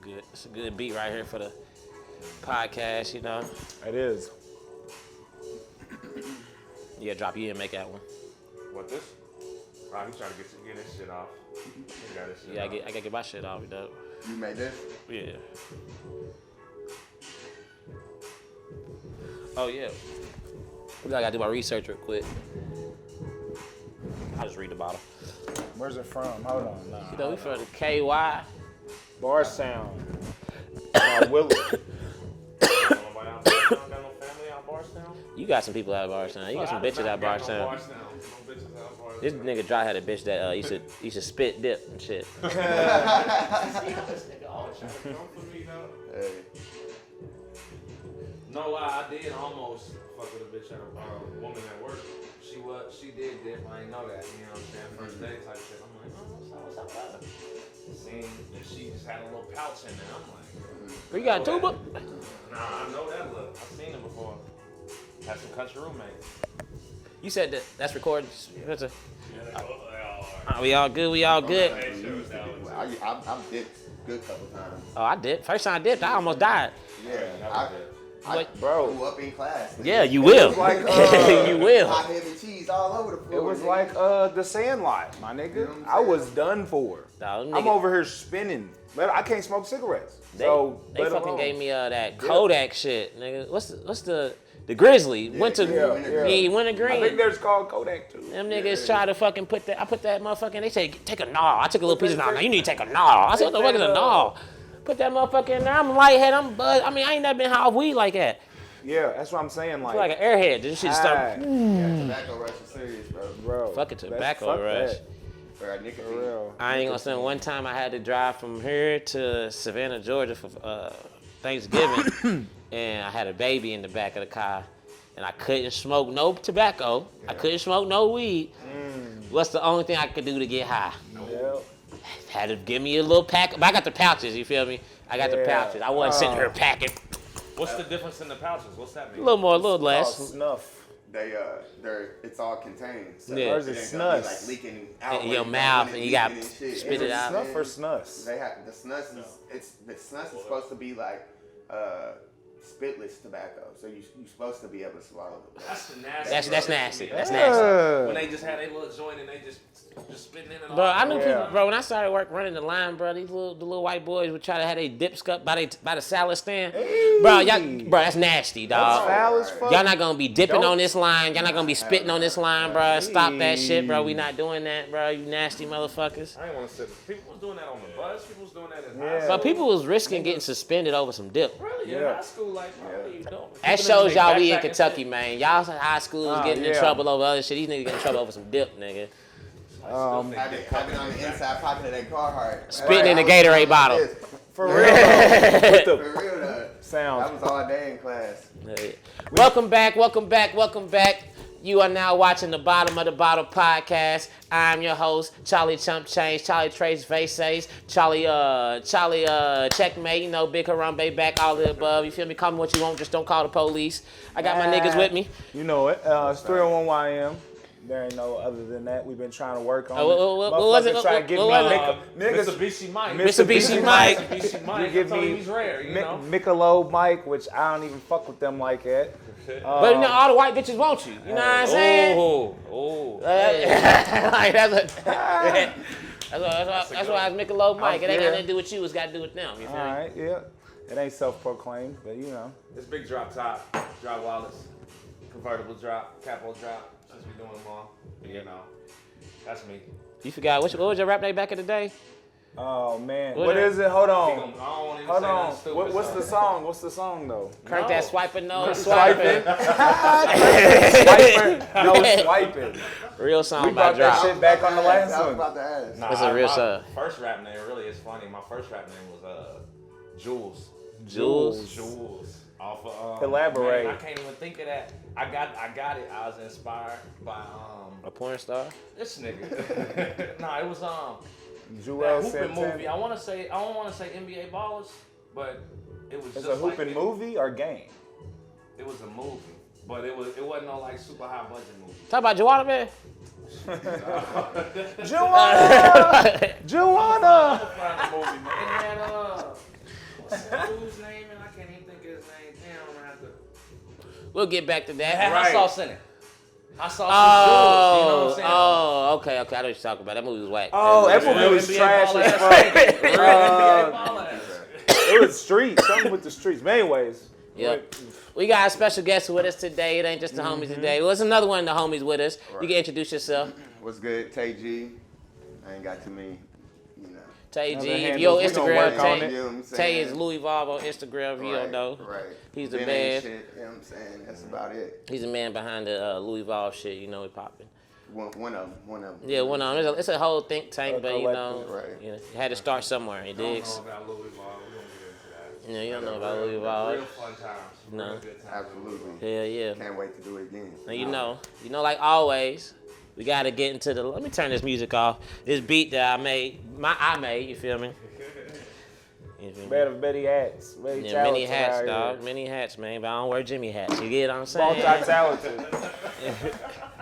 good. It's a good beat right here for the podcast, you know. It is. Yeah, drop you in, make that one. What this? Oh, he's trying to get his shit off. He got his shit Yeah, off. I gotta get my shit off, though. You made this? Yeah. Oh yeah. I gotta do my research real quick. I'll just read the bottle. Where's it from? Hold on. Nah. You know, we from the KY. Barstown. Willow. Nobody out there got no family out Barstown? You got some people out of Barstown. You got some bitches out of Barstown. No bitches out Barstown. This nigga Dry had a bitch that used to spit dip and shit. See how this nigga always trying to come for me, though? Hey. No lie, I did almost fuck with a bitch at a woman at work. She did dip, I ain't know that, you know what I'm saying? First day type shit. I'm like, oh, what's up, brother? Seen that she just had a little pouch in there. I'm like, You got a tuba? nah, I know that look. I've seen it before. Had some country roommates. You said that's recorded. That's a, Yeah, we all good. We all good. I've dipped good couple times. Oh, I dipped. First time I dipped, I almost died. Yeah, I Bro. grew up in class. Yeah, you will. Like, you will. Hot heavy cheese all over the floor. It was nigga. like the Sandlot, my nigga. You know what I'm I was saying? done for. Nah, them I'm niggas- over here spinning. I can't smoke cigarettes. They let fucking alone. gave me that Kodak shit, nigga. What's the Grizzly? Winter green. I think there's called Kodak too. Them niggas try to fucking put that. I put that motherfucking. They say take a gnaw. I took a little piece of gnaw. You need to take a gnaw. I said what the fuck is a gnaw? Put that motherfucker in there. I'm lightheaded. I'm buzzed. I mean, I ain't never been high off weed like that. Yeah, that's what I'm saying. I feel like an airhead. This shit start. Yeah, tobacco rush is serious, bro. Fucking tobacco fuck rush. that. For a nicotine. For real. I ain't gonna say one time I had to drive from here to Savannah, Georgia for Thanksgiving, and I had a baby in the back of the car, and I couldn't smoke no tobacco. I couldn't smoke no weed. What's the only thing I could do to get high? Yeah. Had to give me a little pack. But I got the pouches. You feel me? I got the pouches. I wasn't sitting here packing. What's the difference in the pouches? What's that mean? A little more, a little Called less. snuff. It's all contained. So Yeah. Ours it is ain't gonna be, snus. like leaking out In when your you mouth, go in and you got leaking and shit. spit it out. Snuff or snus? They have the snus is supposed to be like spitless tobacco, so you're supposed to be able to swallow it. That's the nasty. That's nasty. That's nasty. Yeah. When they just had a little joint and they just spitting in it all. Bro, I knew Yeah. people, bro, when I started running the line, bro, the little white boys would try to have their dips cup by the salad stand. Hey. Bro, that's nasty, That's dog. foul as fuck. Y'all not gonna be dipping Don't- on this line. Y'all not gonna be spitting on this line, bro. Stop that shit, bro. We not doing that, bro. You nasty motherfuckers. I ain't want to sit. People was doing that on the bus. People was doing that in Yeah. high school. But people was risking getting suspended over some dip. Really? In Yeah. high school, like, what are you doing? That People shows in y'all their we in backpack and Kentucky, shit. man. Y'all high school is getting in yeah. trouble over other shit. These niggas getting in trouble over some dip, nigga. Have it on the inside pocket of that Carhartt. Spitting in the Gatorade bottle. For real. With For the real though. sounds. That was all day in class. Hey. Welcome back. You are now watching the Bottom of the Bottle podcast. I'm your host, Charlie Chump Change, Charlie Trace Vases, Charlie Checkmate, you know, Big Harambe back, all the above. You feel me? Call me what you want, just don't call the police. I got my niggas with me. You know it. It's 301 YM. There ain't no other than that. We've been trying to work on it. What was it? Motherfuckers try to give What me was it? niggas. Mitsubishi Mike. Mitsubishi Mike. Mitsubishi You Mike. give I told me him he's rare, you know. Michelob Mike, which I don't even fuck with them like that. But you know, all the white bitches want you. You know what I'm saying? Oh. Like, that's why it's Michelob Mike. It ain't got Yeah. nothing to do with you. It's got to do with them. You feel All me? right, yeah. It ain't self-proclaimed, but you know. This big drop top, drop wallets, convertible drop, capo drop, since we doing them all. You know, that's me. You forgot what was your rap name back in the day? Oh man, What what is it? Hold I on. don't want to Hold say on. nothing stupid. What's the song? What's the song though? Crank that swiping nose, Swiping. swiping. Swiping. No swiping. Real song We by brought that Drop. shit back on the last I was one. about to ask. Nah, It's a real my song. First rap name really is funny. My first rap name was Jules. Jules. Jules. Off of Collaborate. Man, I can't even think of that. I got it. I was inspired by A porn star? this nigga. Nah, it was Joel that hooping Santana. movie. I don't want to say NBA Ballers, but it was It's just a hooping like movie or game? It was a movie, but it wasn't no like super high budget movie. Talk about Joanna, man. Joanna! I'm Joanna! gonna find the movie, man. It had his name, and I can't even think of his name. Damn, I'm gonna have to. We'll get back to that. Had Right. hot sauce in it. Hot sauce was good. You know what I'm saying? Okay. I know what you're talking about. That movie was whack. Oh, that movie was NBA trash ball as ass fuck. nigga. NBA ball ass. It was street, something with the streets. But anyways. Yep. We got a special guest with us today. It ain't just the homies today. Well, it's another one of the homies with us. You Right. can introduce yourself. What's good, Tay G? I ain't got too many, Tay Another G. If handle. your We gonna Instagram, work on Tay, it. You know what I'm Tay saying? is Louievolve on Instagram. If you don't know, Right. He's the Then man. ain't shit, you know what I'm saying? That's about it. He's the man behind the Louievolve shit. You know, he popping. One of them. Yeah, one of them. It's a whole think tank, but you know, collective, right. you had to start somewhere. You I don't digs? know about Louisville. We don't get into that. You know don't know about Real Louievolve. fun times. No. Real good times. Absolutely. Hell yeah. Can't wait to do it again. And you know, like always, we gotta get into the. Let me turn this music off. This beat that I made, you feel me? You feel me? Betty hats. Very Yeah, many talented hats, out here. dog. Many hats, man. But I don't wear Jimmy hats. You get what I'm saying? Multi-talented.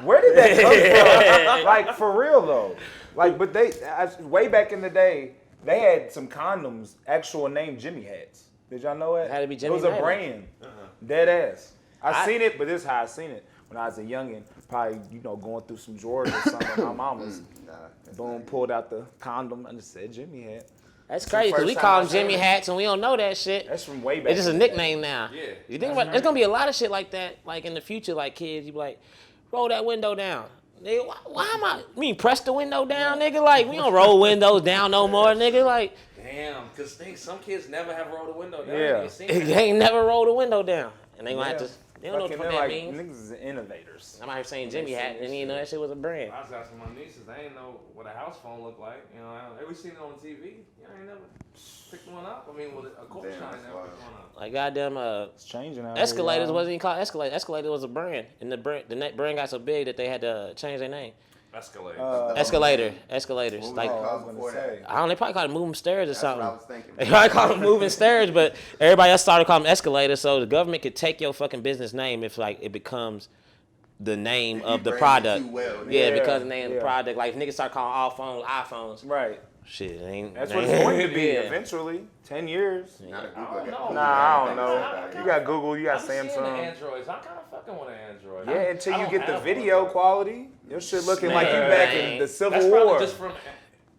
Where did that come from? Like, for real, though. Like, but way back in the day, they had some condoms, actual name Jimmy hats. Did y'all know that? Had to be It Jimmy was a name. brand. Dead ass. I seen it, but this is how I seen it. When I was a youngin', probably, going through some drawers or something. My mama's, boom, pulled out the condom and it said Jimmy hat. That's crazy because we first call time them I seen Jimmy it. hats and we don't know that shit. That's from way back. It's just a in the day. nickname now. Yeah. You think about there's gonna be a lot of shit like that, like in the future, like kids, you be like, roll that window down. Nigga, why am I? You mean press the window down, nigga? Like we don't roll windows down no more, nigga. Like Damn, because some kids never have rolled a window down. Yeah. You seen they that. ain't never rolled a window down, and they gonna have Yeah. to. They don't know what the Fucking fuck that they're means. Niggas is innovators. I'm out here saying Jimmy hat, and you know that shit was a brand. I was asking my nieces, they ain't know what a house phone looked like. You know, they seen it on TV. You ain't never picked one up. I mean, of course, Damn, I ain't that's never wild. picked one up. Like goddamn, It's changing out Escalators here, wasn't even called Escalator. Escalator was a brand, and the brand got so big that they had to change their name. Escalade. Escalators. What was like it I was called gonna before say. that? I don't know, they probably called it moving stairs or That's what something. I was thinking. They probably called them moving stairs, but everybody else started calling them escalators. So the government could take your fucking business name if like it becomes the name If of you the brand it product. too well, then- Yeah, Yeah, because the name of the yeah. product. Like if niggas start calling all phones iPhones. Right. Shit, it ain't. That's what it's going to be Yeah. eventually. 10 years. Not a I Google don't guy. know. Nah, I don't I know. kinda- You got Google, you got I'm seeing the Samsung. Androids. I'm kind of fucking with an Android. Yeah, until I you don't get the have video one, but quality. Your shit looking like you Man. back in the Civil That's probably War. just from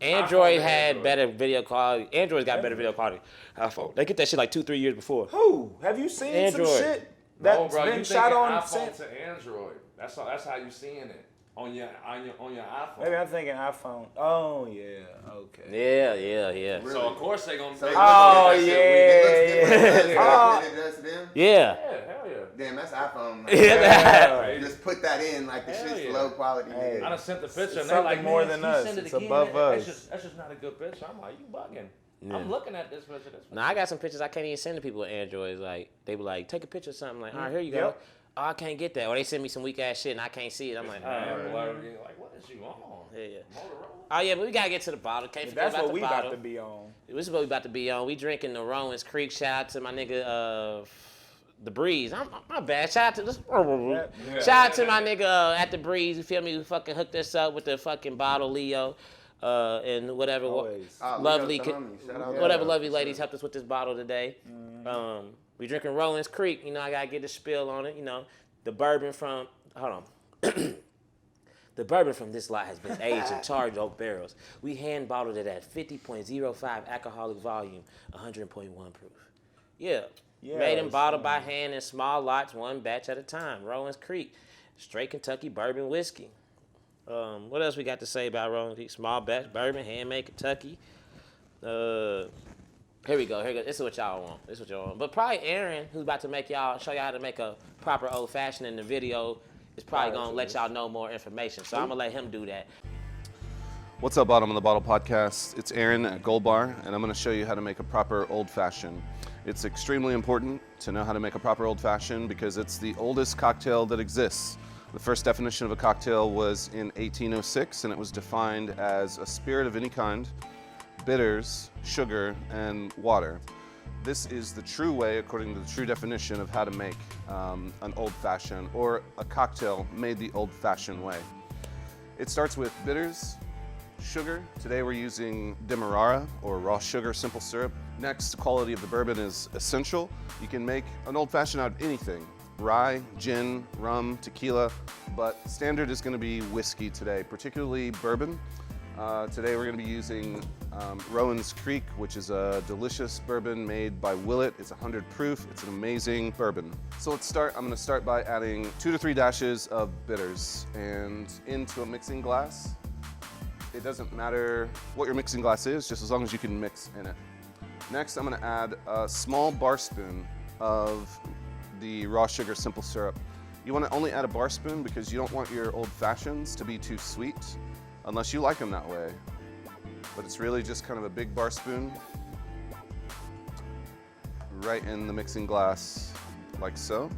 Android iPhone had Android. better video quality. Android's got better video quality. iPhone. They get that shit like 2-3 years before. Who? Have you seen Android. some shit No, that's bro, been you shot thinking on? iPhone to Android. That's how you seeing it on your iPhone. Maybe I'm thinking iPhone. Oh, yeah. Okay. Yeah. So of course they gonna. So it They looks Oh, different. yeah, It looks different yeah. than it does to them. Yeah. yeah, hell yeah. Damn, that's iPhone. Yeah. Just put that in like the Hell shit's yeah. low quality. Hey. I done sent the picture and It's they're like, something more man, than you us. send it It's again. above That's us. just not a good picture. I'm like, you bugging. Yeah. I'm looking at this picture. Now I got some pictures I can't even send to people with Androids. Like they be like, take a picture of something. Like, all right, here you go. Yep. Oh, I can't get that. Or they send me some weak ass shit and I can't see it. I'm like, Man, like, what is you on? yeah. Motorola? Oh yeah, but we gotta get to the bottle. Can't forget That's about what the we bottle. about to be on. This is what we about to be on. We drinking the Rowan's Creek. Shout out to my nigga, the Breeze. My bad. Shout out to this. Shout out to my nigga at the Breeze. You feel me? Who fucking hooked us up with the fucking bottle, Leo, and whatever. Always. Lovely, Leo's the homie. Shout out whatever Leo. lovely ladies helped us with this bottle today. We drinking Rowan's Creek. You know, I gotta get the spill on it. You know, the bourbon from. Hold on. The bourbon from this lot has been aged in charred oak barrels. We hand bottled it at 50.05 alcoholic volume, 100.1 proof. Yeah. Made and Yes, bottled by hand in small lots, one batch at a time. Rowan's Creek, straight Kentucky bourbon whiskey. What else we got to say about Rowan's Creek? Small batch bourbon, handmade Kentucky. Here we go. This is what y'all want. But probably Aaron, who's about to show y'all how to make a proper old fashioned in the video, is probably gonna let y'all know more information. So I'm gonna let him do that. What's up, Bottom of the Bottle podcast? It's Aaron at Gold Bar, and I'm going to show you how to make a proper old fashioned. It's extremely important to know how to make a proper old fashioned because it's the oldest cocktail that exists. The first definition of a cocktail was in 1806, and it was defined as a spirit of any kind, bitters, sugar, and water. This is the true way, according to the true definition of how to make an old-fashioned or a cocktail made the old-fashioned way. It starts with bitters, sugar. Today we're using Demerara or raw sugar simple syrup. Next, the quality of the bourbon is essential. You can make an old fashioned out of anything. Rye, gin, rum, tequila, but standard is gonna be whiskey today, particularly bourbon. Today we're gonna be using Rowan's Creek, which is a delicious bourbon made by Willet. It's 100 proof, it's an amazing bourbon. So let's start. I'm gonna start by adding 2 to 3 dashes of bitters and into a mixing glass. It doesn't matter what your mixing glass is, just as long as you can mix in it. Next, I'm gonna add a small bar spoon of the raw sugar simple syrup. You wanna only add a bar spoon because you don't want your old fashions to be too sweet, unless you like them that way. But it's really just kind of a big bar spoon right in the mixing glass, like so.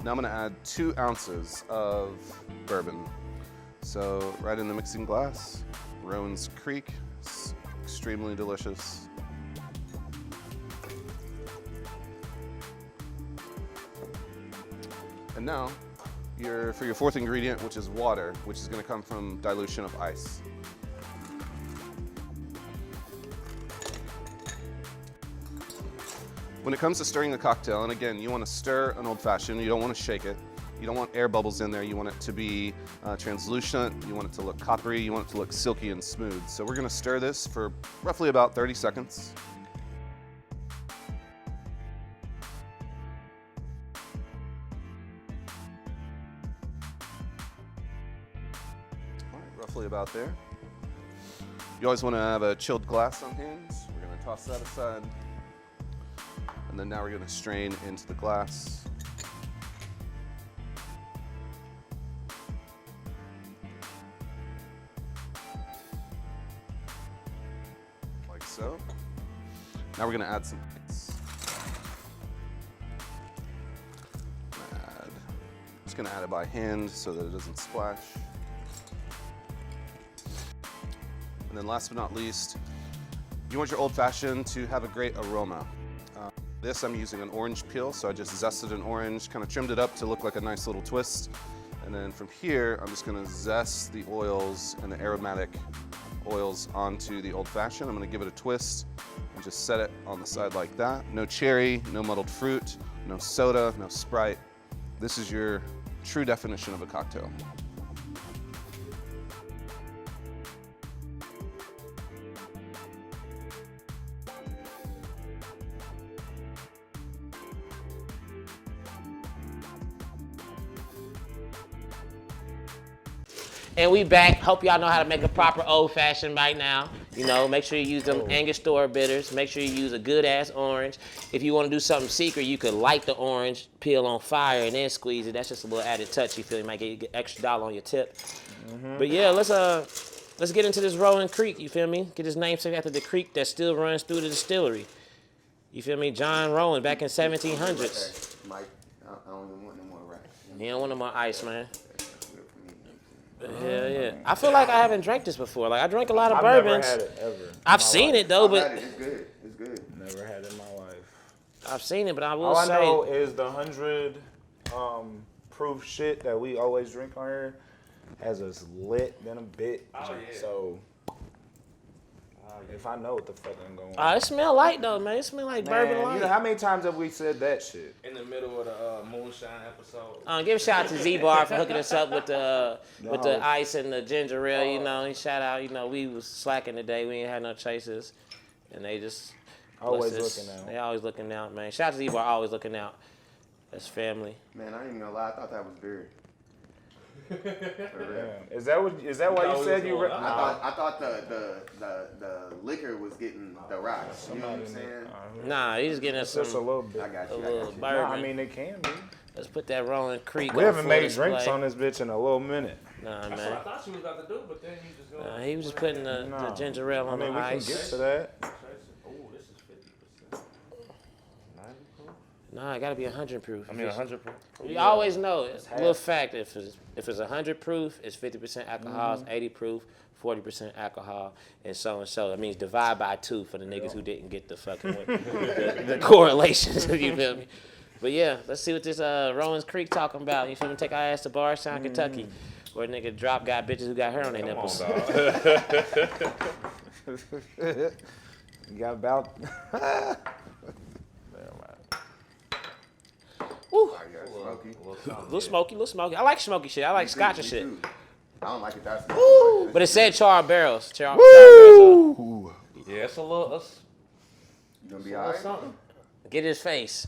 Now I'm gonna add 2 ounces of bourbon. So right in the mixing glass, Rowan's Creek, it's extremely delicious. And now, for your 4th ingredient, which is water, which is gonna come from dilution of ice. When it comes to stirring the cocktail, and again, you wanna stir an old fashioned, you don't wanna shake it. You don't want air bubbles in there, you want it to be translucent, you want it to look coppery, you want it to look silky and smooth. So we're gonna stir this for roughly about 30 seconds. Roughly about there. You always want to have a chilled glass on hand. We're going to toss that aside. And then now we're going to strain into the glass. Like so. Now we're going to add some ice. Just going to add it by hand so that it doesn't splash. And then last but not least, you want your old fashioned to have a great aroma. This I'm using an orange peel, so I just zested an orange, kind of trimmed it up to look like a nice little twist. And then from here, I'm just gonna zest the oils and the aromatic oils onto the old fashioned. I'm gonna give it a twist and just set it on the side like that. No cherry, no muddled fruit, no soda, no Sprite. This is your true definition of a cocktail. And we back. Hope y'all know how to make a proper old fashioned right now. You know, make sure you use them Angostura bitters. Make sure you use a good ass orange. If you want to do something secret, you could light the orange peel on fire and then squeeze it. That's just a little added touch. You feel? You might get extra $1 on your tip. But yeah, let's get into this Rowan Creek. You feel me? Get his namesake after the creek that still runs through the distillery. You feel me? John Rowan back in 1700s. Mike, I don't even want no more rice. He don't want no more ice, man. Hell yeah. I feel like I haven't drank this before. Like, I drank a lot of bourbons. Never had it ever. I've seen it though, but It's good. It's good. Never had it in my life. I've seen it, but I will All I say know is the 100 proof shit that we always drink on here has us lit than a bit. Oh, yeah. So if I know what the fuck I'm going on. it smell light though, man. It smell like bourbon Man, light. you know how many times have we said that shit? In the middle of the moonshine episode. Give a shout out to Z-Bar for hooking us up with the No. ice and the ginger ale. You know, shout out. You know, we was slacking today. We ain't had no chasers, and they just Always blessed us. looking out. They always looking out, man. Shout out to Z-Bar, always looking out. That's family. Man, I ain't even gonna lie. I thought that was beer. For real. Damn. Is that why you said you? I thought the liquor was getting the rocks. You know what I'm saying? Nah, he's just getting us Just a some little bit. I got a you. I little got you. Nah, bourbon. I mean it can be. Let's put that Rolling Creek. We on haven't full made display. drinks on this bitch in a little minute. Nah, That's what I man. thought you was about to do, but then you just go. He was just putting the Nah. ginger ale I on mean, the we can ice. get to that. Oh, this is 50%. 90 proof? Nah, it gotta be 100 proof. 100 proof. You always know it. Little fact: if it's 100 proof, it's 50% alcohol. It's 80 proof, 40% alcohol, and so and so. That means divide by 2 for the niggas who didn't get the fucking the correlations. You feel me? But yeah, let's see what this Rowan's Creek talking about. You feel me? Take our ass to Bardstown, Kentucky, where a nigga drop got bitches who got hair on their nipples. You got about. Woo. I got smoky. Little smoky. I like smoky shit. I like scotch and Me shit. too. I don't like it that Woo. But it said charred barrels. Charred Woo! Yeah, it's a little. You gonna be It's a alright? little something. Get his face.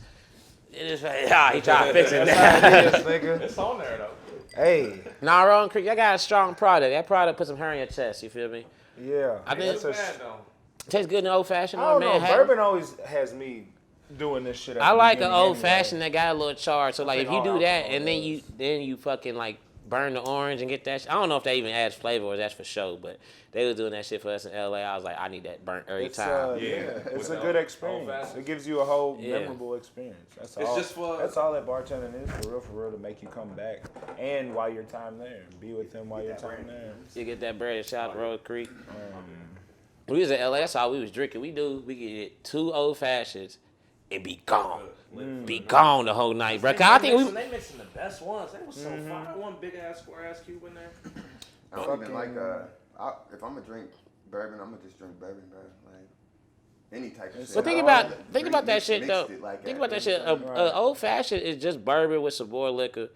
Get his face. Ah, he tried to fix it. Yes, nigga. It's on there though. Hey, Nah, Rowan Creek, I got a strong product. That product put some hair on your chest. You feel me? yeah. I think It's That's a bad though. tastes good in old fashioned. I don't know. Bourbon always has me doing this shit. At I the like an beginning old anyway. fashioned that got a little charge. So like, if think you all do that alcohol and then does. you fucking like burn the orange and get that. I don't know if that even adds flavor or that's for show, but they was doing that shit for us in LA. I was like, I need that burnt every It's time. yeah, it's a With good the experience. old-fashioned. It gives you a whole Yeah. memorable experience. That's It's all. just for- That's all that bartending is for real, to make you come back and while your time there, be with them while your time there. You get that bread. Shout out to Road Creek. We was in LA. That's all we was drinking. We get 2 old fashions and be gone. Be gone the whole night, bro. 'Cause I think we. They mixing the best ones. They was so fire. One big ass square ass cube in there. I don't even like if I'm gonna drink bourbon, I'm gonna just drink bourbon, bro. Like any type of shit. But think about that shit though. Think about that shit. Old fashioned is just bourbon with some boiled liquor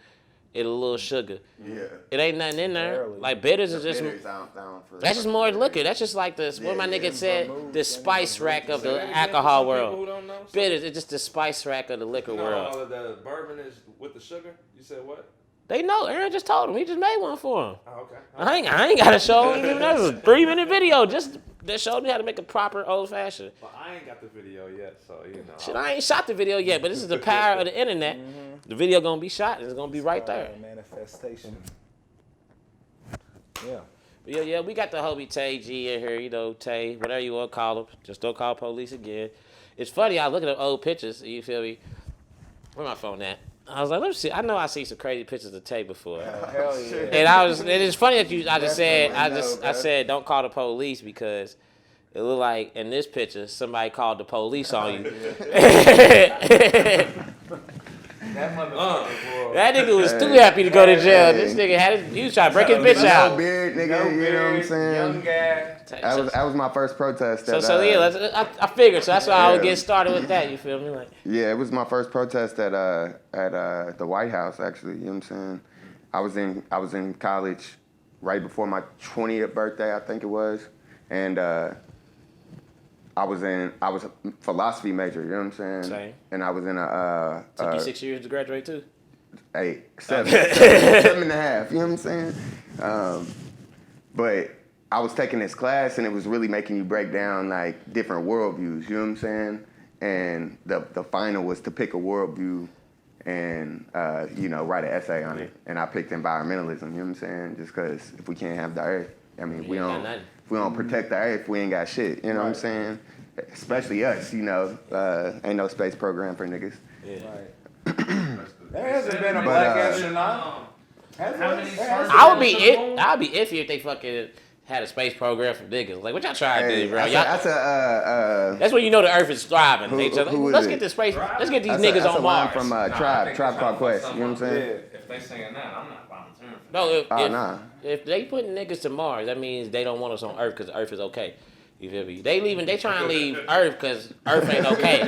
and a little sugar. Yeah. It ain't nothing in there. Barely. Like bitters is just. Bitters, I don't feel That's just more liquor. That's just like the what my Yeah, nigga yeah. said, Vermouth, the spice rack of Say that the again alcohol for some people world. who don't know. Bitters, it's just the spice rack of the liquor No, world. the bourbon is with the sugar. You said what? They know. Aaron just told him. He just made one for him. Oh, okay. I ain't got to show him. That was a 3-minute video just that showed me how to make a proper old fashioned. Well, I ain't got the video yet, so you know. Shit, I ain't shot the video yet, but this is the power of the internet. The video gonna be shot and it's gonna be right there. Manifestation. Yeah. But yeah, we got the Louievolve Tay G in here, you know, Tay, whatever you want to call him. Just don't call police again. It's funny, I look at the old pictures, you feel me? Where my phone at? I was like, let me see. I know I see some crazy pictures of Tay before. Hell yeah. And it's funny that I know, said don't call the police because it looked like in this picture somebody called the police on you. That motherfucker, bro. That nigga was too happy to go to jail. This nigga he was trying to break his bitch No out. beard, nigga. You know what I'm saying? Young guy. That was my first protest. So yeah, I figured. So that's why I would get started with that. You feel me? Like, Yeah, it was my first protest at the White House. Actually, you know what I'm saying? I was in college right before my 20th birthday, I think it was, and I was a philosophy major. You know what I'm saying? Same. And I was in a took you 6 years to graduate too. 7 and a half. You know what I'm saying? But I was taking this class, and it was really making you break down like different worldviews. You know what I'm saying? And the final was to pick a worldview and write an essay on it. And I picked environmentalism. You know what I'm saying? Just because if we can't have the earth, I mean, we don't protect the earth, we ain't got shit. You know what I'm saying? Especially us. You know, ain't no space program for niggas. Yeah. Right. There hasn't been a But, black astronaut. How many first- I'd be iffy if they fucking had a space program for niggas. Like, what y'all trying to do, bro? That's when you know the Earth is thriving. Who- They just, who is let's it? get this space. Let's get these that's niggas a on line Mars. from Nah, I Tribe think Called Quest. You know what I'm saying? Yeah. If they saying that, I'm not volunteering for No, that. if they put niggas to Mars, that means they don't want us on Earth because Earth is okay. You feel me? They trying to leave Earth because Earth ain't okay.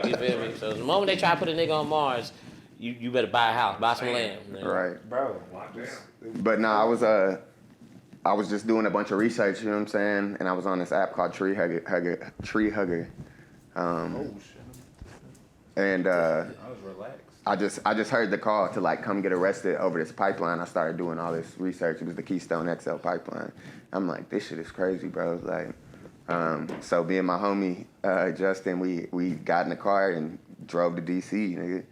You feel me? So the moment they try to put a nigga on Mars, you better buy a house, buy some land. Man. Right. Bro. But no, I was just doing a bunch of research, you know what I'm saying? And I was on this app called Tree Hugger. Oh shit. And I was relaxed. I just heard the call to like come get arrested over this pipeline. I started doing all this research. It was the Keystone XL pipeline. I'm like, this shit is crazy, bro. Like, so me and my homie Justin, we got in the car and drove to DC. Nigga.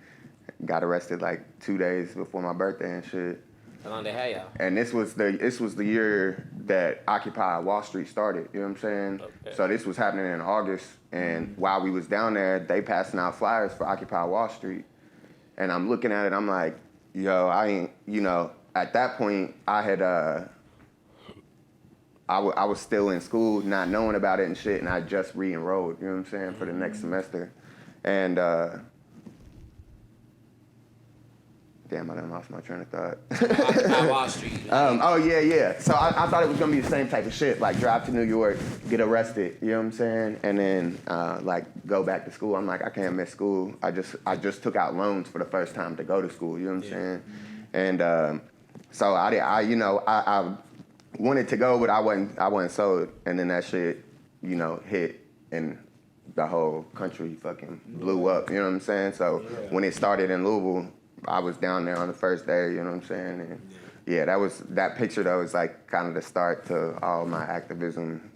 Got arrested like 2 days before my birthday and shit. How long they had y'all? And this was the year that Occupy Wall Street started. You know what I'm saying? Okay. So this was happening in August, and while we was down there, they passing out flyers for Occupy Wall Street. And I'm looking at it, I'm like, yo, I ain't, you know, at that point, I had, I was still in school, not knowing about it and shit, and I just re-enrolled, you know what I'm saying, for the next semester. And Damn, I done lost my train of thought. Occupy Wall Street. Oh, yeah. So I thought it was gonna be the same type of shit, like drive to New York, get arrested, you know what I'm saying? And then like go back to school. I'm like, I can't miss school. I just took out loans for the first time to go to school, you know what I'm saying? And so I wanted to go, but I wasn't sold. And then that shit, you know, hit and the whole country fucking blew up, you know what I'm saying? So when it started in Louisville, I was down there on the first day, you know what I'm saying? And yeah, that picture though was like kind of the start to all my activism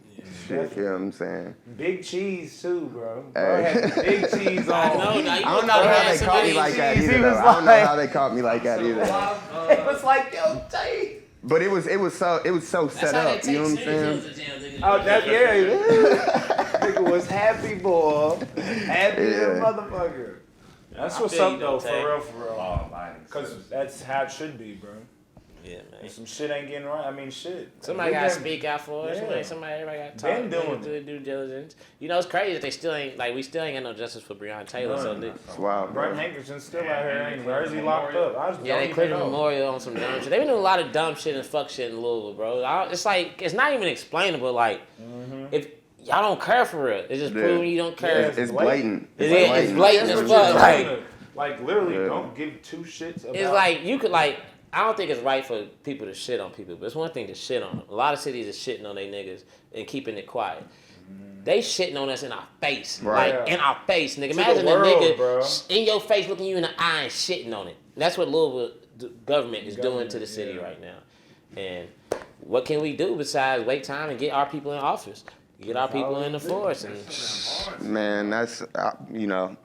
shit, you know what I'm saying? Big cheese too, bro. Bro had big cheese on. I I don't know how they caught me like that either. Though. I don't know how they caught me like that either. It was like, yo, Tay. But it was so set up, you know what I'm saying? Oh, that nigga was happy, boy. Happy little motherfucker. That's what's up though, for real. Cause that's how it should be, bro. Yeah, man. If some shit ain't getting right, I mean, shit. Somebody gotta speak out for us. Yeah. Everybody gotta talk. Been doing do due diligence. You know, it's crazy that they still ain't we still ain't got no justice for Breonna Taylor. So It's wild, bro. Brett Hankerson's still out here, ain't he? Or is he locked up? I just yeah, they don't cleared a even know. memorial on some dumb shit. They've been doing a lot of dumb shit and fuck shit in Louisville, bro. It's like it's not even explainable. Like if y'all don't care for real, it's just proving you don't care. It's blatant. It's blatant as That's fuck. what you're like literally, don't give two shits about. It's like you could I don't think it's right for people to shit on people, but it's one thing to shit on them. A lot of cities are shitting on their niggas and keeping it quiet. They shitting on us in our face. Right. Like, in our face, nigga. To Imagine the a world, nigga bro. in your face looking you in the eye and shitting on it. That's what Louisville government is doing to the city right now. And what can we do besides wait time and get our people in office? Get our people in the force. And Man, that's you know.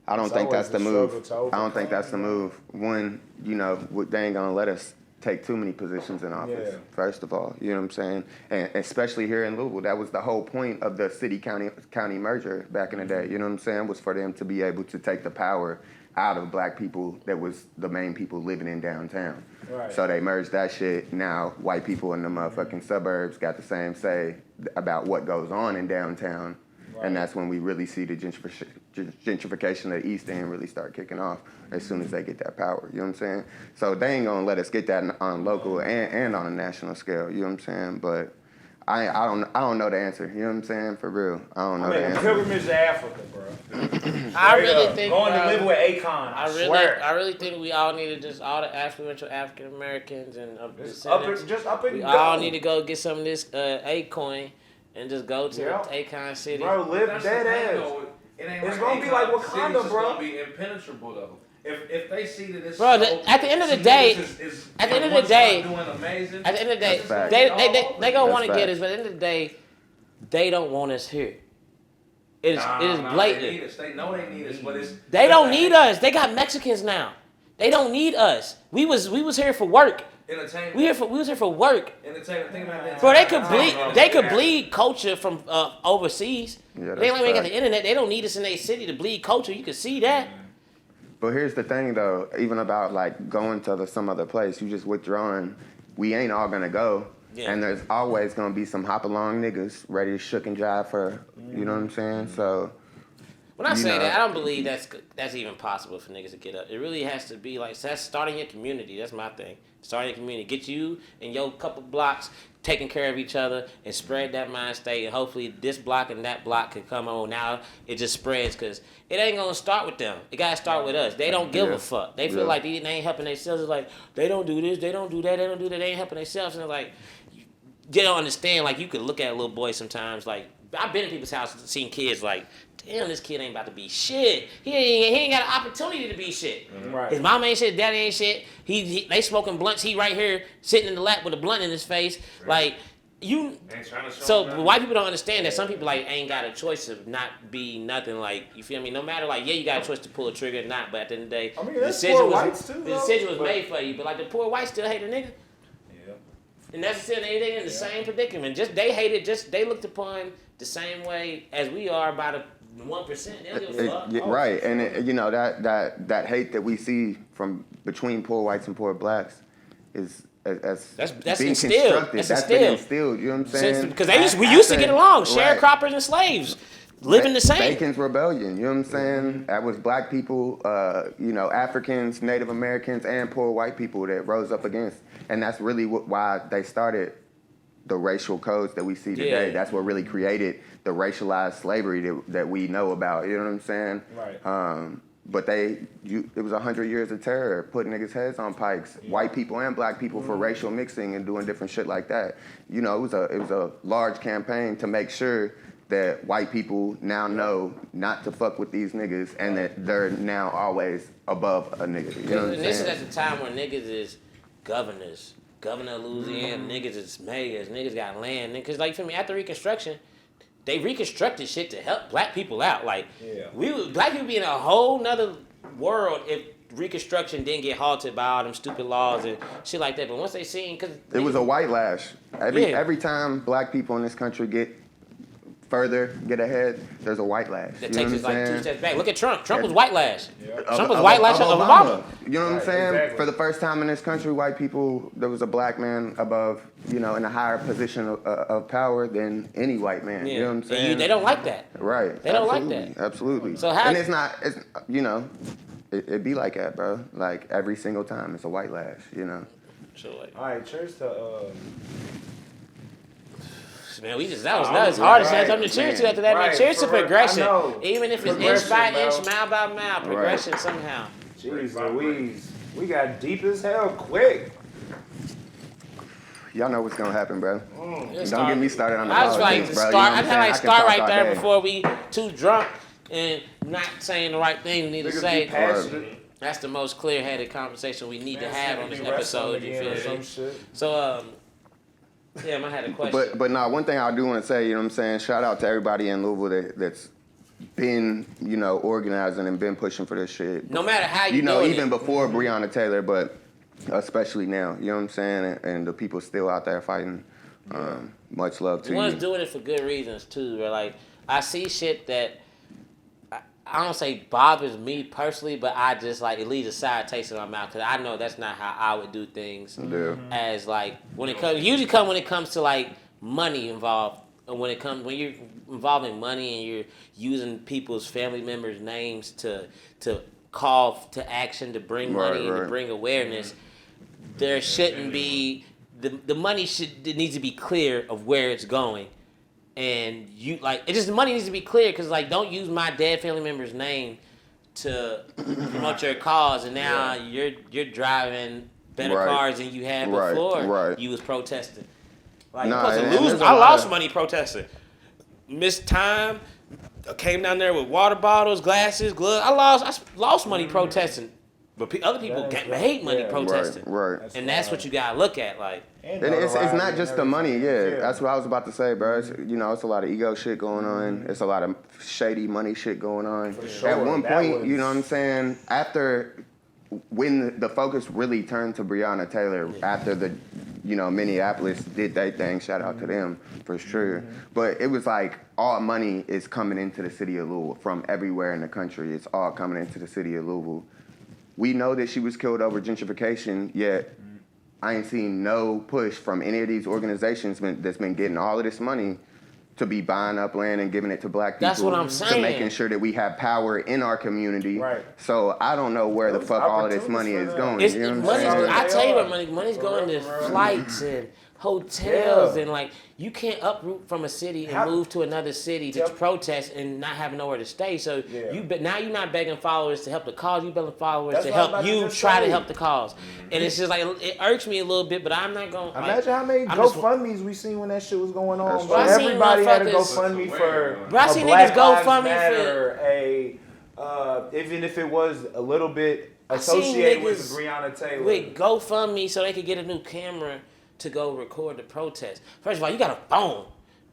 I don't think that's the move. I don't think that's the move. One, you know, they ain't gonna let us take too many positions in office. Yeah. First of all, you know what I'm saying, and especially here in Louisville, that was the whole point of the city-county merger back in the day. You know what I'm saying, was for them to be able to take the power out of black people that was the main people living in downtown. Right. So they merged that shit. Now white people in the motherfucking suburbs got the same say about what goes on in downtown. Right. And that's when we really see the gentrification of the East End really start kicking off as soon as they get that power. You know what I'm saying? So they ain't gonna let us get that on local and on a national scale. You know what I'm saying? But I don't know the answer. You know what I'm saying? For real, I don't know the answer. Pilgrimage to Africa, bro. I really think going to live with Akon. I really think we all need to just all the affluential African Americans and we all need to go get some of this A-coin and just go to Akon City. Bro, live dead ass. It's gonna be like Wakanda, bro. It's gonna be impenetrable though. If they see that it's bro, at the end of the day, they gonna want to get us, but at the end of the day, they don't want us here. It is blatant. They know they need us, but they don't need us. They got Mexicans now. They don't need us. We was here for work. Entertainment. We was here for work. Entertainment. Think about that. Bro, they could bleed culture from overseas. Yeah, they ain't got the internet. They don't need us in their city to bleed culture. You can see that. But here's the thing, though. Even about like going to some other place, you just withdrawing. We ain't all gonna go, and there's always gonna be some hop along niggas ready to shook and jive for. You know what I'm saying? So. When I say that, I don't believe that's even possible for niggas to get up. It really has to be like that's starting your community. That's my thing. Starting your community, get you and your couple blocks taking care of each other and spread that mind state. And hopefully this block and that block can come on. Now it just spreads because it ain't gonna start with them. It gotta start with us. They don't give a fuck. They feel like they ain't helping themselves. It's like they don't do this, they don't do that, they don't do that. They ain't helping themselves. And like they don't understand. Like you could look at a little boy sometimes. Like I've been in people's houses, seen kids like. Damn, this kid ain't about to be shit. He ain't got an opportunity to be shit. Right. His mom ain't shit, daddy ain't shit. They smoking blunts. He right here sitting in the lap with a blunt in his face. Like you. So white people don't understand that some people like ain't got a choice of not be nothing. Like you feel me? No matter like you got a choice to pull a trigger or not. But at the end of the day, the decision was made for you. But like the poor whites still hate a nigga. Yeah. And that's the thing. They in the same predicament. Just they hate it. Just they looked upon the same way as we are by the 1%. They don't give a fuck. Right, and that hate that we see from between poor whites and poor blacks is that's being instilled. constructed. That's been instilled. You know what I'm saying? Because we used to get along, sharecroppers and slaves. living the same. Bacon's Rebellion, you know what I'm saying? That was black people, Africans, Native Americans, and poor white people that rose up against. And that's really why they started the racial codes that we see today. Yeah. That's what really created the racialized slavery that we know about, you know what I'm saying? Right. But it was 100 years of terror, putting niggas' heads on pikes, white people and black people for racial mixing and doing different shit like that. You know, it was a large campaign to make sure that white people now know not to fuck with these niggas and that they're now always above a nigga. You know what I'm And this is saying? at the time where niggas is governors. Governor of Louisiana, niggas is mayors, niggas got land. Because, like, for me, after Reconstruction, they reconstructed shit to help black people out. Like, black people be in a whole nother world if Reconstruction didn't get halted by all them stupid laws and shit like that. But once they seen, because It was a white lash. Every time black people in this country get ahead, there's a white lash. that You know takes what us I'm like saying? 2 steps back. Look at Trump. Trump was white lash. Yeah. Trump was white lash of Obama. You know what I'm saying? exactly. For the first time in this country, white people, there was a black man above, in a higher position of power than any white man. Yeah. You know what I'm And saying? they don't like that. Right. They don't like Absolutely. that. Absolutely. So how- And it be like that, bro. Like every single time, it's a white lash. So, like, All right, cheers to man, that was hard to say something to cheers to after that. Man, Right, cheers to for real. progression. I know. Even if it's inch Progression, by bro. inch, mile by mile, progression somehow. Jeez Louise. We got deep as hell quick. Y'all know what's gonna happen, bro. Let's Don't get me started on the I just like politics, to bro. start. You know what I I'm just like saying? start can right talk there all day. before we too drunk and not saying the right thing we need to Niggas say. be passionate. That's the most clear-headed conversation we need to have on this Be wrestling episode. You again or feel some me? shit. So, I had a question. But no, one thing I do want to say, you know what I'm saying? Shout out to everybody in Louisville that's been, organizing and been pushing for this shit. No matter how you even before Breonna Taylor, but especially now, you know what I'm saying? And the people still out there fighting. Much love to One's you. doing it for good reasons too. Where like I see shit that I don't say bothers me personally, but I just like it leaves a sour taste in my mouth because I know that's not how I would do things. Yeah. As like when it comes to like money involved, and when you're involving money and you're using people's family members' names to call to action to bring money and to bring awareness, there shouldn't be the money it needs to be clear of where it's going. And the money needs to be clear because don't use my dead family member's name to promote your cause, and now you're driving better cars than you had before. Right. You was protesting. Nah, You're supposed and to lose. there's a I lot lost of- money protesting. Missed time. Came down there with water bottles, glasses, gloves. I lost money protesting, but other people made money protesting. Right. And that's what you gotta look at. And it's not just the money, That's what I was about to say, bro. It's, it's a lot of ego shit going on. It's a lot of shady money shit going on. sure. At one That point, was- you know what I'm saying? When the focus really turned to Breonna Taylor, after the, Minneapolis did their thing, shout out to them for sure. But it was like all money is coming into the city of Louisville from everywhere in the country. It's all coming into the city of Louisville. We know that she was killed over gentrification, yet I ain't seen no push from any of these organizations that's been getting all of this money to be buying up land and giving it to black people. That's what I'm saying. To making sure that we have power in our community. Right. So I don't know where the fuck all of this money is going. It's, You know what I'm money's, saying? I tell you what, money's going to flights and hotels and you can't uproot from a city and move to another city to protest and not have nowhere to stay. So now you're not begging followers to help the cause. You begging followers to help you try to help the cause. And it's just it irks me a little bit, but I'm not going. Imagine how many GoFundMes we seen when that shit was going on. Bro. I seen Everybody had a motherfuckers- GoFundMe for Bro, I seen Black niggas Lives GoFundMe Matter, even if it was a little bit I seen associated with niggas Breonna Taylor. with GoFundMe so they could get a new camera to go record the protest. First of all, you got a phone.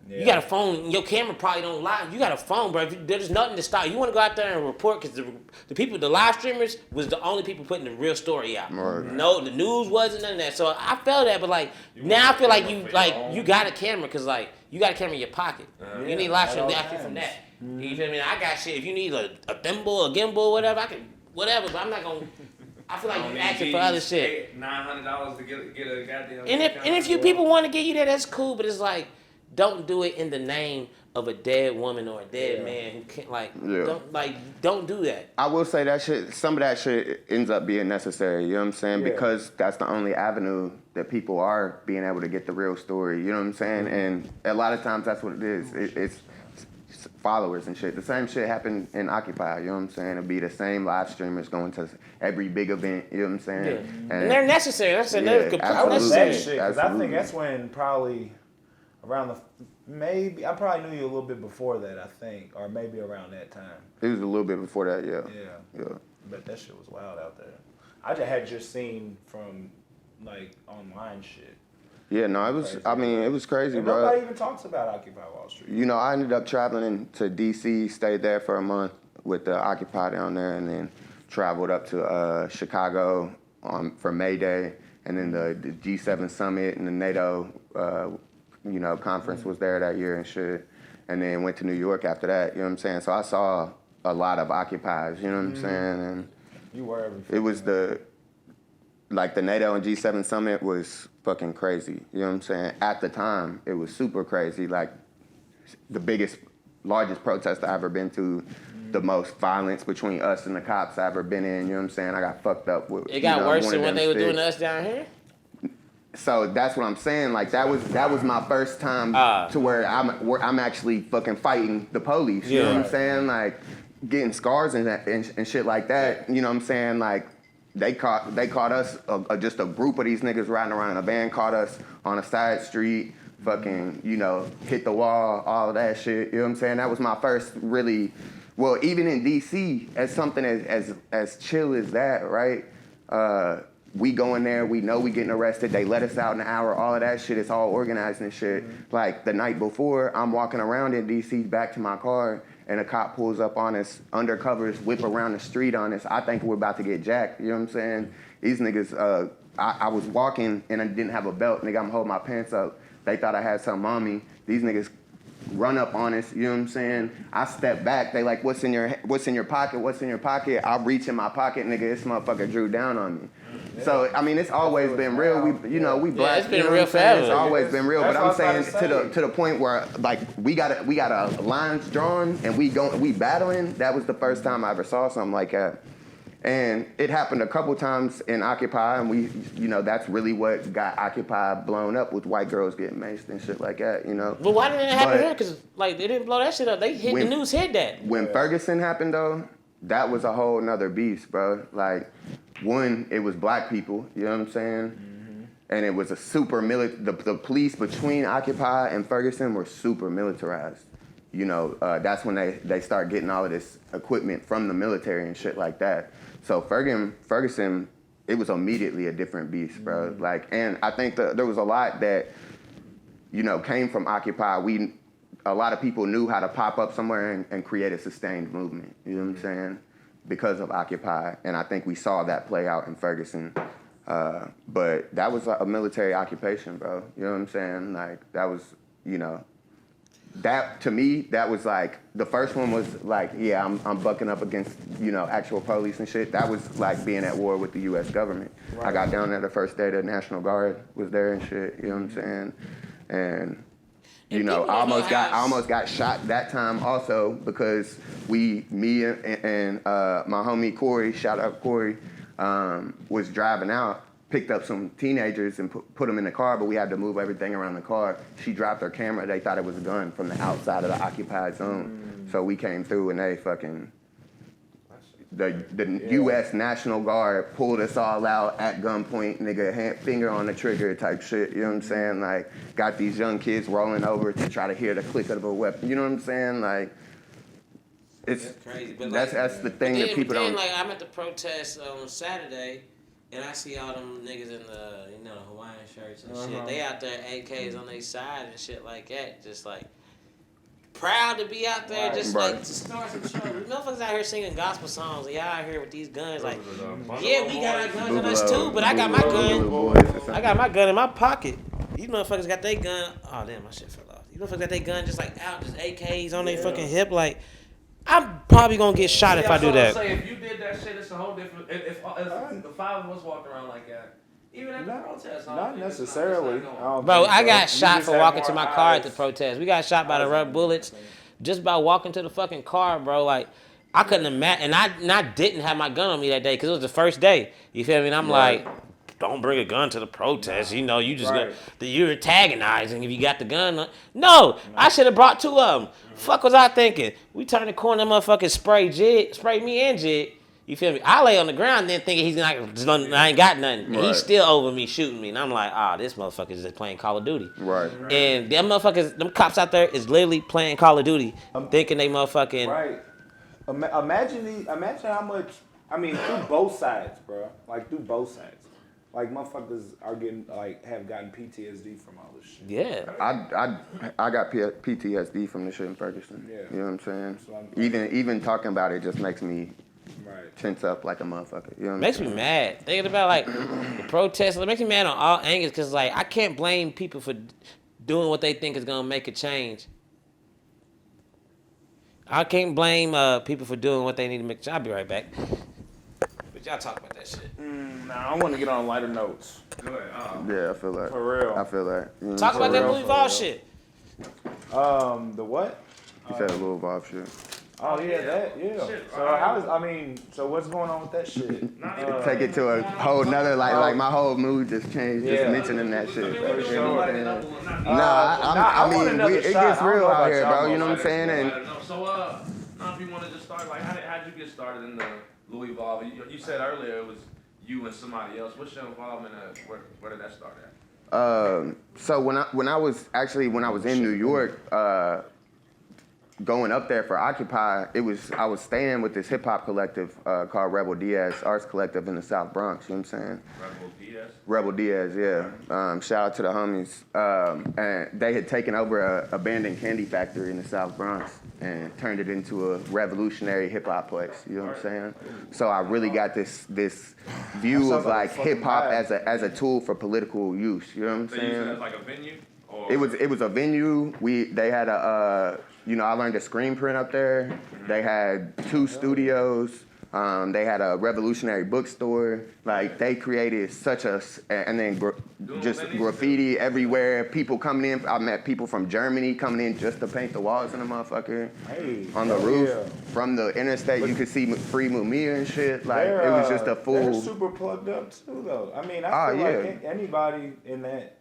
You got a phone. Your camera probably don't lie. You got a phone, bro. There's nothing to stop. You want to go out there and report because the people, the live streamers, was the only people putting the real story out. Right. No, the news wasn't none of that. So I felt that, but now I feel like you got a camera because you got a camera in your pocket. You need live stream from that. You feel me? I got shit. If you need a thimble, a gimbal, whatever, I can whatever. But I'm not gonna. I feel like you asking for other shit. $900 to get a goddamn. And if you people want to get you that, that's cool. But it's don't do it in the name of a dead woman or a dead man who can't don't do that. I will say that shit. Some of that shit ends up being necessary. You know what I'm saying? Yeah. Because that's the only avenue that people are being able to get the real story. You know what I'm saying? And a lot of times that's what it is. It's followers and shit. The same shit happened in Occupy. You know what I'm saying? It'd be the same live streamers going to every big event. You know what I'm saying? Yeah. And they're necessary. That's they're completely I was necessary. that shit because I think that's when probably around maybe I probably knew you a little bit before that, I think, or maybe around that time. It was a little bit before that, Yeah. But that shit was wild out there. I had seen from like online shit. Yeah, no, it was. Crazy. I mean, it was crazy, And bro. nobody even talks about Occupy Wall Street. You know, I ended up traveling to D.C., stayed there for a month with the Occupy down there, and then traveled up to Chicago for May Day, and then the G7 summit and the NATO, conference was there that year and shit, and then went to New York after that. You know what I'm saying? So I saw a lot of Occupies. You know what I'm saying? And You were everything. it was the NATO and G7 summit was fucking crazy. You know what I'm saying? At the time, it was super crazy. Like the largest protest I ever been to, the most violence between us and the cops I ever been in. You know what I'm saying? I got fucked up with. It got worse one than of what them they were doing to sticks. us down here. So that's what I'm saying. Like that was my first time to where I'm actually fucking fighting the police. You know what I'm saying? Like getting scars and shit like that. You know what I'm saying? Like. They caught us, just a group of these niggas riding around in a van, caught us on a side street, fucking, hit the wall, all of that shit. You know what I'm saying? That was my first really, well, even in D.C., as something as chill as that, right? We go in there, we know we getting arrested, they let us out in an hour, all of that shit, it's all organized and shit. Like the night before, I'm walking around in D.C. back to my car, and a cop pulls up on us, undercovers, whip around the street on us. I think we're about to get jacked, you know what I'm saying? These niggas, I was walking and I didn't have a belt, nigga, I'm holding my pants up. They thought I had something on me. These niggas run up on us, you know what I'm saying? I step back, they like, what's in your pocket, what's in your pocket? I reach in my pocket, nigga, this motherfucker drew down on me. So, I mean, it's always been real. We black. It's been you know real what I'm saying? forever. It's always been real. That's But I'm what I saying was trying to the point where like we got a lines drawn and we battling. That was the first time I ever saw something like that. And it happened a couple times in Occupy, and that's really what got Occupy blown up with white girls getting maced and shit like that, But why didn't it happen But- here? Because they didn't blow that shit up. They hit the news, hit that. When Ferguson happened though, that was a whole nother beast, bro. Like, one, it was black people, you know what I'm saying? And it was a super the police between Occupy and Ferguson were super militarized. That's when they start getting all of this equipment from the military and shit like that. So Ferguson, it was immediately a different beast, bro. Like, and I think there was a lot that, came from Occupy. A lot of people knew how to pop up somewhere and create a sustained movement. You know what I'm saying? Because of Occupy, and I think we saw that play out in Ferguson. But that was a military occupation, bro. You know what I'm saying? Like that was, that to me, that was like the first one was like, yeah, I'm bucking up against actual police and shit. That was like being at war with the U.S. government. Right. I got down there the first day the National Guard was there and shit. You know what I'm saying? And I almost got shot that time also because me and my homie Corey, shout out Corey, was driving out, picked up some teenagers and put them in the car, but we had to move everything around the car. She dropped her camera. They thought it was a gun from the outside of the occupied zone. So we came through and they fucking, the U.S. National Guard pulled us all out at gunpoint, nigga, finger on the trigger type shit, you know what I'm saying? Like, got these young kids rolling over to try to hear the click of a weapon, you know what I'm saying? Like, it's crazy. But that's the thing that people don't. Like, I'm at the protest on Saturday, and I see all them niggas in the, the Hawaiian shirts and shit. They out there, AKs on their side and shit like that, just like, proud to be out there, just like to start some show. Motherfuckers out here singing gospel songs, and y'all out here with these guns. Like, yeah, we got our guns on us too, but I got my gun. I got my gun in my pocket. These motherfuckers got their gun. Oh damn, my shit fell off. These motherfuckers got their gun just like out, just AKs on their fucking hip. Like, I'm probably gonna get shot if I do that. Say, if you did that shit, it's a whole different. If the five of us walked around like that, Even at the protest, Not necessarily. Bro, I got You shot just for have walking to more my car at the eyes. protest. We got shot by the rubber bullets just by walking to the fucking car, bro. Like, I couldn't imagine. And I didn't have my gun on me that day because it was the first day. You feel me? And I'm Right. like, don't bring a gun to the protest. You know, you just Right. you're antagonizing if you got the gun. No, I should have brought two of them. Fuck was I thinking? We turned the corner, motherfucking spray me and Jig. You feel me? I lay on the ground then thinking he's not, I ain't got nothing. And Right. he's still over me shooting me. And I'm like, this motherfucker is just playing Call of Duty. Right. And them motherfuckers, them cops out there is literally playing Call of Duty, thinking they motherfucking. Right. Imagine how much. I mean, through both sides, bro. Like through both sides. Like motherfuckers are have gotten PTSD from all this shit. Yeah. I got PTSD from the shit in Ferguson. Yeah. You know what I'm saying? So I'm- Even talking about it just makes me Right. tense up like a motherfucker. You know what I'm Makes saying? me mad. Thinking about like the protests, it makes me mad on all angles because like I can't blame people for doing what they think is gonna make a change. I can't blame people for doing what they need to make a change. I'll be right back. But y'all talk about that shit. Nah, I want to get on lighter notes. Go ahead. Yeah, I feel that. For real. I feel that. You know what Talk I'm about that real, Louis for Vuitton real. shit. The what? You said Louievolve shit. Oh yeah, that yeah. Shit, So what's going on with that shit? Not even Take it to a whole nother like my whole mood just changed just Yeah. mentioning that shit. I mean, bro. we You can know what light I'm it saying? up a little. I want mean, another it shot. gets I don't real know out about here, y'all bro. You know what I'm saying? And So, now if you want to just start, like, how'd you get started in the Louievolve? You said earlier it was you and somebody else. What's your involvement? Where did that start at? so when I was in New York, going up there for Occupy, I was staying with this hip hop collective called Rebel Diaz Arts Collective in the South Bronx. You know what I'm saying? Rebel Diaz? Rebel Diaz, yeah. Shout out to the homies. And they had taken over a abandoned candy factory in the South Bronx and turned it into a revolutionary hip hop place. You know what I'm saying? So I really got this view That of sounds like like a fucking hip hop vibe. as a tool for political use. You know what I'm They use it saying? as like a venue? Or It was a venue. They had I learned to screen print up there. They had 2 studios. They had a revolutionary bookstore. Like they created and then just graffiti everywhere. People coming in. I met people from Germany coming in just to paint the walls in the motherfucker. Hey, On the hell roof. yeah. From the interstate, you could see free Mumia and shit. Like They're, it was just a They're full. super plugged up too, though. I mean, I feel yeah. like anybody in that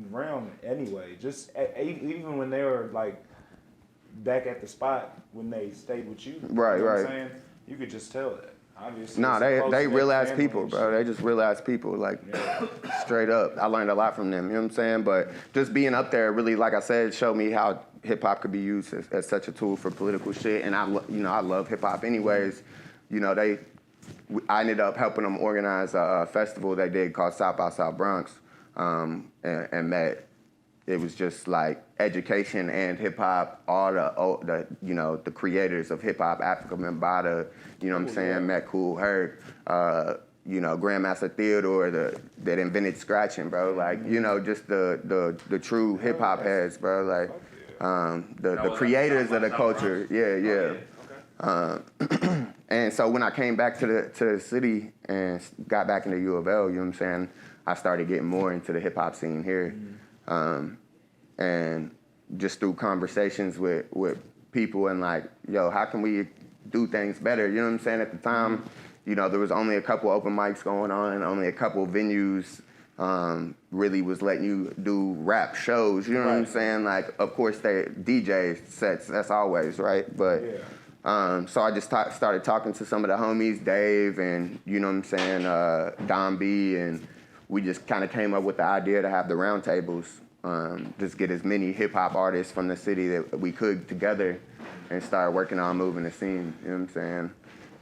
realm, anyway. Just even when they were like back at the spot when they stayed with you. Right, you know right. What I'm saying? You could just tell that. Obviously. Nah, it's a they close-knit real ass family people, and bro. shit. They just real ass people, like straight up. I learned a lot from them. You know what I'm saying? But just being up there, really, like I said, showed me how hip hop could be used as such a tool for political shit. And I love hip hop, anyways. You know, I ended up helping them organize a festival they did called South by South Bronx, and met. It was just like education and hip hop, all the creators of hip hop, Africa Mbata, you know what I'm saying, Met Cool Herc, Grandmaster Theodore that invented scratching, bro. Like, just the true hip hop heads, bro. Like the creators of the culture. Yeah. And so when I came back to the city and got back into U of L, you know what I'm saying, I started getting more into the hip hop scene here. And just through conversations with people and like, yo, how can we do things better? You know what I'm saying? At the time, there was only a couple open mics going on, only a couple venues really was letting you do rap shows. You know what I'm saying? Like, of course, they DJ sets, that's always, right? But so I just started talking to some of the homies, Dave and, you know what I'm saying, Don B, and we just kind of came up with the idea to have the roundtables. Just get as many hip hop artists from the city that we could together and start working on moving the scene, you know what I'm saying?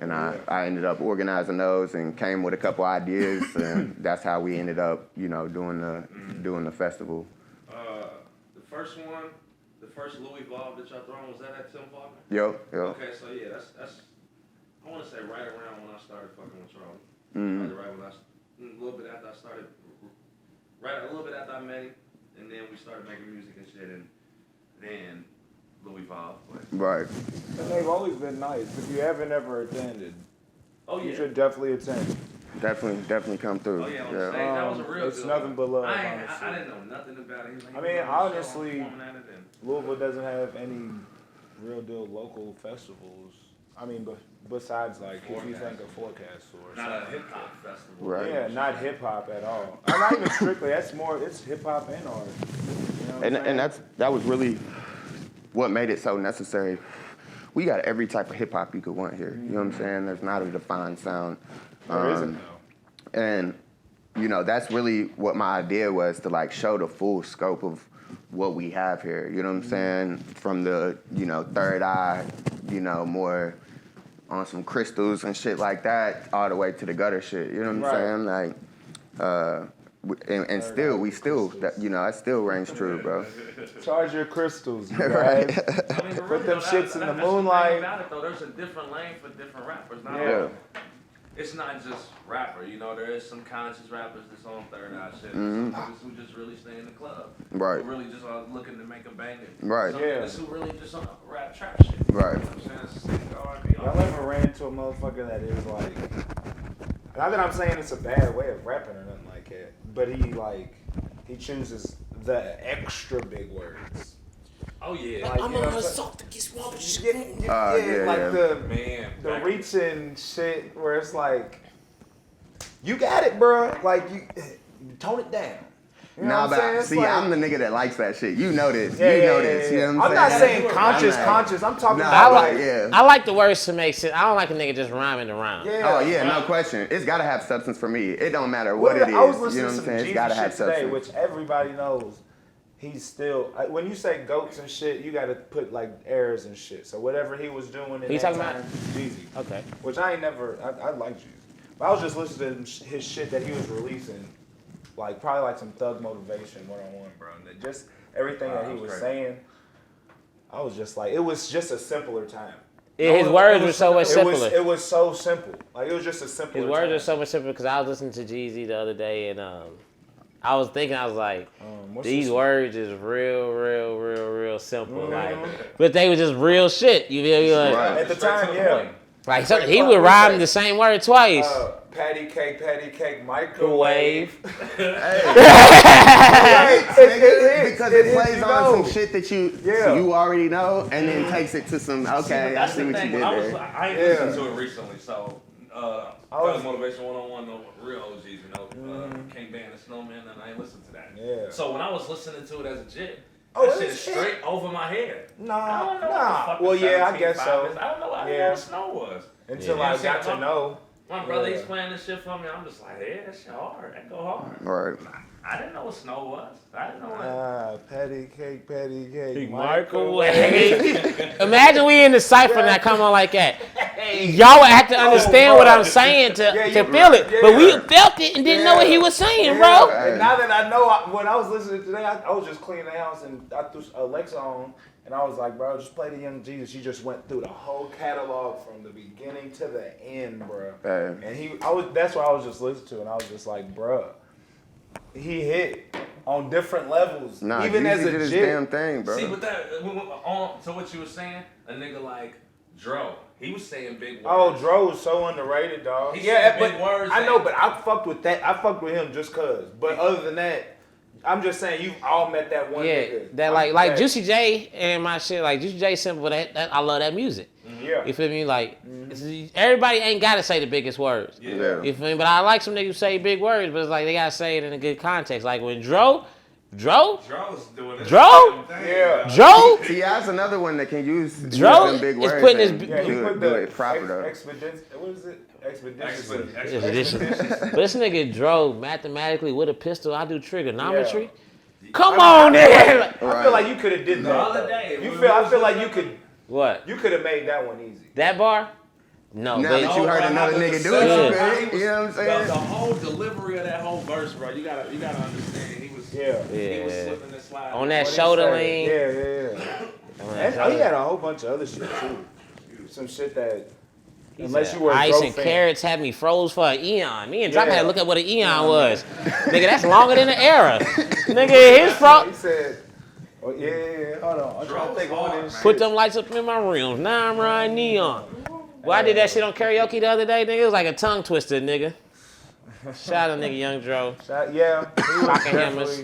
And I ended up organizing those and came with a couple ideas, and that's how we ended up, doing the festival. The first Louievolve that y'all thrown, was that at Tim Faulkner? Yo. Okay, so yeah, that's I want to say right around when I started fucking with Charlie. Right when a little bit after I started, a little bit after I met him. And then we started making music and shit, and then Louievolve. Right. And they've always been nice. If you haven't ever attended, you should definitely attend. Definitely come through. Oh yeah, on the stage, that was a real It's deal. nothing but love, I honestly. didn't know nothing about it. He was like, I mean, "You know, I'm honestly, performing at it," and- Louisville doesn't have any real deal local festivals. I mean, besides like if you think of Forecast or not a something. hip hop festival. Right. Yeah, not hip hop at all. I'm not even strictly. That's more. It's hip hop and art. You know what I'm saying? And that was really what made it so necessary. We got every type of hip hop you could want here. You know what I'm saying? There's not a defined sound. There isn't though. And you know, that's really what my idea was, to like show the full scope of what we have here. You know what I'm saying? From the, you know, third eye, you know, more on some crystals and shit like that, all the way to the gutter shit. You know what I'm saying? Like, and still, you know, that still reigns true, bro. Charge your crystals, you Right. guys. I mean, Put them shits in the that's moonlight. The thing about it, though, there's a different lane for different rappers. Not Yeah. all. It's not just rapper, you know. There is some conscious rappers that's on third eye shit. Mm-hmm. Some niggas who just really stay in the club. Right. Who really just are looking to make a banger. Right. Some Yeah. niggas who really just on rap trap shit. Right. You know what I'm saying? It's R&B, Y'all ever ran into a motherfucker that is like, not that I'm saying it's a bad way of rapping or nothing like that, but he chooses the extra big words. Oh yeah. Like, I'm you know on what her I'm soft to get swallowed. Yeah, like yeah. the Man. reaching shit where it's like, you got it, bro. Like you tone it down. You know Nah, what I'm saying? but It's see, like- I'm the nigga that likes that shit. You know this. Yeah, You know yeah, this. yeah, You know what I'm I'm not saying? saying conscious. I'm talking Nah, about like, like, yeah. I like the words to make sense. I don't like a nigga just rhyming to rhyme. yeah. Oh yeah, no question. It's gotta have substance for me. It don't matter what it is. I was You listening know what to I'm some saying? It's gotta Jeezy have shit today, substance. which everybody knows. He's still when you say goats and shit, you got to put like errors and shit. So whatever he was doing in You that talking time, about? Jeezy. Okay. Which I ain't never. I like Jeezy, but I was just listening to his shit that he was releasing, like probably like some Thug Motivation 101, bro. And just everything that he was saying, I was just like, it was just a simpler time. His words were so much simpler. It was so simple. Like it was just a simpler. His words time. are so much simpler because I was listening to Jeezy the other day and I was thinking, I was like, What's these this- words is real simple. Like, but they were just real shit. You feel me? Like, Right. At the Straight to time, the yeah. point. like so, he What would was rhyme that? the same word twice. Patty cake, Wave. Because it hits, plays you on know. some shit that you Yeah. you already know, and then takes it to some. Okay, I That's see the what you thing. did When I there. ain't Yeah. listened to it recently, so Thug Motivation 101, no real OGs, you know, King Band and Snowman, and I ain't listened to that. Yeah. So when I was listening to it as a jit, Oh, that it shit was is shit. straight over my head. I don't know what the fuck Well, the yeah, I 17.5 guess so. is. I don't know. I didn't Yeah. know what Snow was. Until Yeah. I Yeah. got to know. My brother, Yeah. he's playing this shit for me. I'm just like, yeah, that shit hard. That go hard. Right. I didn't know what Snow was. I didn't know what. Patty cake, Microwave. Imagine we in the cipher and that come on like that. Y'all would have to understand what I'm saying to feel it. yeah, But we yeah. felt it and didn't know what he was saying, bro. And now that I know, when I was listening today, I was just cleaning the house and I threw Alexa on, and I was like, bro, just play the Young Jesus. She just went through the whole catalog from the beginning to the end, bro. And that's what I was just listening to, and I was just like, bro, he hit on different levels, Nah, even Jeezy as a did his jit. damn thing, bro. See, with that, on to what you were saying, a nigga like Dro, he was saying big words. Oh, Dro is so underrated, dog. He Yeah, said but big words I know, and- but I fucked with that. I fucked with him just cause. But other than that, I'm just saying you've all met that one Yeah, nigga. that like Juicy J and my shit, like Juicy J simple, but that I love that music. Yeah. You feel me? Like everybody ain't gotta say the biggest words. Yeah. You feel me? But I like some niggas who say big words, but it's like they gotta say it in a good context. Like when Dro, Dro's doing this Dro? damn thing, Yeah. Dro, See, that's another one that can use Dro them big is words. putting his- and Yeah, he do put it, do the it proper though. what is it? Expeditiously. but this nigga Dro mathematically with a pistol. I do trigonometry. Yeah. Come on, there. I feel like you could have did that. The other though. day, I feel like What? you could have made that one easy. That bar? No, Now but that you heard but another after nigga the do it, you second- could. You know what I'm saying? The whole delivery of that whole verse, bro, you gotta understand. He was Yeah. he was Yeah. slipping and sliding. On that What he shoulder say? lean. Yeah. On that And, shoulder- he had a whole bunch of other shit too. Some shit that unless you were a Ice Dro and fan. carrots had me froze for an eon. Me and Drop Yeah. had to look at what an eon was. Nigga, that's longer than an era. Nigga, his He froze. said, "Oh yeah. Hold on, I'm trying to think of one of this Put shit. them lights up in my rims. Now I'm riding neon. Well, I did that shit on karaoke the other day, nigga. It was like a tongue twister, nigga. Shout out to nigga Young Dro. Yeah. Rocking hammers.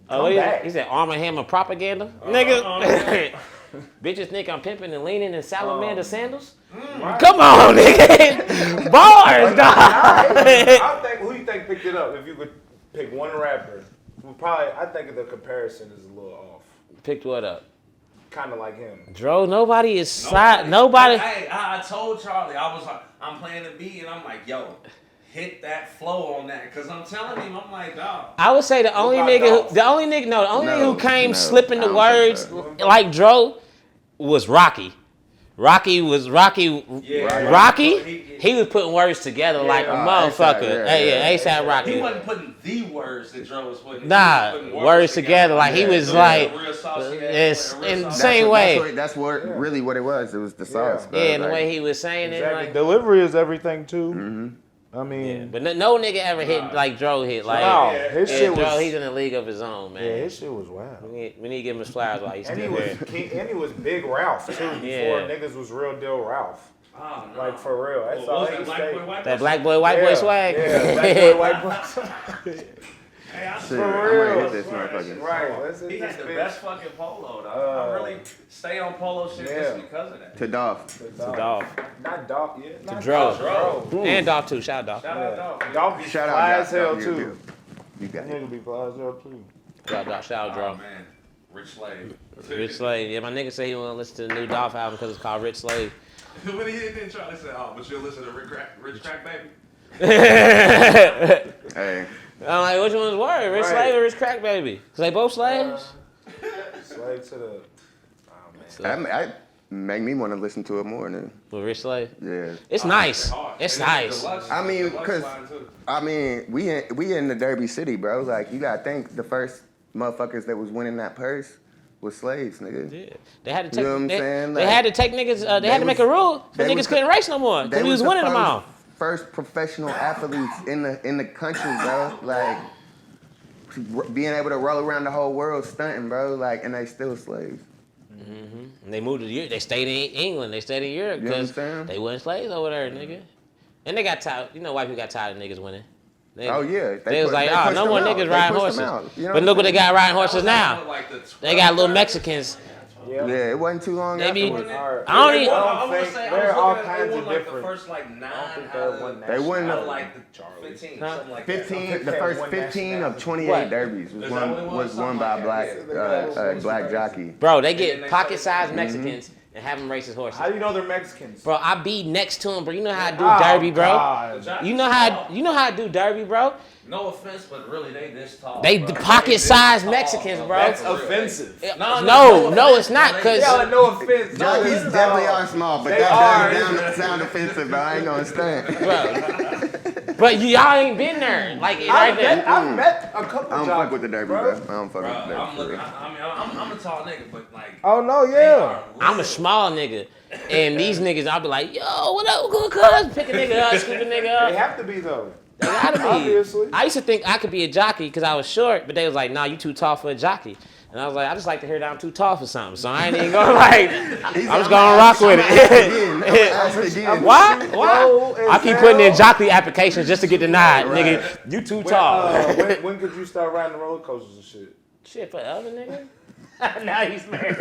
What he said? Arm and Hammer propaganda? Nigga. Bitches think I'm pimping and leaning in salamander sandals? Come on, nigga. Bars, dog. I think who you think picked it up if you could pick one rapper? I think the comparison is a little off. Picked what up? Kind of like him. Dro, nobody is side. Nobody. Hey, I told Charlie, I was like, I'm playing the beat, and I'm like, yo, hit that flow on that, cause I'm telling him, I'm like, dog. I would say the only nigga who came slipping the words like Dro was Rocky. Rocky. He was putting words together like a motherfucker. ASAP Rocky. He wasn't putting the words that Dro was putting. Nah, words together. Like he was like, it's in the same way. That's really what it was. It was the sauce. Yeah, and the way he was saying it. Like, delivery is everything too. I mean, but no nigga ever hit like Dro hit. Like, his shit Dro, was. he's in a league of his own, man. Yeah, his shit was wild. We need to give him his flowers while he's still there. And he was Big Ralph too. Before niggas was real deal Ralph. Oh, no. Like for real. That's all he stayed. That black boy, white boy swag. Yeah, black boy, white boy swag. Hey, I For real. Hit this motherfucker. Right. He had the best fucking polo, though. I really stay on polo shit just because of that. To Dolph. Not Dolph, yeah. To Dro. Dro. And Dolph too. Shout out Shout out, dog. Dolph be Shout fly out as hell Dolph. too. You got it. Nigga be fly as hell too. Shout out Dro. Oh, man. Rich Slave. Rich Slave. Yeah, my nigga said he want to listen to the new Dolph album because it's called Rich Slave. When he did, then Charlie said, oh, but you'll listen to Rich Crack Baby? Hey. I'm like, which one's worse, Rich Slave or Rich Crack Baby? Because they both slaves? Slave to the. I make me want to listen to it more, nigga. With Rich Slave? Yeah. It's nice. It's nice. I mean, because we in the Derby City, bro. Like, you gotta think the first motherfuckers that was winning that purse was slaves, nigga. Yeah. They had to take. You know what I'm saying? They had to take niggas. They had to make a rule so niggas couldn't race no more because we was winning them all. First professional athletes in the country, bro. Like being able to roll around the whole world stunting, bro. Like, and they still slaves. Mm-hmm. And they moved to Europe. They stayed in England. They stayed in Europe because they wasn't slaves over there, nigga. And they got tired. You know, white people got tired of niggas winning. They was like, oh, no more niggas riding horses. You know, but look what they got riding horses now. They got little Mexicans. Yeah, it wasn't too long afterwards. There are all kinds of different. The first like 9 They won like the 15, something like 15. The first 15 of 28 derbies was won by a black jockey. Bro, they get pocket-sized Mexicans and have them race his horses. How do you know they're Mexicans? Bro, I be next to him, bro. You know how I do derby, bro. God. You know how I do derby, bro. No offense, but really they this tall. They pocket-sized Mexicans, bro. That's offensive. No, it's not, cause No offense. Jockeys definitely are small, but that doesn't sound offensive, bro. I ain't gonna stand. bro. But y'all ain't been there, like right there. I've met a couple. I don't fuck with the derby, bro. I don't fuck with the I'm derby. I'm a tall nigga, but like. Oh no, yeah. I'm a small nigga, and these niggas, I'll be like, yo, what up, good cuz? Pick a nigga up, scoop a nigga up. They have to be though. They gotta be. Obviously. I used to think I could be a jockey because I was short, but they was like, nah, you too tall for a jockey. And I was like, I just like to hear that I'm too tall for something, so I ain't even gonna like. I'm just gonna rock with it. Why? I keep putting in jockey applications just to get the nod, nigga. You too tall. When could you start riding the roller coasters and shit? Shit, forever, nigga. Now he's mad.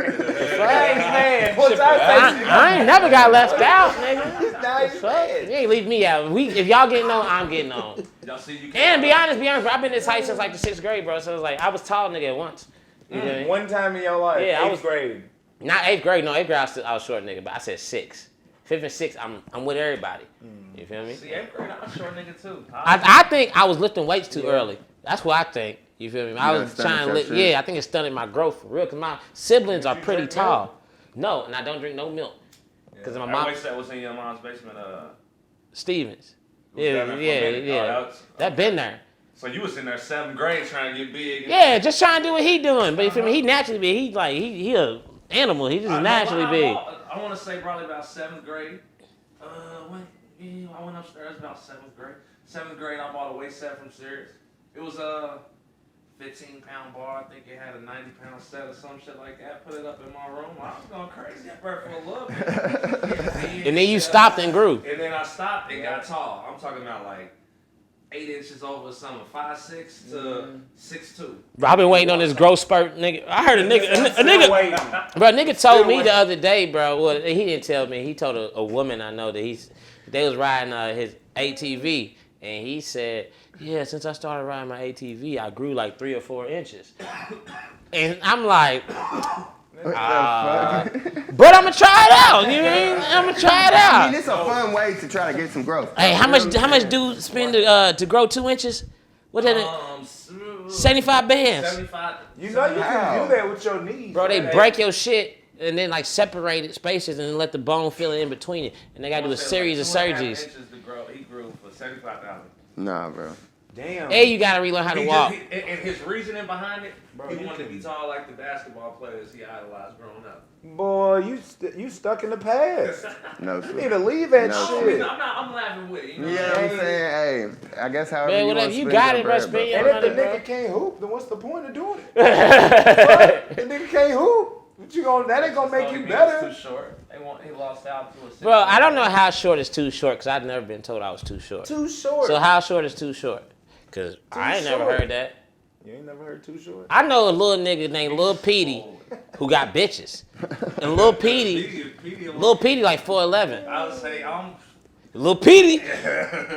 I ain't never got left out, nigga. You ain't leave me out. If y'all getting on, I'm getting on. And be honest, bro, I've been this height since like the 6th grade, bro. So it's like I was tall, nigga, at once. You know what I mean? One time in your life, Yeah, 8th grade. Not 8th grade. No, 8th grade I was short, nigga. But I said 6. 5th and 6th, I'm with everybody. You feel me? See, 8th grade, I'm a short nigga too. I think I was lifting weights too early. That's what I think. You feel me? I was trying to lift. Yeah, I think it stunted my growth for real. Cause my siblings are pretty tall. No, and I don't drink no milk. Cause my mom. That was in your mom's basement. Stevens. Yeah. That been there. So you was in there 7th grade trying to get big. Yeah, just trying to do what he doing. But you feel me? He naturally big. He a animal. He just naturally big. I want to say probably about 7th grade. I went upstairs about 7th grade. 7th grade, I bought a weight set from Sirius. It was a 15-pound bar. I think it had a 90-pound set or some shit like that. Put it up in my room. I was going crazy at first for a little bit. And then you stopped and grew. And then I stopped and got tall. I'm talking about like 8 inches over something, 5'6" to 6'2". Bro, I've been waiting on this growth spurt, nigga. I heard a nigga told me the other day, bro. Well, he didn't tell me. He told a woman I know that they was riding his ATV, and he said, yeah, since I started riding my ATV, I grew like 3 or 4 inches. And I'm like, but I'm gonna try it out. You know what I mean? I'm gonna try it out. I mean, it's a fun way to try to get some growth. Hey, how much dudes spend to grow 2 inches? What is it? 75 bands. 75. You know you can do that with your knees. Bro, they break your shit and then like separated spaces and then let the bone fill in between it. And they gotta do a series of surgeries. He grew for 75,000. Nah, bro. Damn. And you gotta relearn how to walk. And his reasoning behind it, he wanted to be tall like the basketball players he idolized growing up. Boy, you stuck in the past. No, You need to leave that No, shit. I'm laughing with it. You know Yeah, what I I'm mean? saying, hey, I guess however Man, you whatever want to you spend got your it, bro, bread, spend bro. your And if the money, bro. nigga can't hoop, then what's the point of doing it? Fuck, the nigga can't hoop. What you gonna? That ain't gonna make you better. Too short. He lost out to a 6. Bro, I don't know how short is too short because I've never been told I was too short. Too short. So how short is too short? Because I ain't never short. heard that. You ain't never heard too short? I know a little nigga named Lil Petey who got bitches. And Lil Petey like 4'11". I would say Lil Petey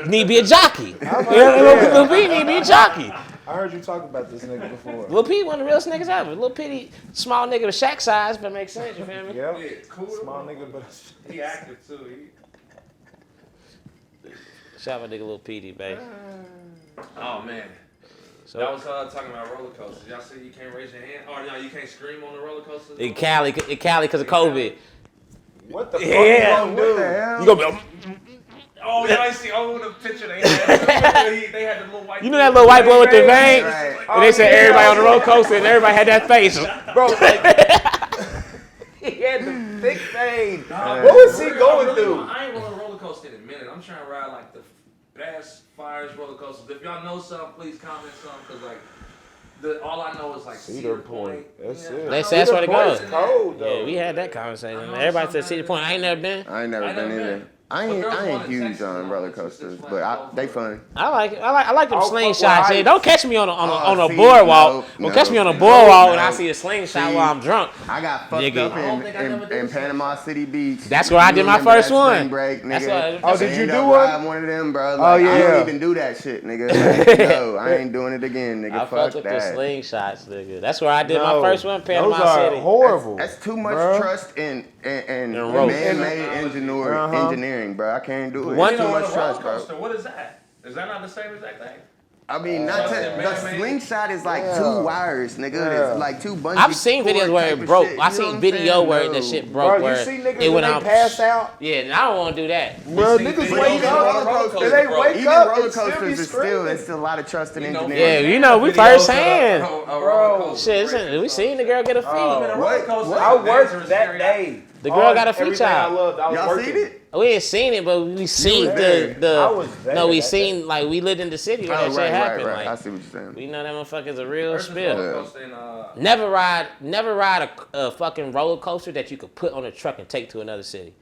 need to be a jockey. Lil Petey need to be a jockey. I heard you talk about this nigga before. Lil Petey one of the realest niggas ever. Lil Petey, small nigga with Shaq size, but makes sense, you feel me? Yep. Yeah, cool. Small nigga, but He active too. Shout out my nigga Lil Petey, baby. Oh man. So, That was talking about roller coasters. Y'all say you can't raise your hand, or no, you can't scream on the roller coasters. in Cali because of COVID. what the fuck Yeah. you gonna What do? the hell? You gonna be, Oh, y'all ain't see the picture they had. They had the little white. you know that little white boy with the veins? Right. And they said everybody on the roller coaster and everybody had that face. Bro, like, he had the thick vein. What was he going through? I ain't rolling a roller coaster in a minute. I'm trying to ride like the best fires roller coasters. If y'all know something, please comment something, cause like all I know is like Cedar Point. That's Yeah. it. That's where to go. It's cold though. Yeah, we had that conversation. Everybody said Cedar Point. I ain't never been. I ain't never been either. I ain't huge on roller coasters, but they fun. I like them Oh, slingshots. well, Yeah, don't catch me on a see, boardwalk. no, Don't catch me on a no, boardwalk when no. I see a slingshot See, while I'm drunk. I got fucked Nigga. up I don't think I never did in the Panama City Beach. That's where I did my remember first that one. spring break, That's nigga. what- Oh, did you End do up one? riding one of them, bro? Like, Oh, I yeah. don't even do that shit, nigga. Like, no, I ain't doing it again, nigga. I Fuck fucked with the that. slingshots, nigga. That's where I did No, my first one, Panama those are City. horrible. That's too much bruh. trust in rope. man-made engineering, bro. I can't do it. One- It's too much roller trust, bro. coaster. What is that? Is that not the same exact thing? I mean, not to, man-made. the slingshot is like Yeah. 2 wires, nigga. Yeah. It's like 2 bungee I've seen cord videos where type it of broke. shit, I you know seen what I'm video saying? where No. that shit Bro, broke. you Where see niggas it when went they out. pass out? Yeah, and I don't want to do that. Bro, see niggas videos wake of up roller coasters, and they bro. wake Even up roller and still be coasters is still, screaming. it's still a lot of trust in You know, engineering. Yeah, you know, we Videos of firsthand. a roller Bro. coaster Shit, breaking we seen the girl get a feet. Oh. What? I worked that day. The girl got a everything feature out. I loved, I was Y'all working. seen it? We ain't seen it, but we seen was there. the I was there no, we that seen like we lived in the city where Oh, that shit happened. right. I Like see what you're saying. we know that motherfucker's a real Versus spill. roller coaster in, Never ride a fucking roller coaster that you could put on a truck and take to another city.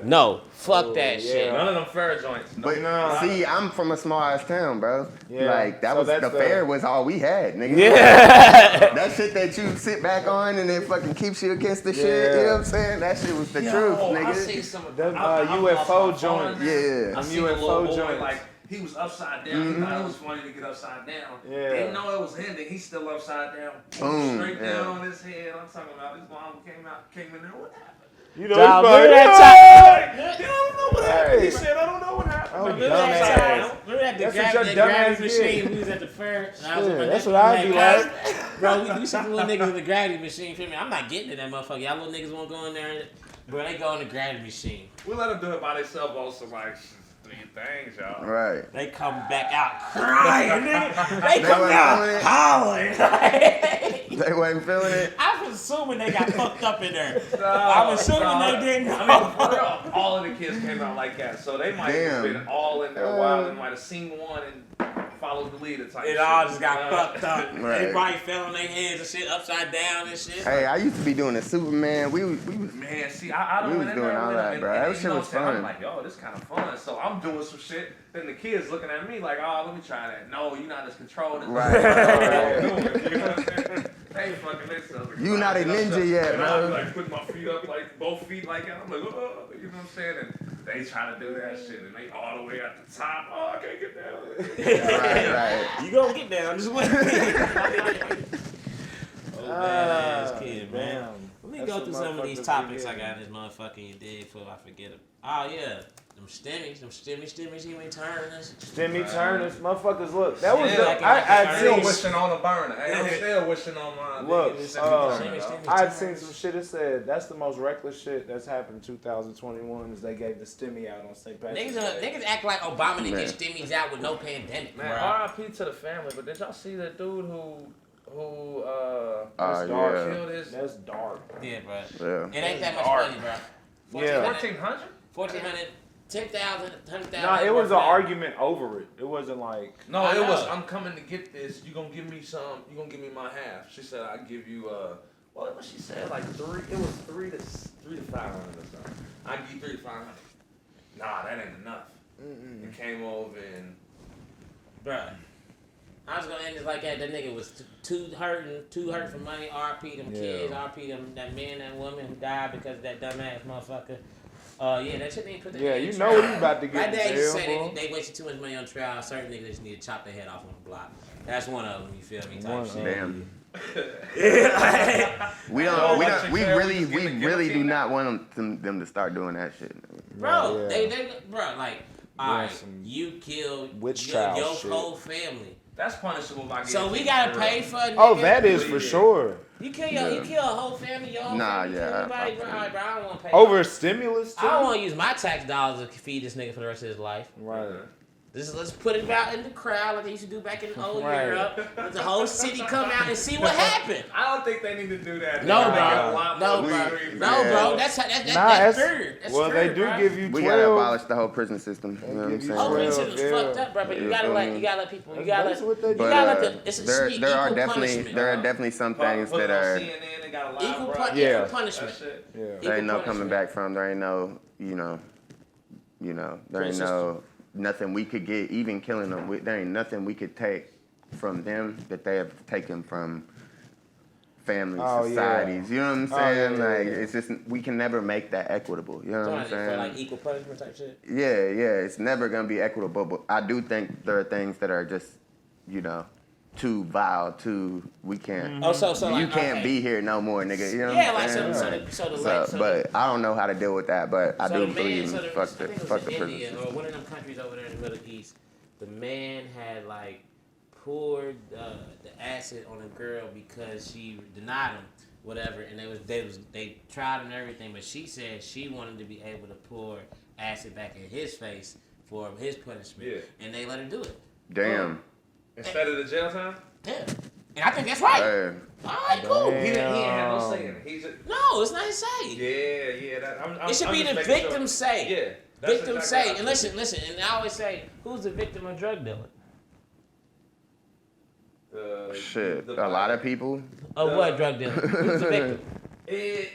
No, fuck that shit. None of them fair joints. No. But see, I'm from a small ass town, bro. Yeah, Like that so was that's the the- fair was all we had, nigga. Yeah. That shit that you sit back on and it fucking keeps you against the shit. Yeah. You know what I'm saying? That shit was the truth, I nigga. see some of Them, I'm UFO off my phone joints. now. Yeah. I Them seen a UFO little boy, joints. like he was upside down. He thought it was funny to get upside down. Yeah. Didn't know it was him. That he's still upside down. Boom, Straight yeah. down on his head. I'm talking about his mom came in there. What happened? You know, Dog, it's remember like, that I don't know what happened. He said, I don't know what happened. Oh, Remember dumbass. that That's what gravity your dumbass machine? did. We was at the fair. And I was Yeah, with my that's nephew, what I'd be like. Bro, we see the little niggas in the gravity machine. Feel me? I'm not getting to that motherfucker. Y'all little niggas won't go in there. Bro, they go in the gravity machine. We let them do it by themselves on some like 3 things, y'all. Right. They come back out crying, nigga. They They come wasn't out feeling it. hollering. They wasn't feeling it. I'm assuming they got fucked up in there. I'm assuming they didn't. I mean, for real, all of the kids came out like that, so they might have Damn. been all in there wild and might have seen one and follow the leader type It shit. all just got fucked up. Right. Everybody fell on their hands and shit, upside down and shit. Hey, I used to be doing the Superman. We was Man, see, I We don't was went in doing there all with that, him, bro. and That you shit know was what I'm saying? I'm fun. like, yo, this kind of fun. So I'm doing some shit. Then the kids looking at me like, oh, let me try that. No, you're not as controlled as Right. You know what I'm saying? They fucking listen. You not a ninja yet, and I'm bro. like putting my feet up, like both feet like that. I'm like, oh, you know what I'm saying? And they trying to do that shit, and they all the way at the top. Oh, I can't get down. right. You gonna get down, just wait. Oh, badass kid, man. Damn. Let me That's go what through some of these motherfuckers topics be I got in this motherfucking you dig before I forget them. Oh, yeah. Them stimmies, you ain't turning us. Stimmy Turners, motherfuckers. Look, that was Yeah, the. like I in Still seen. wishing on the burner. Hey, I'm still wishing on mine. Look, Stimmy I'd seen some shit that said that's the most reckless shit that's happened in 2021 is they gave the stimmy out on St. Patrick's Day. Niggas act like Obama didn't Man. get stimmies out with no pandemic, Man, bro. R.I.P. to the family. But did y'all see that dude who That's dark. yeah. killed his That's dark. Yeah, bro. Yeah. It ain't that much Art. money, bro. Yeah. 1400? 1,400, 10,000, 100,000. Nah, it was an argument over it. It wasn't like. No, I it was. know. I'm coming to get this. You gonna give me some? You gonna give me my half? She said I give you what she said like three. It was three to 500 or something. I give you 3 to 500. Nah, that ain't enough. It came over and Bruh. I was gonna end it like that. That nigga was too hurting for money. RP them kids, RP them that man, that woman who died because of that dumbass motherfucker. Yeah, that shit ain't put that Yeah, nigga you in know trial. he about to My get dad in used jail, to say bro. they wasted too much money on trial. Certain niggas just need to chop their head off on the block. That's one of them. You feel me? Type One shit. of Damn. Yeah, We really do not want them to start doing that shit. bro, Yeah. they bro, like, alright, some you killed witch your trial shit. whole family. that's punishable by getting. So we gotta pay for a nigga. Oh, that is for sure. You kill Yeah. you kill a whole family, your whole Nah, family, you yeah, kill anybody, I bro. feel Alright, bro, I don't wanna pay. Over stimulus too. I don't want to use my tax dollars to feed this nigga for the rest of his life. Right. Let's put it out in the crowd like they used to do back in the old Right. Europe. Let the whole city come out and see what happened. I don't think they need to do that. No, They got bro. a lot No, more bro. streams. No, Yeah. bro. That's weird. That's well, weird, they do bro. give you 12. We gotta abolish the whole prison system. You know what I'm give you saying? Oh, 12. prison is Yeah. fucked up, bro. But you gotta let people. You That's gotta basically what they do. you gotta let But the. It's there equal are punishment. definitely some things Put it that on are CNN, they got a lot Equal, bro. Yeah. equal punishment. That shit. Yeah. there ain't no Equal coming punishment. back from. There ain't no there ain't Criticism. nothing we could get. Even killing them, there ain't nothing we could take from them that they have taken from families, Oh, yeah. societies. You know what I'm Oh, saying? yeah, Like yeah. it's just we can never make that equitable. You know what I'm For saying? like equal punishment type shit. Yeah, it's never gonna be equitable. But I do think there are things that are just, too vile. We can't. Oh, so You like, can't okay. be here no more, nigga. You know Yeah, what like I'm saying? But I don't know how to deal with that. But I do believe in fuck I think it the was in prison India system. or one of them countries over there in the Middle East. The man had like poured the acid on a girl because she denied him, whatever, and they tried and everything, but she said she wanted to be able to pour acid back in his face for his punishment, and they let her do it. Damn. Instead of the jail time? Yeah, and I think that's right. Hey. All right, cool. Damn. He didn't have no say in it. He's just, No, it's not his say. yeah. It should be the just making victim sure. say. Yeah. that's Victim exactly say, how I and feel. listen, and I always say, who's the victim of drug dealing? Shit. the A lot of people. Of what drug dealing? Who's the victim? It,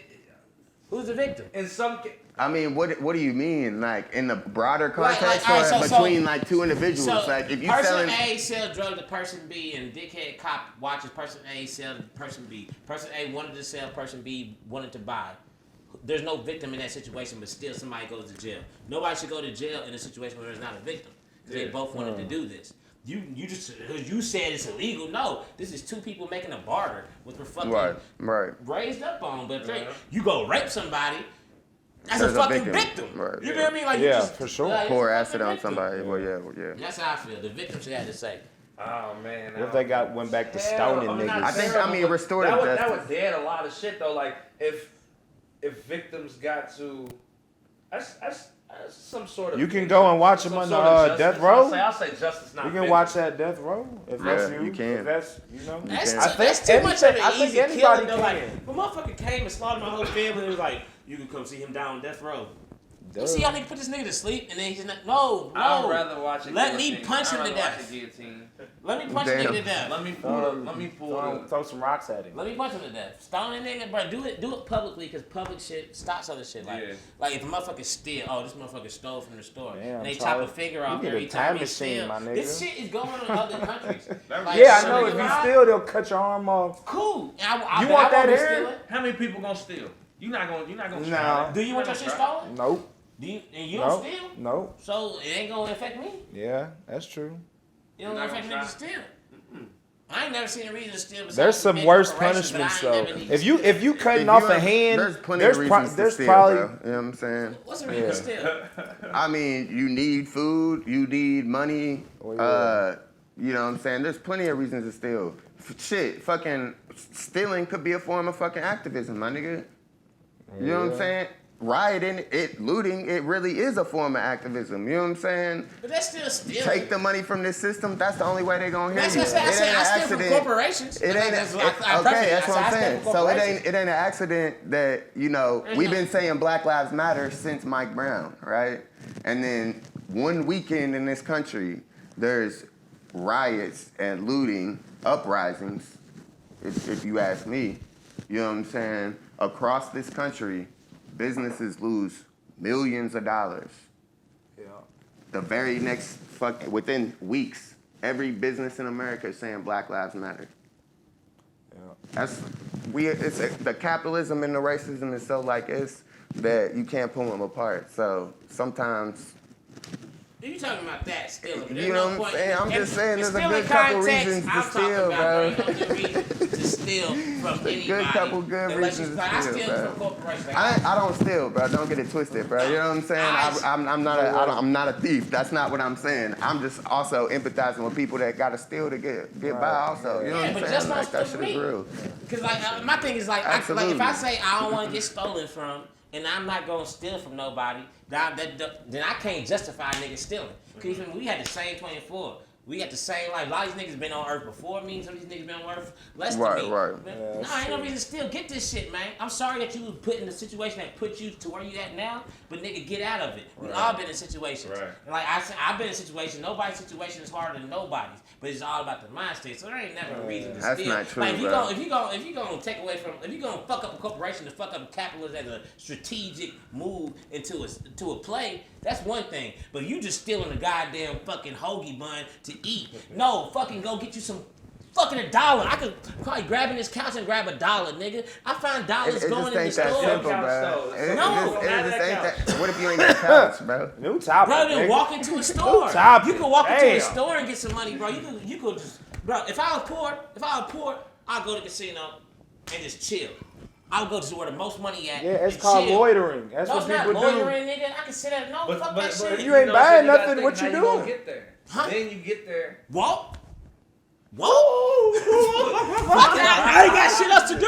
Who's the victim? in some I mean, what do you mean? Like in the broader Like, context, all right, or so- between like two individuals? So, Like if you person selling. A sell drug to person B, and dickhead cop watches person A sell to person B. Person A wanted to sell, person B wanted to buy. There's no victim in that situation, but still somebody goes to jail. Nobody should go to jail in a situation where there's not a victim, because they both wanted to do this. You just because you said it's illegal. No, this is two people making a barter with their fucking Right. raised up on. But if you go rape somebody, that's There's a a fucking victim. victim. Right. You feel me? Like you Yeah, just, for sure. like, Pour it's a acid on fucking somebody. victim. Well, yeah. That's how I feel. The victim should have to say. Oh man. What if they went back to stoning I'm not niggas? terrible, but restorative that justice. would dead a lot of shit though. Like if victims got to, that's some sort of. You can go and watch them some on sort of the justice. Death Row. I'll say justice, not You can victim. watch that Death Row if that's Yeah, you. you can. If that's That's, I think that's too much of I an think easy anybody killing though. can. Like, when motherfucker came and slaughtered my whole family, it was like, you can come see him down on death row. You see how nigga put this nigga to sleep and then he's not. No. I'd rather watch it. Let me punch him to death. Let me punch him to death. Let me pull. Throw some rocks at him. Let me punch him to death. Stone that nigga, bro. Do it publicly because public shit stops other shit. Like if a motherfucker steal, this motherfucker stole from the store. Damn, and they Charlie, chop a finger off you need every a time time he machine, steal. my nigga. This shit is going on in other countries. Like, Yeah, I know. nigga, If you right? steal, they'll cut your arm off. Cool. You want that here? hair? How many people gonna steal? You're not gonna. No. Do you want your shit stolen? Nope. And you don't steal? Nope. So it ain't gonna affect me? Yeah, that's true. It don't affect me to steal. I ain't never seen a reason to steal. There's some worse punishments though. If you cutting off a hand, there's plenty of reasons to steal, probably. bro. You know what I'm saying? What's the reason to steal? I mean, you need food, you need money. You know what I'm saying? There's plenty of reasons to steal. Shit, fucking stealing could be a form of fucking activism, my nigga. You know what I'm saying? Rioting, looting, it really is a form of activism. You know what I'm saying? But that's still stealing. Take the money from this system. That's the only way they're gonna hear That's you. what I said. I steal from corporations. It ain't That's that's what I'm saying. So it ain't an accident that we've been saying Black Lives Matter since Mike Brown, right? And then one weekend in this country, there's riots and looting, uprisings, if you ask me. You know what I'm saying? Across this country, businesses lose millions of dollars. Yeah. The very next within weeks, every business in America is saying Black Lives Matter. Yeah. The capitalism and the racism is so like it's that you can't pull them apart. So sometimes. You talking about that stealing? You know what I'm saying? I'm just saying there's a good couple reasons to steal, bro. There's no good reason to steal from anybody. Good couple good reasons to I steal, steal bro. from corporations. I don't steal, bro. Don't get it twisted, bro. You know what I'm saying? I'm not a thief. That's not what I'm saying. I'm just also empathizing with people that got to steal to get by. Also, you know what I'm but saying? just Like, don't that steal shit is from me. real. Because my thing is like if I say I don't want to get stolen from, and I'm not gonna steal from nobody, then I can't justify niggas stealing. Cause we had the same 24. We got the same life. A lot of these niggas been on Earth before me. Some of these niggas been on Earth less than me. Right. No, ain't no reason to steal. Get this shit, man. I'm sorry that you was put in the situation that put you to where you at now, but nigga, get out of it. We all been in situations. Right. And like I said, I've been in situations. Nobody's situation is harder than nobody's, but it's all about the mind state. So there ain't never a reason to steal. That's not true, like, bro. if you gonna take away from, if you gonna fuck up a corporation to fuck up capitalism as a strategic move into a play, that's one thing. But you just stealing a goddamn fucking hoagie bun to eat. No, fucking go get you some fucking $1. I could probably grab in this couch and grab $1, nigga. I find dollars going in the store. It just ain't that simple, bro. No. It just ain't that. What if you ain't got a couch, bro? New topic. Bro, then nigga. walk into a store. topic. You can walk into a Damn. store and get some money, bro. You could just, bro. If I was poor, I'd go to the casino and just chill. I'll go to where the most money at. Yeah, it's and called chill. loitering. That's No, what it's people not do. loitering, nigga. I can sit there. No, fuck that shit. you ain't buying nothing, what you doing? Get there. Huh? Then you get there. Walk. Fuck that. I ain't got shit else to do.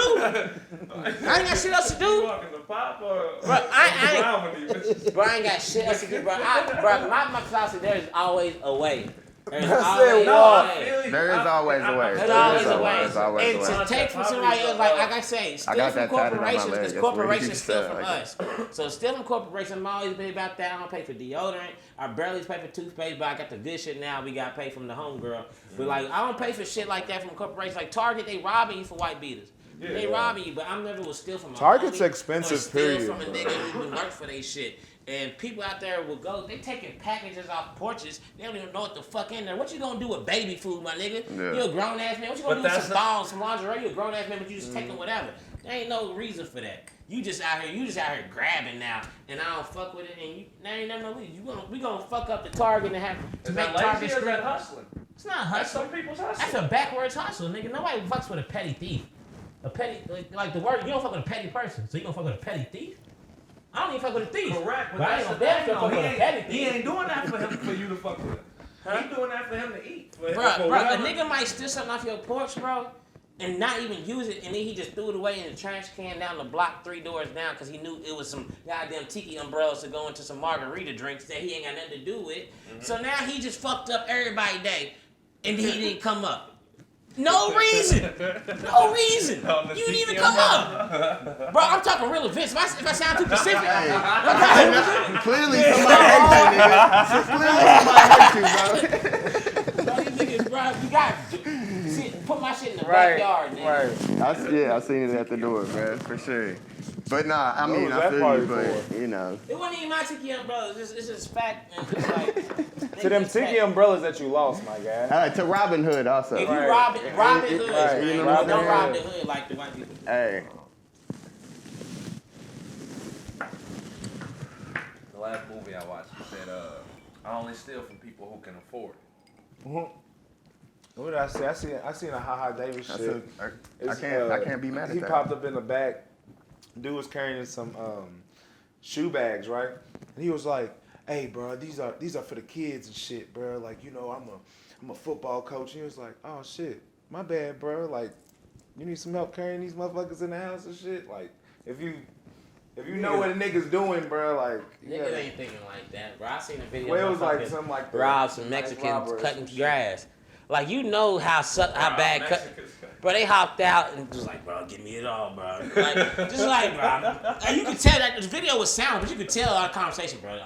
I ain't got shit else to do. Walking the pop or Bro, I ain't got shit else to do, bro. My philosophy, there's always a way. There's always a way. There is always a way. There's always a way. There's always And a way. to take from somebody else, like I say, steal got from that tatted on my corporations leg. because That's what corporations you steal said, from like us. So stealing corporations, I've always been about that. I don't pay for deodorant. I barely pay for toothpaste, but I got the good shit now. We got to pay from the homegirl. But like, I don't pay for shit like that from corporations. Like Target, they robbing you for white beaters. They robbing you, but I'm never will steal from a Target's homie expensive, or steal period, from a bro. nigga who been work for they shit. And people out there will go, they taking packages off porches. They don't even know what the fuck in there. What you gonna do with baby food, my nigga? Yeah. You a grown ass man. What you gonna do with some dolls, some lingerie? You a grown ass man, but you just taking whatever. There ain't no reason for that. You just out here grabbing now, and I don't fuck with it. And there ain't never no reason. We gonna fuck up the Target and have to Is make that Target lazy or is straight. that hustling? It's not That's hustling. some people's hustle. That's a backwards hustle, nigga. Nobody fucks with a petty thief. A petty, like the word, you don't fuck with a petty person, so you gonna fuck with a petty thief? I don't even fuck with a thief. Correct, but I that's ain't the gonna thing, fuck though. with a petty thief. He ain't doing that for you to fuck with him. Huh? He doing that for him to eat. For Bro, a whatever. nigga might steal something off your porch, bro, and not even use it, and then he just threw it away in the trash can down the block 3 doors down because he knew it was some goddamn tiki umbrellas to go into some margarita drinks that he ain't got nothing to do with. So now he just fucked up everybody's day, and he didn't come up. No reason. No reason. You didn't even come up. Bro, I'm talking real events. If I sound too specific. Clearly somebody hates you, bro. Bro, these niggas, bro, you got put my shit in the backyard, nigga. Right. I seen it at the door, bro, for sure. But nah, I mean, was I that feel party you, but for? you know. It wasn't even my Tiki umbrellas. It's just fact. And it's like, To them Tiki umbrellas that you lost, my guy. To Robin Hood also. if you Right. Robin Hood, Right. man, You know don't what I'm saying? rob the hood like the white people. Hey, The last movie I watched said, I only steal from people who can afford it. What did I say? I seen a Ha Davis I shit. can't be mad at He that. popped up in the back. Dude was carrying some shoe bags, right? And he was like, "Hey, bro, these are for the kids and shit, bro. Like, you know, I'm a football coach." And he was like, "Oh shit, my bad, bro. Like, you need some help carrying these motherfuckers in the house and shit. Like, if you know what a nigga's doing, bro, like, Niggas ain't thinking like that, bro. I seen a video. Well, it was like motherfuckers something like that. robbed some Like Mexicans robbers cutting and shit. grass. Like, you know how bad cut. Bro, they hopped out and just like, bro, give me it all, bro. Like, just like, bro. And you could tell that the video was sound, but you could tell our conversation, bro.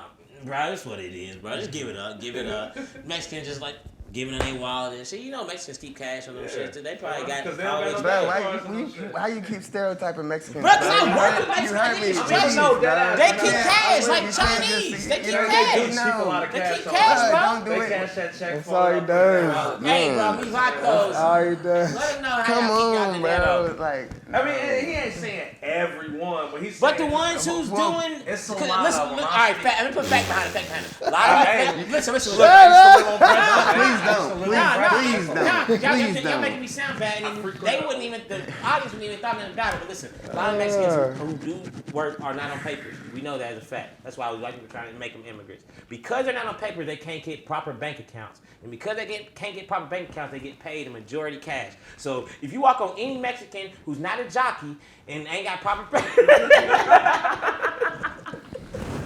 Bro, that's what it is, bro. Just give it up, give it up. Mexicans just like giving them their wallet and shit. You know Mexicans keep cash on them shit. They probably got Because they don't got no bro, credit how you keep stereotyping Mexicans? Bro, 'cause I work with You Mexicans. heard me. Niggas Please, know bro. They keep Yeah, cash you like can't Chinese. just- They you keep know, cash. do Keep a lot of They cash keep on cash, them. bro. Don't do They it. cash that check That's for all he them. does. Hey, bro, we got those. All he does. Let them know how Come y'all keep on, y'all together. bro. Like, I mean, he ain't saying everyone, but he's But the saying ones who's doing, it's a 'cause lot listen, of them. all right, let me put fact behind it. A lot of listen. please don't. Please don't. Please Y'all don't. making me sound bad, and they wouldn't even, the audience wouldn't even thought nothing about it. But listen, a lot of Mexicans who do work are not on papers. We know that as a fact. That's why we like people trying to make them immigrants. Because they're not on papers, they can't get proper bank accounts, and because they can't get proper bank accounts, they get paid a majority cash. So if you walk on any Mexican who's not a jockey and ain't got proper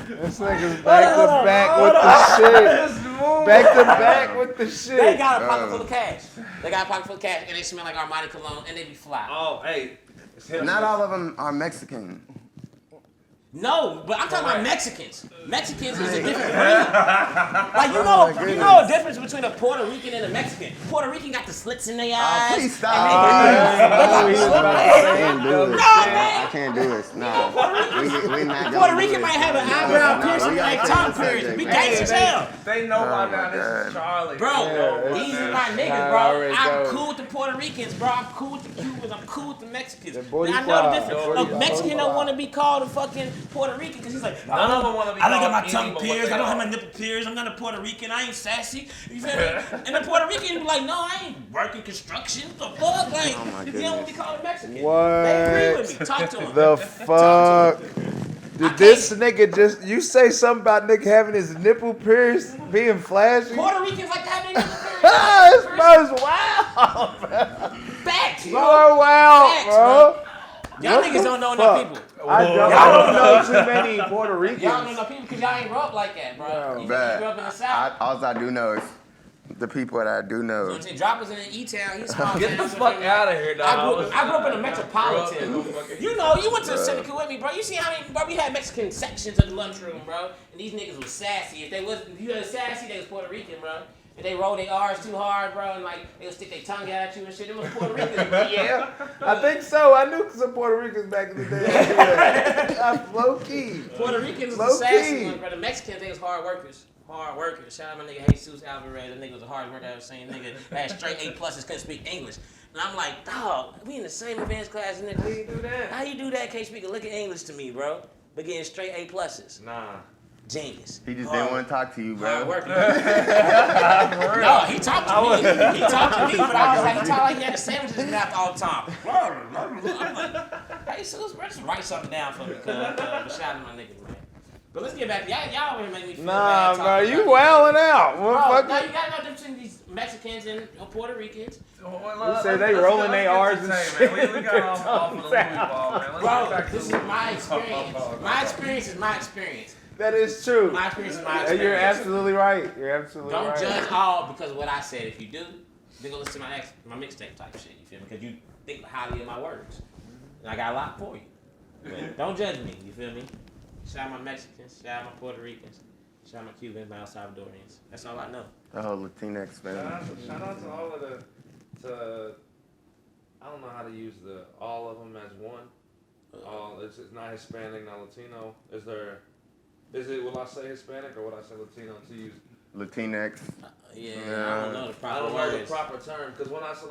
This nigga's back to back with the shit. Back to back with the shit. They got a pocket full of cash. They got a pocket full of cash, and they smell like Armani cologne, and they be fly. Oh, hey. It's him. Not all of them are Mexican. No, but I'm talking about Mexicans. Mexicans is a different breed. Like you know a difference between a Puerto Rican and a Mexican. Puerto Rican got the slits in their eyes. Please stop. I can't do this. No. We not gonna Puerto do Rican it. might have an eyebrow No, piercing we like gotta tongue change the piercing. subject, Be man. gangsta as hell. They know by Oh now my this God. is Charlie. Bro, these are my niggas, I bro. already I'm know. cool with the Puerto Ricans, bro. I'm cool with the Cubans. I'm cool with the Mexicans. The booty I know fly. the difference. Booty A fly. Mexican don't want to be called a fucking Puerto Rican because he's like, None of them want to be I don't got called my any tongue but what pierced. they I don't have are. my nipple pierced. I'm not a Puerto Rican. I ain't sassy. You feel me? And the Puerto Rican be like, no, I ain't working construction. What the fuck? Like, Oh my if you don't want to be called a Mexican. What? They agree with me. Talk to them. The fuck? Did this nigga just, you say something about nigga having his nipple pierced, being flashy? Puerto Ricans like to have their nipple pierced. This bro's wild. Facts, You bro. are wild, Facts, bro. Y'all What niggas the don't know enough fuck? people. I don't know too many Puerto Ricans. Y'all don't know enough people because y'all ain't grew up like that, bro. You grew up in the South. All I do know is the people that I do You know know. what I'm saying? Drop us in an E-town. He's small. Get the town, fuck out of here, dog. I grew up in a metropolitan. You know, you went to the Seneca with me, bro. You see how many, bro, we had Mexican sections of the lunchroom, bro. And these niggas was sassy. If you had sassy, they was Puerto Rican, bro. And they roll their R's too hard, bro, and like they would stick their tongue out at you and shit. Them was Puerto Ricans, bro. Yeah, I think so. I knew some Puerto Ricans back in the day. I'm low key. Puerto Ricans was Low the sassy key. ones, bro. The Mexicans, they was hard workers. Hard workers. Shout out my nigga Jesus Alvarez. That nigga was a hard worker. I was saying, nigga had straight A+, couldn't speak English. And I'm like, dog, we in the same advanced class, nigga. How you do that? How you do that? Can't speak a lick of English to me, bro. But getting straight A+. Nah. Genius. He just didn't want to talk to you, Hard bro. worker. No, he talked to me. He talked to me, but I was like, he talked like he had the sandwiches in his mouth all the time. I'm like, hey, Sus, bro, just write something down for me, cuz. But shout out to my niggas, man. But let's get back. Y'all over here make me feel Nah, bad. bro, talking you about wilding out. Bro, now Motherfucker. you gotta know the difference between these Mexicans and Puerto Ricans. You say they rolling their R's and shit. We got off of the Louievolve, man. Let's Bro, get back to this is my experience. My experience is my experience. That is true. My experience is my And experience. you're absolutely right. You're absolutely Don't right. judge all because of what I said. If you do, then go listen to my mixtape type shit. You feel me? Because you think highly of my words, and I got a lot for you. But don't judge me. You feel me? Shout out my Mexicans. Shout out my Puerto Ricans. Shout out my Cubans, my El Salvadorians. That's all I know. The whole Latinx family. Shout out to all of I don't know how to use all of them as one. It's not Hispanic, not Latino. Will I say Hispanic or would I say Latino to use? Latinx. Yeah, I don't know the proper I don't know the words. proper term because when I say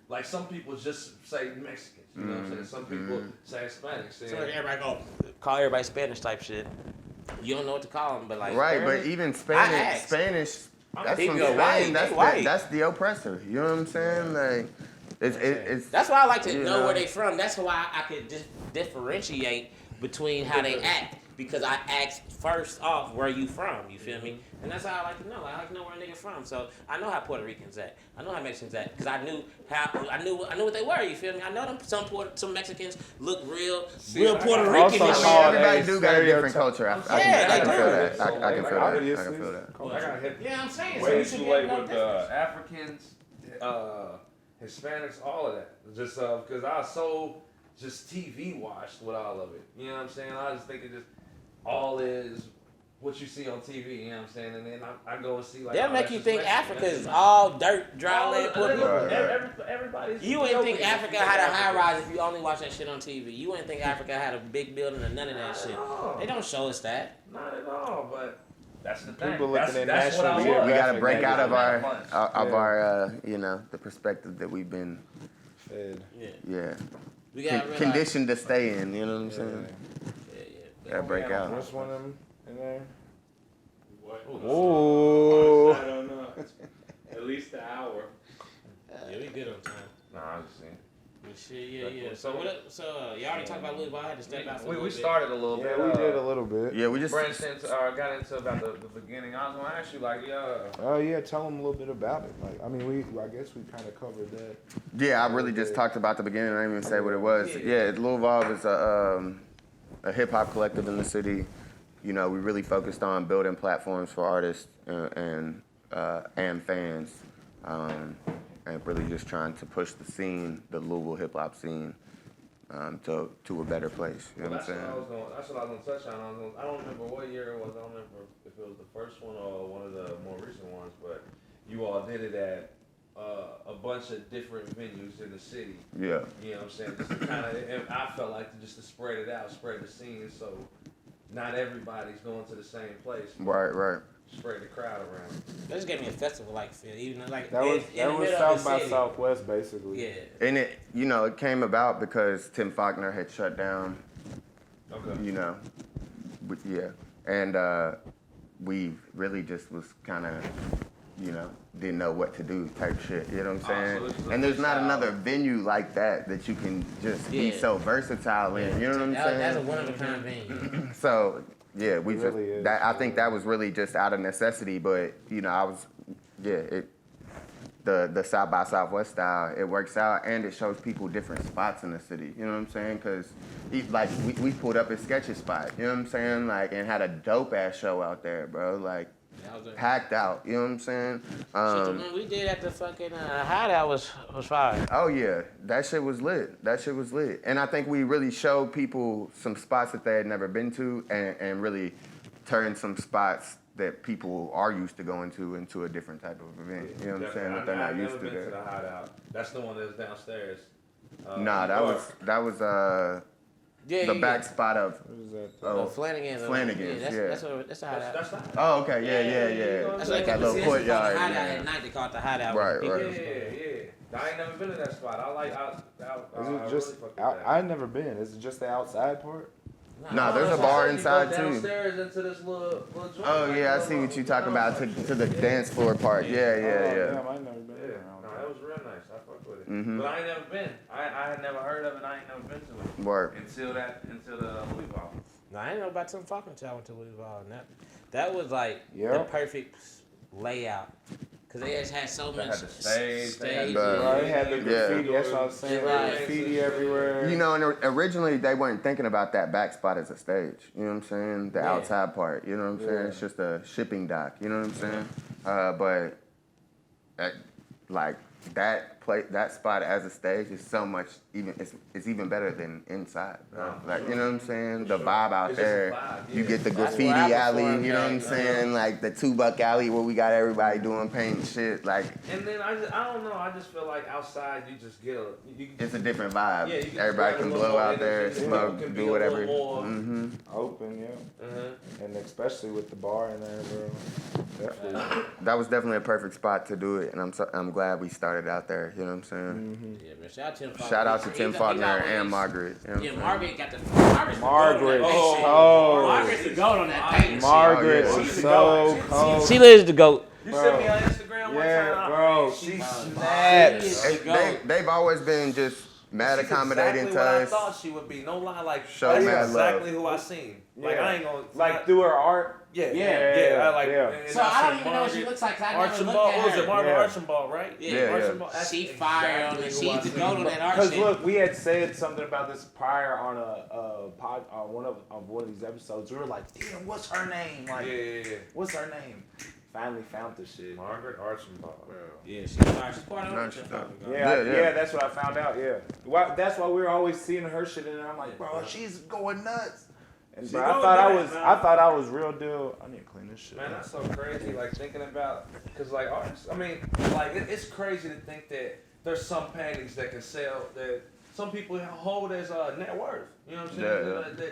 like some people just say Mexicans, you know what I'm saying? Some people say Hispanics. So like everybody call everybody Spanish type shit. You don't know what to call them, but like Right, but even Spanish, that's from People white, Spain. they white. That's the oppressor. You know what I'm saying? Like, it's That's why I like to know where they from. That's why I could differentiate between how they act. Because I asked first off, where you from? You feel me? And that's how I like to know. I like to know where a nigga from. So I know how Puerto Ricans act. I know how Mexicans act. Because I knew what they were. You feel me? I know them. Some Mexicans look real Puerto Rican. also and shit. call everybody that do got a different culture. I can feel that. I can feel that. I can feel that. I got hit Yeah, I'm saying. So way you should too be late able to with know difference. Africans, Hispanics, all of that. Just because I was so just TV watched with all of it. You know what I'm saying? I just think it just all is what you see on TV. You know what I'm saying? And then I go and see like. They'll oh, make that's you just think Mexican. Africa is all dirt, dry All land, of- Puerto Rico. Everybody's. You wouldn't think Ethiopian. Africa had a high rise if you only watch that shit on TV. You wouldn't think Africa had a big building or none of that shit. all. They don't show us that. Not at all, but that's the thing. People looking at that's what I National want. We got to break out of our Yeah. the perspective that we've been Fed. Yeah. We got conditioned to stay in. You know what I'm Yeah. saying? Yeah. Gotta break out. What's one of them in there? What? Ooh. I don't know. At least an hour. Yeah, we good on time. Nah, I'm just saying. But shit, yeah. So what up? So y'all already talked about Louisville. I had to step out for a We little bit. started a little bit. Yeah, we did a little bit. Yeah, we just. Branched into, got into about the beginning. I was gonna ask you like, Oh yeah, tell them a little bit about it. Like, I mean, I guess we kind of covered that. Yeah, I really just talked about the beginning. I didn't even say what it was. Yeah, Louievolve is a hip hop collective in the city. You know, we really focused on building platforms for artists and fans, and really just trying to push the scene, the Louisville hip hop scene, to a better place. You know what I'm saying? That's what I was gonna touch on. I don't remember what year it was. I don't remember if it was the first one or one of the more recent ones. But you all did it at a bunch of different venues in the city. Yeah. You know what I'm saying? Just to kind of, I felt like just to spread it out, spread the scene, so not everybody's going to the same place. Right. Spread the crowd around. That just gave me a festival-like feel, even though, like That was in the middle of South the by city. Southwest basically. Yeah. And it came about because Tim Faulkner had shut down. Okay. You know, and we really just was kind of, didn't know what to do type shit. You know what I'm saying? So this is a And there's not freestyle. another venue like that you can just be Yeah. so versatile in. You know what I'm saying? That's a one-of-a-kind venue. So yeah, we It just really is. I think that was really just out of necessity. But the South by Southwest style, it works out and it shows people different spots in the city. You know what I'm saying? Because we pulled up a Sketches spot. You know what I'm saying? Like, and had a dope ass show out there, bro. Like, packed out. You know what I'm saying? Shit, the one we did at the fucking hideout was fire. Oh yeah, that shit was lit. And I think we really showed people some spots that they had never been to, and really turned some spots that people are used to going to into a different type of event. You know what I'm saying? That they're not used to I've never been to there. the hideout. That's the one that's downstairs. Nah, that was the back spot of What is that? Flanagan's. Flanagan's, yeah. That's the hideout. That's not. Oh, okay, yeah. That's Like like that little courtyard. Hideout Yeah. at night. They call it the hideout. Right, People- right. Yeah. I ain't never been to that spot. Is it just? I've never been. Is it just the outside part? Nah, there's a bar inside, too. Downstairs into this little joint. Oh yeah, I see what you're talking about to the dance floor part. Yeah. Damn, I've never been Yeah, there. no, that was real nice. I fucked with it. Mhm. But I ain't never been. I had never heard of it. I ain't never been to it Work. until the Louisville. No, I didn't know about Tim Faulkner until I went to Louisville. And that was like the Yep. perfect layout. Because they just had so They much had the stage, they had stage. the- Right, they had the Yeah. graffiti. That's what I was saying. Right. Graffiti everywhere. You know, and originally they weren't thinking about that back spot as a stage. You know what I'm saying? The Yeah. outside part. You know what I'm saying? Yeah. It's just a shipping dock. You know what I'm saying? But like that spot as a stage is so much it's even better than inside, bro. Like, you know what I'm saying? The vibe out It's just a there. vibe, You yeah. get the That's graffiti where I alley, perform you know what I'm at, saying? Like the $2 alley where we got everybody doing paint and shit. Like, And then I don't know. I just feel like outside you just get it's a different vibe. Yeah, you can Everybody spread a can little blow more out there, energy, smoke, can be do a whatever. little more- Mm-hmm. Open, yeah. Uh-huh. And especially with the bar in there, bro. Definitely. That was definitely a perfect spot to do it, and I'm glad we started out there. You know what I'm saying? Yeah, man. Shout out to Tim Faulkner. Shout out to Tim He's Faulkner always- and Margaret. You know what I'm Yeah, saying? Margaret got the Margaret, Margaret's Margaret's the goat on that paint. Margaret Oh, yeah. is She's the so goat. cold. She lives the goat. You Bro. sent me on Instagram one Yeah, time. bro. She She snaps. snaps. They've always been just mad She's accommodating exactly to what I us. thought she would be. No lie, like Show that's mad exactly love. who I seen. Like Yeah. I ain't gonna Like through her art. Yeah, Yeah, I like. yeah. and So I seen don't even know what she Margaret looks like. 'Cause I never looked Archambault. at What was her. it? Margaret Yeah. Archambault, right? Yeah. Archambault. That's She fire on it. exactly She's who I the seen. goat on that art Because shit. look, we had said something about this prior on one of these episodes. We were like, damn, what's her name? Like, Yeah. what's her name? Finally found this shit. Margaret Archambault. Yeah, she's fire. She's part of No, it. she's not. Yeah, that's what I found out. Yeah, that's why we were always seeing her shit, and I'm like, bro, she's going nuts. And She bro, I going thought nuts, I thought I was real deal. I need to clean this shit. Man, up. that's so crazy. Like thinking about, cause like artists. I mean, like it's crazy to think that there's some paintings that can sell that some people hold as net worth. You know what I'm saying? Yeah.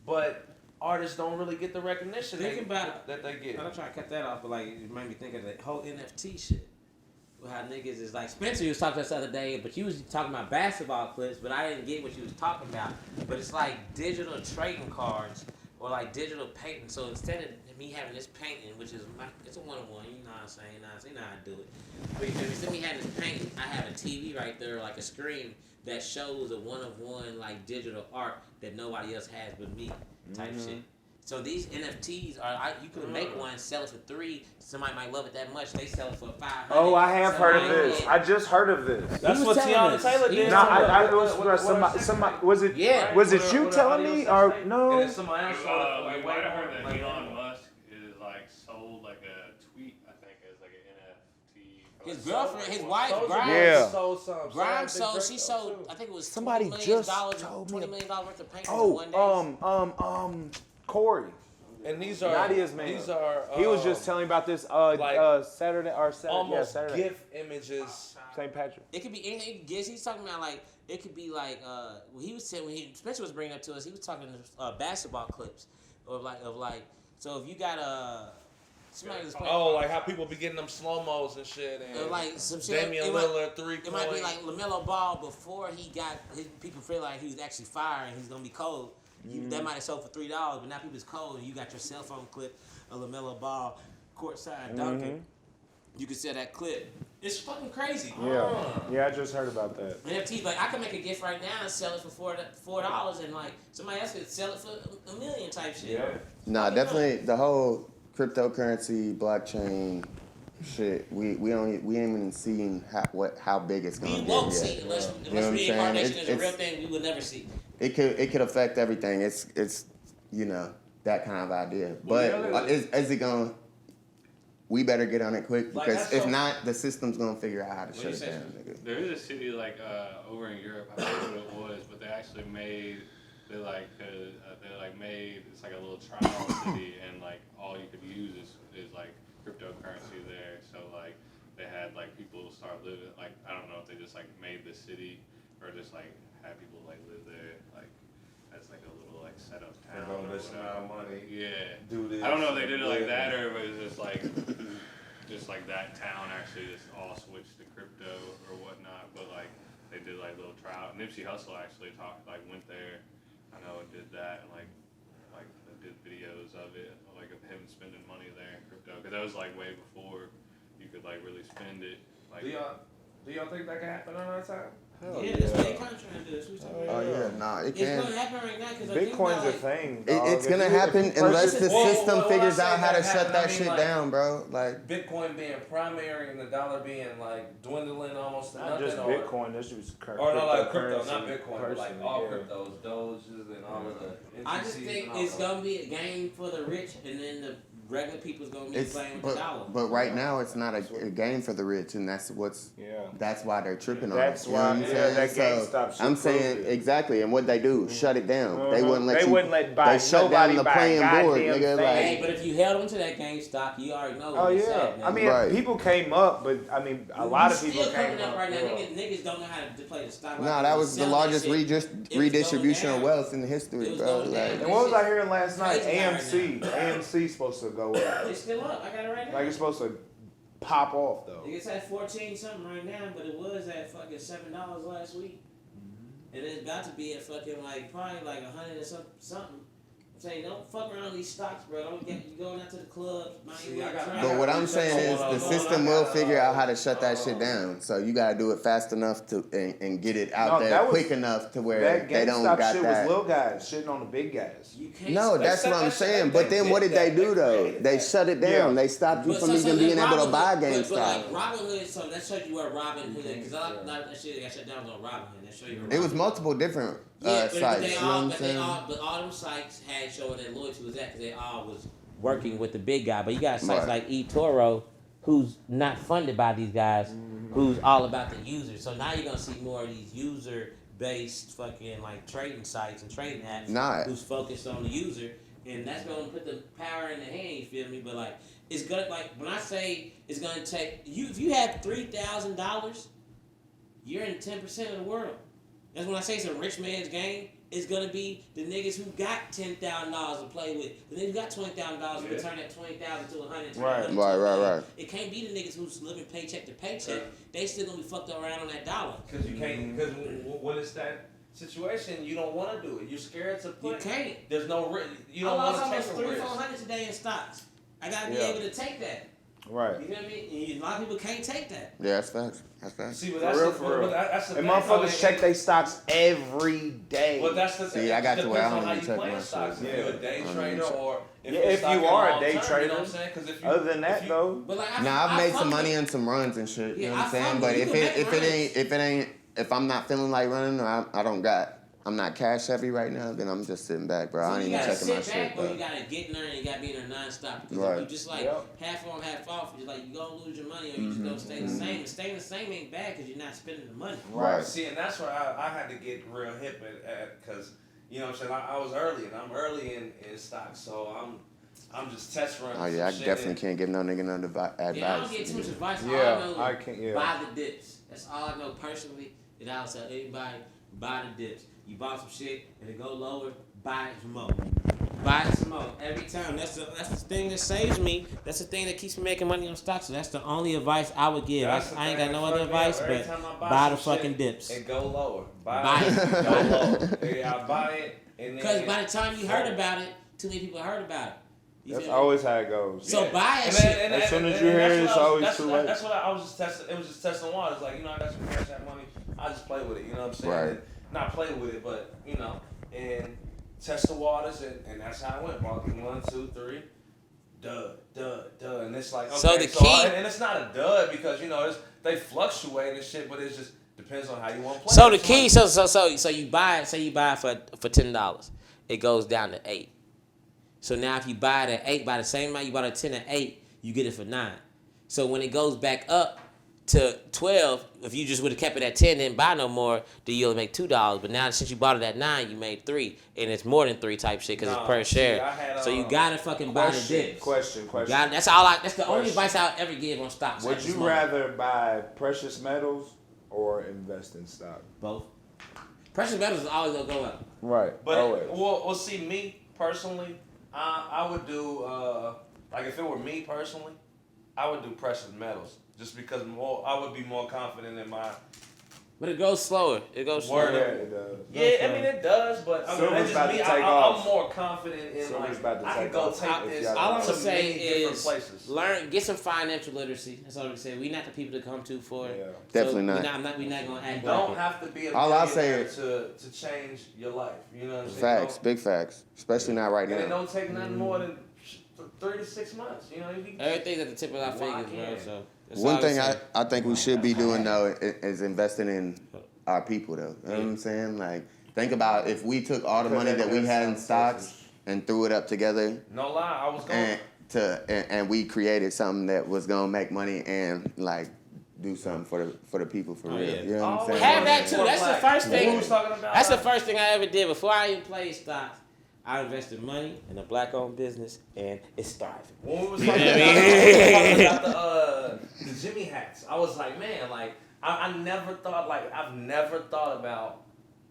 But artists don't really get the recognition Think about- that they get. I'm not trying to cut that off, but like it made me think of the whole NFT shit. How niggas is like Spencer. You was talking to us the other day, but you was talking about basketball clips, but I didn't get what you was talking about. But it's like digital trading cards or like digital painting. So instead of me having this painting, which is it's a one-on-one, you know what I'm saying? You know how I do it. But instead of me having this painting, I have a TV right there, like a screen that shows a one-of-one like digital art that nobody else has but me, type shit. So these NFTs are you could make one, sell it for $3. Somebody might love it that much. They sell it for $500. Oh, I have heard of this. I just heard of this. That's He what was Tiana telling Taylor us. He did. was No, telling us. it was somebody. Was it? Yeah. Was it you telling me or And no? then somebody else saw it We like might way have more. heard that Like, Elon Musk is like sold like a tweet, I think, as like an NFT. His girlfriend, his wife, Soulja Grimes. Boy Yeah. sold some. Grimes Sold sold. Big She Drake sold. too. I think it was Somebody $20 million, just told me $20 million worth of paintings in Oh, one day. Corey. And these are Nadia's man. These are. He was just telling me about this like, Saturday or Saturday. almost Saturday. GIF images. St. Patrick. It could be anything. He's talking about like it could be like he was saying when Spencer was bringing up to us. He was talking basketball clips of like so if you got somebody that's playing. Oh, like how people be getting them slow mos and shit. And like some shit. Damian it might- Lillard 3 It might be like LaMelo Ball before he got his people feel like he was actually fire and he's gonna be cold. That might have sold for $3, but now people's cold and you got your cell phone clip of LaMelo Ball courtside dunking. You can sell that clip. It's fucking crazy. Yeah, I just heard about that. NFTs, like I can make a gift right now and sell it for $4, and like somebody else could sell it for $1 million type shit. Yeah. Nah, definitely the whole cryptocurrency, blockchain shit. We ain't even seeing how big it's gonna We get won't yet. see unless You know what I'm saying? reincarnation is a It's- real thing. We will never see. It could affect everything. It's that kind of idea. But is it gonna? We better get on it quick Like, because that's if so- not, the system's gonna figure out how to shut you it say? down, nigga. There is a city like over in Europe, I forget what it was, but they actually made they made it's like a little trial city, and like all you could use is like cryptocurrency there. So like they had like people start living like I don't know if they just like made the city or just like had people like live there like as like a little like set up town. They're gonna or this whatever. amount of money. Yeah. Do this. I don't know if they did it like Yeah. that or if it was just like that town actually just all switched to crypto or whatnot. But like they did like little trial. Nipsey Hussle actually went there. I know and did that and like did videos of it like of him spending money there in crypto because that was like way before you could like really spend it. Like Do y'all think that can happen on our time? Yeah, that's what they kind of trying to do. That's what we're talking about. Oh yeah, nah, it It's can. gonna happen right now because Bitcoin's a thing. dog. It's If gonna you- if you happen purchase- unless the Well, system when I figures say out how to that shut happen, that I mean, shit like, down, bro. Like, Bitcoin being primary and the dollar being like dwindling almost to Not nothing. just or, Bitcoin. This was Or no, like crypto, cryptocurrency not Bitcoin, but like personally, all yeah. cryptos, Doges and all of the. I just NTCs think and all it's of that. gonna be a game for the rich, and then the regular people's gonna be playing with the dollar. But right now it's not a game for the rich, and that's why they're tripping on it. That's why that GameStop shit I'm saying proved it. exactly, and what they do, shut it down. They wouldn't let They you. wouldn't let buy They shut down the nobody buy playing board, goddamn nigga. thing. Hey, but if you held them to that GameStop, you already know what Oh he yeah, said. I mean Right. people came up, but I mean a lot of people still came coming up right now. Yeah. Niggas don't know how to play the stock. No, that was the largest redistribution of wealth in the history, was bro. going down. Like, And what was I hearing last night? Crazy guy right AMC supposed to go up. It's still up. I got it right now. Like it's supposed to pop off though. It's at 14 something right now, but it was at fucking $7 last week. And it's about to be at fucking probably like 100 or something. I'm saying, don't fuck around with these stocks, bro. Don't get you going out to the clubs. but what I'm saying is the system will figure out how to shut that shit down. So you gotta do it fast enough to and get it out there quick enough to where that they don't GameStop got shit that. was little guys shitting on the big guys. You can't No, that's what I'm saying. But then what did they do though? They shut it down. Yeah. They stopped you But from so even then being able to buy But like GameStop. Robinhood, so that showed you where Robinhood, because a lot of that shit that got shut down was on Robinhood. That showed you where It was Robinhood- multiple different Yeah, sites. but You know what I'm saying? all them sites had showing that loyalty was that because they all was working with the big guy. But you got sites Right. like eToro, who's not funded by these guys, who's all about the user. So now you're gonna see more of these user-based fucking trading sites and trading apps who's focused on the user, and that's gonna put the power in the hand. You feel me? But it's gonna when I say it's gonna take you, if you have $3,000, you're in 10% of the world. That's when I say it's a rich man's game. It's gonna be the niggas who got $10,000 to play with. The niggas who got $20,000 to turn that 20,000 to 100. Right. It can't be the niggas who's living paycheck to paycheck. They still gonna be fucked around on that dollar. Because you can't. Because when it's that situation, you don't want to do it. You're scared to put. You can't. There's no risk. You I don't want lost to take almost a risk. $300-400 today in stocks. I gotta be able to take that. Right. You know what I mean? A lot of people can't take that. Yeah, that's facts. That's facts. See, but For that's real, the, for real. That's the And thing, motherfuckers though, check their stocks every day. Well, that's the thing. See, I got to where I Depends on don't how even you check play my stocks. shit. If you're a day trader or Yeah, your if stock you in are a long day term, trader. You know what I'm saying? 'Cause if you, Other than that, though, But Now I've made some fuck money with- in some runs and shit. You know Yeah, what I'm I saying? fuck But with- you can make if I'm not feeling like running or I'm not cash heavy right now, then I'm just sitting back, bro. I So ain't you even gotta checking my sit shit, back, or bro. you gotta get in there and you gotta be in there nonstop. Because Right. if you just half on, half off, you're you gonna lose your money, or you just gonna stay the same. And staying the same ain't bad because you're not spending the money. Right. See, and that's where I had to get real hip at because you know what I'm saying. I was early, and I'm early in stocks, so I'm just test running. Oh yeah, I some shit definitely and- can't give no nigga no advice. Yeah, I don't get too much advice. All Yeah, I know I is can't- yeah. buy the dips. That's all I know personally. That I'll tell anybody, buy the dips. You bought some shit and it go lower, buy it some more. Buy it some more every time. That's the thing that saves me. That's the thing that keeps me making money on stocks. So that's the only advice I would give. That's the I ain't thing got no that other fucked me up. advice, Every but time I buy the some fucking shit, dips. And go lower. Buy it. Go lower. Yeah, I buy it and then. Because by the time you heard about it, too many people heard about it. You that's feel me? always how it goes. So buy it. And Shit. then- As soon as and you hear that's it, what it's I was- always that's- too late. That's what I was just testing. It was just testing waters. Like, you know, I got some cash out money. I just play with it. You know what I'm saying? Right. And not play with it, but you know, and test the waters, and that's how it went. Bought 1, 2, 3, dud, and it's like okay, So the key- and it's not a dud because you know they fluctuate and shit, but it just depends on how you want to play. So the It's key, like- so you buy it. Say you buy it for $10, it goes down to $8. So now if you buy it at $8, by the same amount you bought it at 10 at $8, you get it for $9. So when it goes back up to 12, if you just would have kept it at 10, didn't buy no more, then you'll make $2. But now since you bought it at 9, you made 3, and it's more than 3 type shit because Nah, it's per see, share. I had, So you gotta fucking buy the dips. Question. That's the only advice I'll ever give on stocks. Would at this you moment. rather buy precious metals or invest in stock? Both? Precious metals is always gonna go up. Right. But always. well, see, me personally, I would do like if it were me personally, I would do precious metals just because I would be more confident in my But it goes slower. It goes Word. slower. Yeah, it does. Yeah, I mean it does, but I mean, Silver's that's about just to me. take I'm off. more confident in Silver's like about to I can take go off. take If this y'all All I'm to gonna say many different is places. get some financial literacy. That's all I'm saying. We not the people to come to for it. Yeah. Definitely so not. We not gonna You act don't like have to be a All I'll say millionaire to change your life. You know what I'm saying? Facts, big facts. Especially not right And it now. don't take nothing more than 3 to 6 months. You know, if you it. Everything's at the tip of our Why fingers, bro. can't? So that's One all thing I'm saying. I think we should be doing though is investing in our people though. You know what I'm saying? Like think about if we took all the money that we had in stocks and threw it up together no lie, I was going. and and we created something that was gonna make money and like do something for the people for real. yeah. You know what I'm saying? Have that too. That's the first thing. Who was talking about? That's the first thing I ever did before I even played stocks. I invested money in a black-owned business, and it's thriving. When we was You know talking, what I mean? about the Jimmy hats, I was like, man, like I never thought, like I've never thought about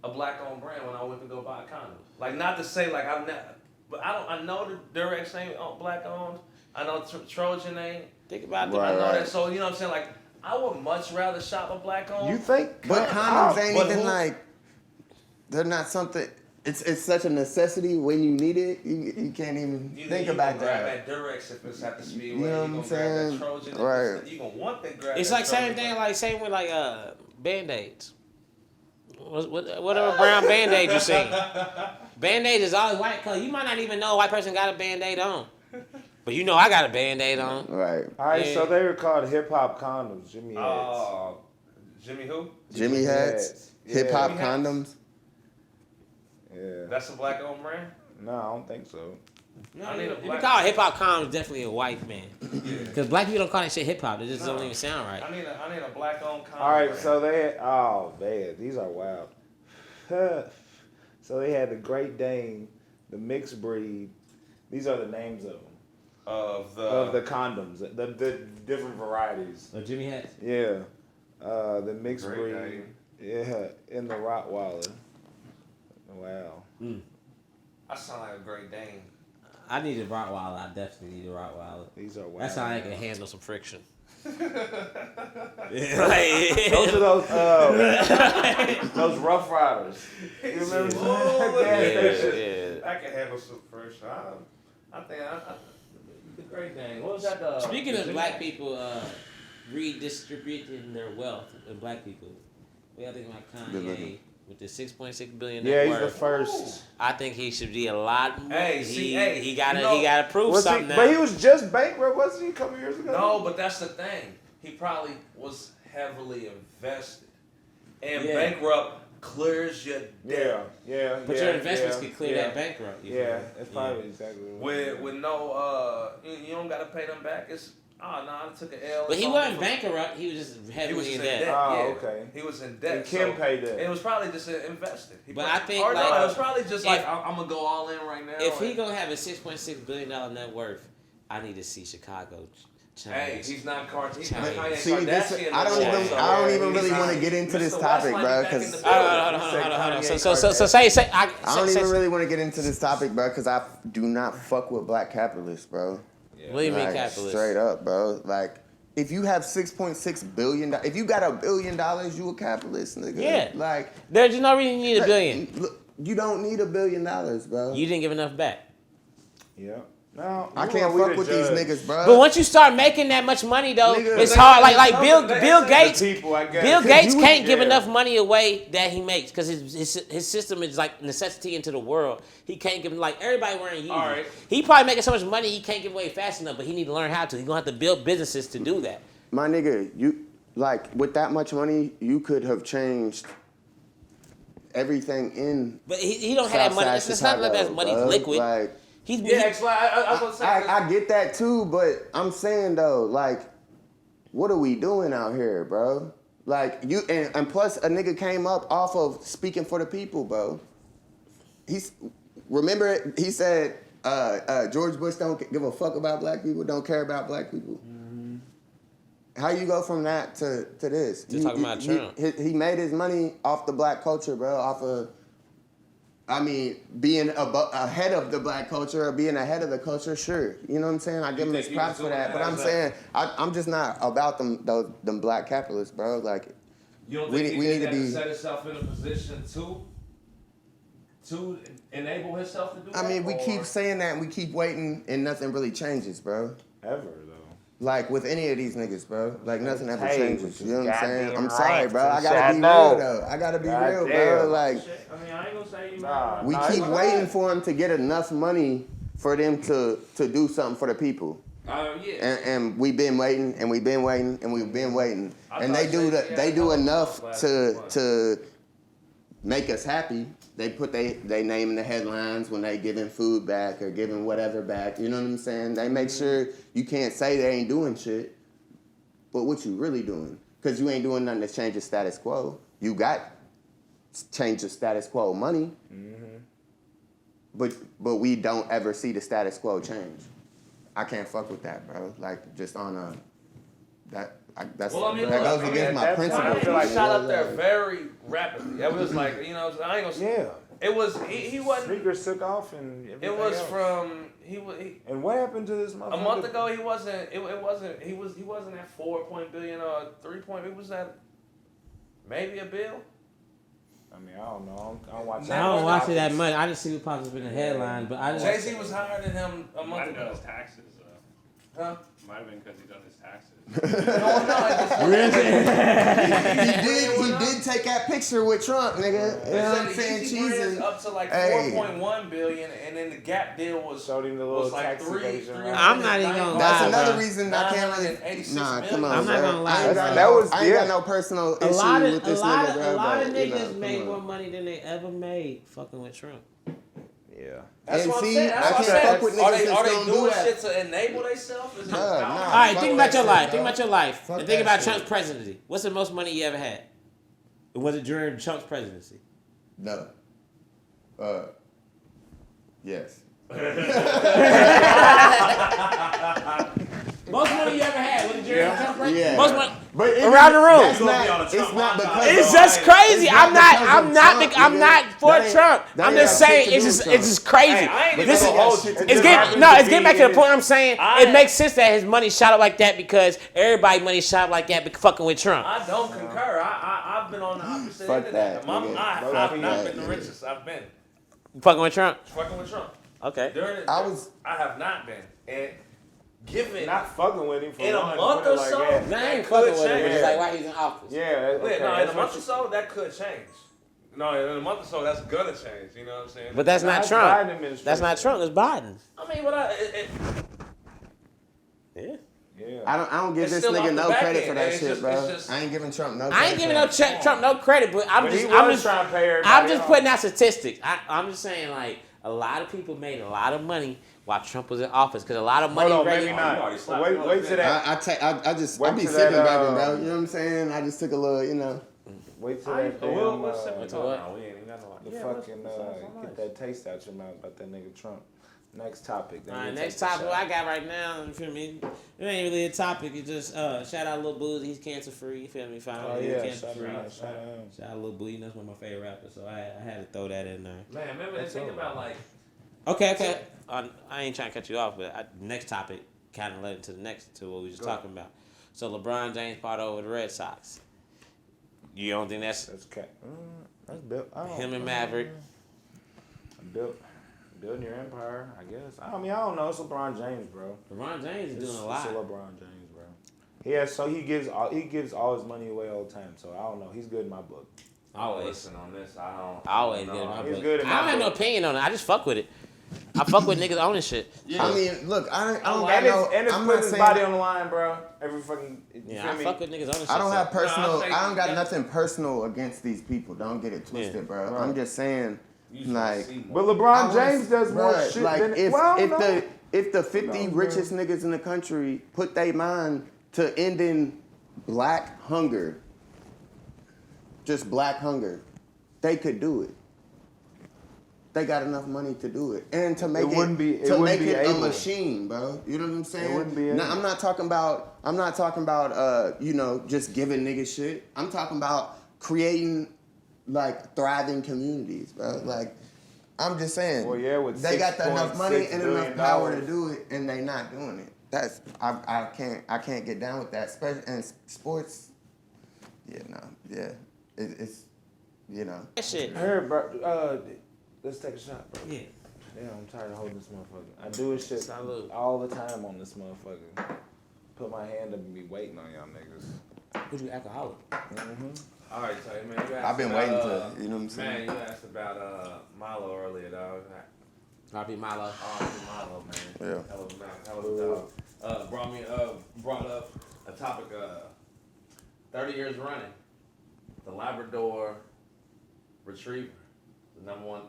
a black-owned brand when I went to go buy a condom. Like, not to say like I've never, but I know the Durex ain't black-owned. I know Trojan ain't. Think about Right. I know that. So you know what I'm saying? Like, I would much rather shop a black-owned. You think? But condoms ain't but even who- like they're not something. It's such a necessity when you need it. You can't even think about grab that. Durex if it's at the speedway. You know what I'm gonna saying? grab that Trojan. Right. You gonna want that grab. It's that like same Trojan. thing, same with Band-Aids. Whatever brown Band-Aid you seen. Band-Aid is always white color. You might not even know a white person got a Band-Aid on. But you know I got a Band-Aid on. Right. All right, Yeah. so they were called hip hop condoms, Jimmy hats. Oh, Jimmy who? Jimmy hats, Yeah. hip hop Jimmy hats. condoms. Yeah. That's a black-owned brand. No, I don't think so. No, I need a if you black- call it hip-hop com, it's definitely a white man. Because black people don't call that shit hip-hop. It just don't even sound right. I need a black-owned condom. All right, brand. so they had, oh man, these are wild. So they had the Great Dane, the mixed breed. These are the names of them. of Of the condoms, the different varieties. Oh, Jimmy hats? Yeah. The mixed Great breed. Dane. Yeah, in the Rottweiler. Wow. I sound like a Great Dane. I need a Rottweiler. I definitely need a Rottweiler. These are wild. That's how I can handle some friction. Those are those Rough Riders. You remember? Yeah, yeah. I can handle some fresh. I think the Great Dane. What was that? Speaking of the black Jimmy- people redistributing their wealth of black people, what y'all think about Good Kanye looking. with the $6.6 billion Yeah, net he's the worth? first. I think he should be a lot more. Hey, see, hey, he gotta you know- he gotta prove Was he, something now. but he was just bankrupt, wasn't he, a couple years ago? No, but that's the thing. He probably was heavily invested, and Yeah. bankrupt clears your debt. Yeah. But yeah, your investments yeah, can clear yeah. that bankrupt. you Yeah, feel me? that's probably exactly what With no you don't gotta pay them back. It's I took an L. But he It's wasn't on- bankrupt. He was just He was heavily just in in debt. debt. Oh, yeah. okay. He was in debt. And Kim so- paid that. And it was probably just invested. He But put- I think, or no, like, it was probably just like if- I'm gonna go all in right now. If he and- gonna have a $6.6 billion net worth, I need to see Chicago change. Hey, he's not Kardashian. Change. See, this, I don't Yeah. even I don't even He's really not- want to get into this Mr. topic, Westline's bro, back in because the Hold building. on. Kanye So say. I don't say- even really want to get into this topic, bro, because I do not fuck with black capitalists, bro. What do you mean Like, capitalist? straight up, bro. Like, if you have $6.6 billion, if you got $1 billion, you a capitalist, nigga. Yeah. Like, There's no reason you need $1 billion. Look, you don't need $1 billion, bro. You didn't give enough back. Yeah. No, I who can't are we fuck to with judge? these niggas, bro. But once you start making that much money, though, Nigga, it's they- hard. they- Like Bill they- Bill they- Gates. The people, I guess. Bill Gates you- can't give yeah. enough money away that he makes because his system is like necessity into the world. He can't give like everybody wearing Yeezys. All right. He probably making so much money he can't give away fast enough, but he need to learn how to. He's gonna have to build businesses to do that. My nigga, you like with that much money, you could have changed everything in. But he don't have that money. Southside It's not like that Chicago, money's bro. liquid. Like, He's Yeah, actually, I was gonna say. I get that too, but I'm saying though, like, what are we doing out here, bro? Like you and plus a nigga came up off of speaking for the people, bro. Remember he said George Bush don't give a fuck about black people, don't care about black people. How you go from that to this? Just talking about Trump. He made his money off the black culture, bro. Off of, I mean, being ahead of the black culture or being ahead of the culture, sure. You know what I'm saying? I give him think his he props was for doing that. But that I'm as saying I'm just not about them black capitalists, bro. Like, You don't we think need he to did that be- to set himself in a position to enable himself to do that? I mean, we or- keep saying that and we keep waiting and nothing really changes, bro. Ever though. Like with any of these niggas, bro. Like nothing ever Hey, changes. with You know what I'm saying? goddamn I'm sorry, rights bro. I and gotta shit, be I know. real though. I gotta be real, bro. Goddamn. Like I mean, I ain't gonna say you. Nah. we Nah, keep it's waiting fine. for him to get enough money for them to do something for the people. Yeah. And we've been waiting and we've been waiting and we've been waiting. I And thought they do Jay-Z they had do a enough couple to make us happy. They put they name in the headlines when they giving food back or giving whatever back. You know what I'm saying? They make sure you can't say they ain't doing shit. But what you really doing? Because you ain't doing nothing to change the status quo. You got change the status quo money. But we don't ever see the status quo change. I can't fuck with that, bro. Like, just on a... That's, Well, I mean, that look, goes against my I principles. feel like shot up there very rapidly. It was like, you know, I ain't gonna. Yeah. It was he wasn't. Sneakers took off and everything It was else. from And what happened to this motherfucker? a month ago. He wasn't. He wasn't at 4 billion or 3 point. It was at maybe $1 billion. I mean, I don't know. I don't watch. I don't watch it that much. I just see what pops up in the headline, but I just. Jay-Z was higher than him a Might month have done ago. his taxes, though. Huh? Might have been because he done his taxes. He did take that picture with Trump, nigga. You know what I'm saying? Cheesing up to like 4.1 billion, and then the Gap deal was Showed him the little was like tax evasion, right? I'm not even gonna That's lie, another bro. reason I can't really. 986 Nah, million. come on, I'm not bro. gonna lie, I ain't bro. got That was- I ain't got no personal issue with this nigga, bro. A lot of but, you know, niggas come made on. more money than they ever made fucking with Trump. Yeah. That's And what I'm see, saying. That's I what I'm can't saying. fuck with Are niggas they that's doing gonna do that. shit to enable themselves? Nah. All right, fuck think about that your shit, life. bro. Think about your life. Fuck And think that about shit. Trump's presidency. What's the most money you ever had? Was it during Trump's presidency? No. Yes. Most money you ever had? Was it during Trump's presidency? Yeah. Most money. But Around the room. It's not because It's of- just crazy. It's not I'm not. because I'm of not. Trump, I'm nigga. not for That ain't- Trump. that I'm ain't just got saying. shit to It's do just. with It's just crazy. Hey, I ain't even This is. gonna hold you. It's getting back to the point I'm saying. I- It makes sense that his money shot up like that because everybody money shot up like that because fucking with Trump. I don't concur. I've been on the opposite Fuck end of that. that, nigga. Fuck I've not that, been the nigga. richest. I've been Fucking with Trump. fucking with Trump. Okay. During it, I have not been. And given Not fucking with him for in a one, month but or like, so, yeah. Nah, I ain't that fucking could with him. change. It's like why he's in office. Yeah, okay, No, in that's a what month or you- so, that could change. No, in a month or so, that's gonna change. You know what I'm saying? But that's not That's Trump. Biden administration. That's not Trump. It's Biden. I mean, but Yeah. Yeah. I don't give It's this still off nigga the no back credit end, for that it's shit, just- bro. it's just- I ain't giving Trump no credit. I ain't giving no Trump no credit, but I'm But he just. was I'm just. trying to pay everybody I'm just off. putting out statistics. I'm just saying like a lot of people made a lot of money while Trump was in office because a lot of money. Hold on, really- maybe you already not. slapped Wait, him wait up, till man. that. I just Wait be till sipping, that, baby, bro. You know what I'm saying? I just took a little, you know. Wait till I that. we'll damn, sip it. to what? No, we ain't even got no. the fucking get that taste out your mouth about that nigga Trump. Next topic. Then All right, we'll next take the topic shot. I got right now, you feel me? It ain't really a topic. It's just shout out Lil Boozy. He's cancer free. You feel me? Finally, Oh he's yeah, cancer shout free. out, shout out. Shout out Lil Boozy. That's one of my favorite rappers, so I had to throw that in there. Man, remember the That's thing over. about like. Okay. I ain't trying to cut you off, but next topic kind of led into the next to what we was just talking about. So LeBron James part over the Red Sox. You don't think that's That's cat. That's built. him and Maverick? Building your empire, I guess. I mean, I don't know. It's LeBron James, bro. LeBron James is It's doing a lot. LeBron James, bro. He gives all his money away all the time. So I don't know. He's good in my book. Always. Listen on this. I don't. Always know. good in my He's book. good in I my don't have no book. opinion on it. I just fuck with it. I fuck with niggas owning shit. I mean, look, I don't And got no. it's I'm putting not his saying. body on the line, bro. Every fucking. You Yeah, feel I me? fuck with niggas owning shit. I don't so- have personal. saying- I don't got yeah. nothing personal against these people. Don't get it twisted, Yeah. bro. Right. I'm just saying, like. But I LeBron was- James does more bruh, shit like than. if well, if no. the 50 No, richest niggas in the country put their mind to ending black hunger, just black hunger, they could do it. They got enough money to do it, and to make wouldn't be- it to wouldn't make be it a able. machine, bro. You know what I'm saying? wouldn't be Now, able. I'm not talking about you know, just giving niggas shit. I'm talking about creating like thriving communities, bro. Like, I'm just saying. Well, yeah, with they got enough money $6.6 and enough billion. power to do it, and they not doing it. That's I can't get down with that. Especially in sports. Yeah, no, yeah, it's you know. That shit. Here, bro. Let's take a shot, bro. Yeah. Damn, I'm tired of holding this motherfucker. I do this shit Salute. all the time on this motherfucker. Put my hand up and be waiting on y'all niggas. Who's you alcoholic? All right, so man, you asked I've been about, waiting to, you know what I'm saying? Man, you asked about Milo earlier, dog. R.P. Milo. Milo, man. Yeah. Hell of a dog. Brought up a topic. 30 years running. The Labrador Retriever. number one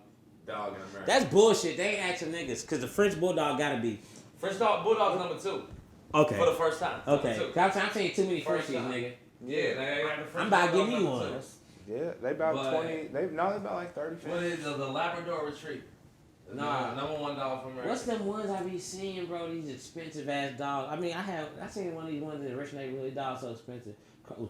dog in America. That's bullshit. They ain't asking niggas because the French bulldog gotta be. French bulldog's number 2 Okay. for the first time. Okay. Number 2. I'm saying too many First Frenchies, time. nigga. Yeah, they ain't the French I'm about to give bulldog me number one. 2. Yeah, they about But- 20. They about like 30. What is the Labrador Retriever? Nah. Number 1 dog from America. What's them ones I be seeing, bro? These expensive ass dogs. I mean, I seen one of these ones in the rich neighborhood. Dogs so expensive.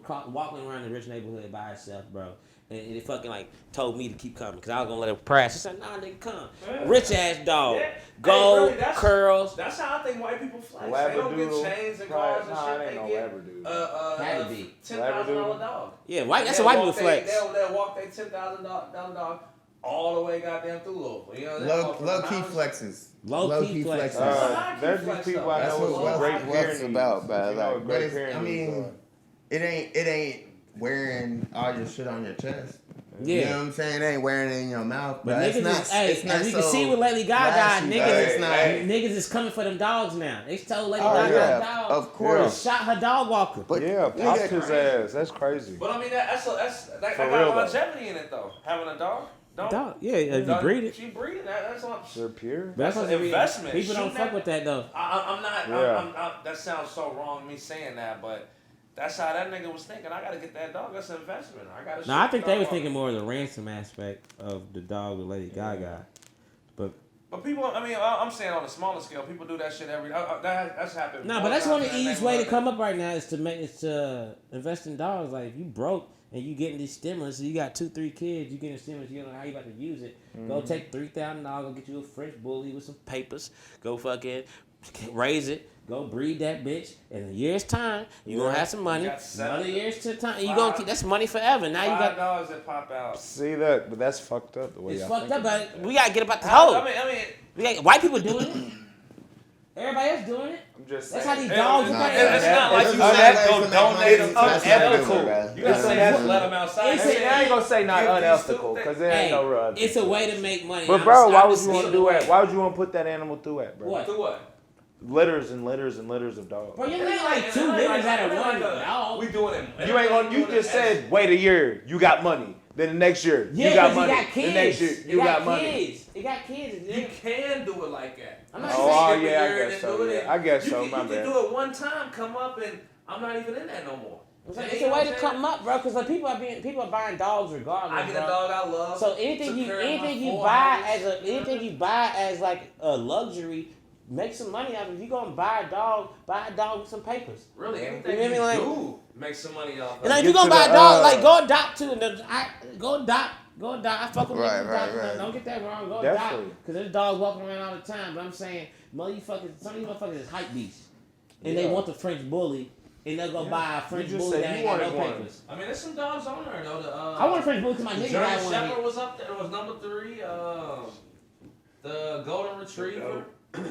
Walking around the rich neighborhood by itself, bro. And it fucking like told me to keep coming because I was gonna let it crash. He said, "Nah, nigga, come." Yeah. Rich ass dog, Yeah. gold Hey, really, curls. That's how I think white people flex. Labradoodle. They don't get chains and cars and Nah, shit. it ain't no They get Labradoodle. Had to be. $10,000 dog. Yeah, white. That's a They'll white people walk flex. They'll walk their $10,000 dog all the way goddamn through Louisville. You know, they'll Low walk from key the mountains. flexes. Low key flexes. There's these people I That's know what with wealth- great wealth's pyrenees. about, bro. You know what Like, great but it's- I pyrenees mean, are. it ain't wearing all your shit on your chest. Yeah. You know what I'm saying? It ain't wearing it in your mouth, But but it's niggas not. is, hey, it's not as you can so see with Lady Gaga, flashy, niggas, bro. is, It's not. niggas is coming for them dogs now. They told Lady Oh, Gaga yeah, dog. of course. Shot her dog walker. But Yeah, popped nigga, his ass. That's crazy. But I mean, that For got real, though. longevity in it though. Having a dog. Dog, yeah, if you Dog- breed it. She breed it. That's what. They're pure. But that's That's what an investment. People don't Shoot fuck that- with that though. I'm not. Yeah. That sounds so wrong me saying that, but that's how that nigga was thinking. I gotta get that dog. That's an investment. I gotta. No, I shoot think the they dog was off. thinking more of the ransom aspect of the dog with Lady Gaga. But people, I mean, I'm saying on a smaller scale, people do that shit every. That's happened. No, more but that's times one of the than easiest they way to want. come up right now is to invest in dogs. Like if you broke and you getting these stimulus, you got 2-3 kids, you getting a stimulus, you don't know how you about to use it. Go take $3,000, go get you a French bully with some papers. Go fucking raise it. Go breed that bitch. In a year's time, you gonna have some money. You got seven- Another year's to time, you gonna keep that's money forever. Now you got $5 that pop out. See that? But that's fucked up the way it's y'all fucked think up, about but that. we gotta get about the hoe. I mean, We got white people doing it. Everybody else doing it. I'm just That's saying. how these It- dogs it's are not- playing. it's not like There's you other said, ways go to make donate money. them. That's unethical. not You true, gotta bro. say That's- let them outside. It's I ain't gonna say not Give these unethical two because there ain't Hey, no real. it's a way to make money. But I'm bro, just- why I'm would just you want to saying do the that? way. Why would you want to put that animal through that, bro? What? Do what? Litters and litters and litters of dogs. Bro, you ain't like two litters out of one dog. We doing it. You ain't gonna. You just said wait a year, you got money. Then the next year, Yeah, you got 'cause money. he got kids. The next year, you got money. Kids. He got kids. You can do it like that. I'm not Oh, saying. yeah, I Year guess and so. do it. Yeah, I guess You so. can, My you bad. can do it one time, come up, and I'm not even in that no more. It's a way to come up, bro. Because like people are buying dogs regardless. I get a bro. dog I love. So anything took care of my anything you 4 buy hours. anything you buy as like a luxury, make some money out of it. If you gonna buy a dog with some papers. Really, You anything hear me, you like- do make some money off. And like, if Get you gonna to buy the, a dog, like go adopt too. Go adopt. I fuck with Right, niggas right, adopting. right. Don't get that wrong. Go Definitely. adopt. Because there's dogs walking around all the time. But I'm saying, motherfuckers, some of these motherfuckers is hype beasts. And they Yeah. want the French bully. And they'll go buy a French just bully said that you ain't got no wanted one. papers. I mean, there's some dogs on there though. I want a French bully because my The nigga German got one. Shepherd was up there. It was number 3. The Golden Retriever.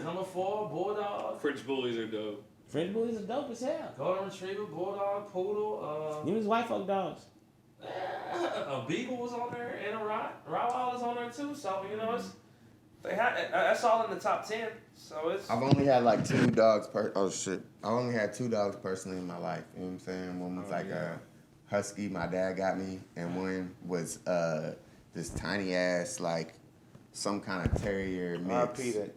Number 4, Bulldog. French bullies are dope. French bullies are dope as hell. Golden Retriever, Bulldog, Poodle. Them is white folk dogs. A Beagle was on there and a Rottweiler's on there too. So you know, that's all in the top 10. So it's. I've only had like 2 dogs oh shit. I only had 2 dogs personally in my life. You know what I'm saying? One was like a husky my dad got me, and one was this tiny ass like some kind of terrier mix. R.I.P. that.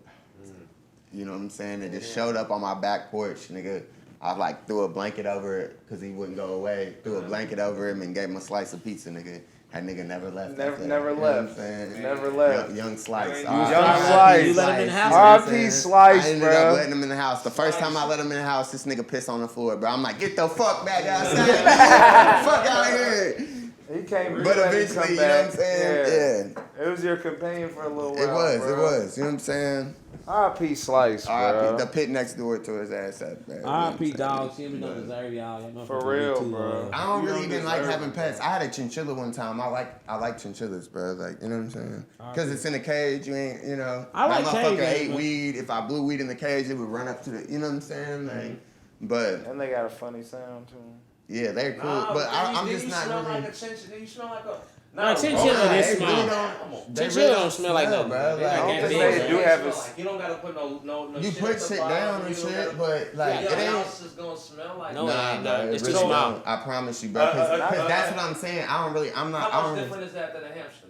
You know what I'm saying? It just showed up on my back porch, nigga. I like threw a blanket over it because he wouldn't go away. Threw a blanket over him and gave him a slice of pizza, nigga. That nigga never left. Never- after that. never You know what I'm left. saying? Never left. Young Slice. Young Slice. You let him in the house. R.I.P. Slice, I ended bro. up letting him in the house. The first time I let him in the house, this nigga pissed on the floor, bro. I'm like, get the fuck back outside. Fuck out of here. He came. But let him eventually, come you know what I'm back. saying? Yeah. It was your companion for a little while. It was. bro. It was. You know what I'm saying? R.I.P. Slice, bro. R.I.P. The pit next door to his ass up, man. R.I.P. dogs. You don't deserve y'all. Y'all motherfuckers For real, be too, bro. I don't You really don't even like deserve having it, pets. bro. I had a chinchilla one time. I like chinchillas, bro. Like, you know what I'm saying? Because it's in a cage. You ain't, you know. I like that motherfucker cages, ate man. weed. If I blew weed in the cage, it would run up to the. You know what I'm saying? Like, but And they got a funny sound to them. yeah, they're cool. Nah, but I'm then just you not smell really. like a chinchilla. You smell like a. No, chinchilla Nah, this they small. really don't. They Chinchilla really don't smell like that, bro. They I don't like think that they big. do have a. You don't gotta put no You shit put at the shit bottom, down and you don't shit, gotta- but like Your it ain't. house is gonna smell like. No, that. it ain't, no. It's really too small. don't. I promise you, bro. Because that's what I'm saying. I don't really. I'm not. I How don't much really. different is that than a hamster?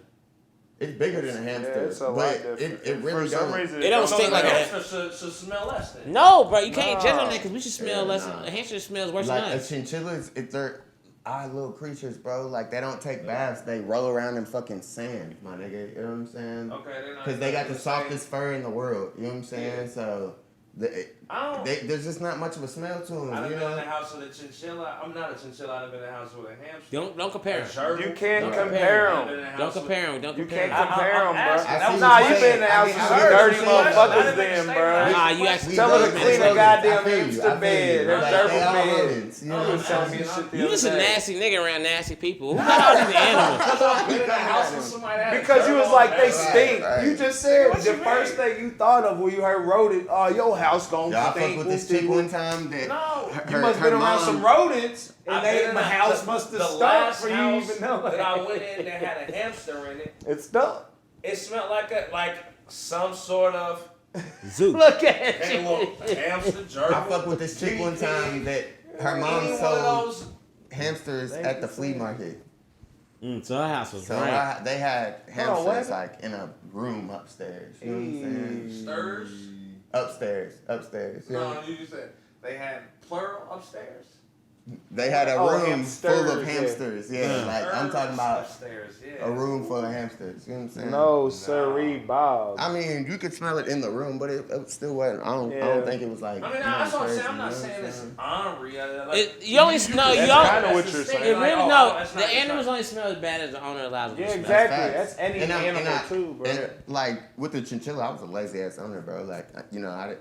It's bigger than a hamster, it's a lot but different. it really For some don't. reason, It don't So stink the like a hamster should smell less then. No, bro, you can't judge on Nah. that because we should smell less. nah. A hamster smells worse Like than a us. chinchilla, they're odd little creatures, bro. Like they don't take baths; they roll around in fucking sand, my nigga. You know what I'm saying? Okay, they're not. Because they got the same. softest fur in the world. You know what I'm saying? Yeah. So I don't. there's just not much of a smell to them. I've You been in the know? house with a chinchilla. I'm not a chinchilla. I've been in the house with a hamster. Don't compare A them. gerbil. You can't Don't compare I've been them. in the Don't house compare them. Don't You compare can't them. compare them, bro. asking. That was Nah, what you I'm been in the saying. house I with mean, some dirty I motherfuckers didn't make a then, statement. bro. Nah, you actually Tell her to man, clean it's the goddamn I feel you, hamster I feel bed. you. Her Like, gerbil they all bed. rodents, you know what I'm Tell me saying? shit the You other just a day. nasty nigga around nasty people. Who got all these animals? I've been in the house with somebody that had a Because you was gerbil like, and they that- stink. right. You just said What the you first mean? thing you thought of when you heard rodent, oh, your house gonna Y'all fuck stink. with this whoop-de-whoop. chick one time that No. You must have been around some rodents, and I've been they in my the- house the- must have the stunk last for you house even know. that I went in that had a hamster in it. It stunk. It smelled like some sort of Zoo. Look at hey, you. look, hamster, gerbil. I fuck with this chick one time that her Any mom one of sold those. hamsters Thank at you, the flea sir. market. So our house was So right. they had Hold on, what? hamsters like in a room upstairs. You know what I'm saying? Stirs? Upstairs. You know? No, you said they had plural upstairs. They had a Oh, room hamsters, full of yeah. hamsters. Yeah, like I'm talking about upstairs. Yeah. a room full of hamsters. You know what I'm saying? No, sirree, Bob. I mean, you could smell it in the room, but it still wasn't. I don't Yeah. think it was like. I mean, that's what I'm saying. crazy, I'm not you know saying what it's saying? ornery. You only no. You That's only. kinda what you're saying. It really Like, no. that's The not- animals only smell as bad as the owner allows them Yeah, to smell. exactly. Facts. That's any And animal too, bro. And like with the chinchilla, I was a lazy ass owner, bro. Like you know,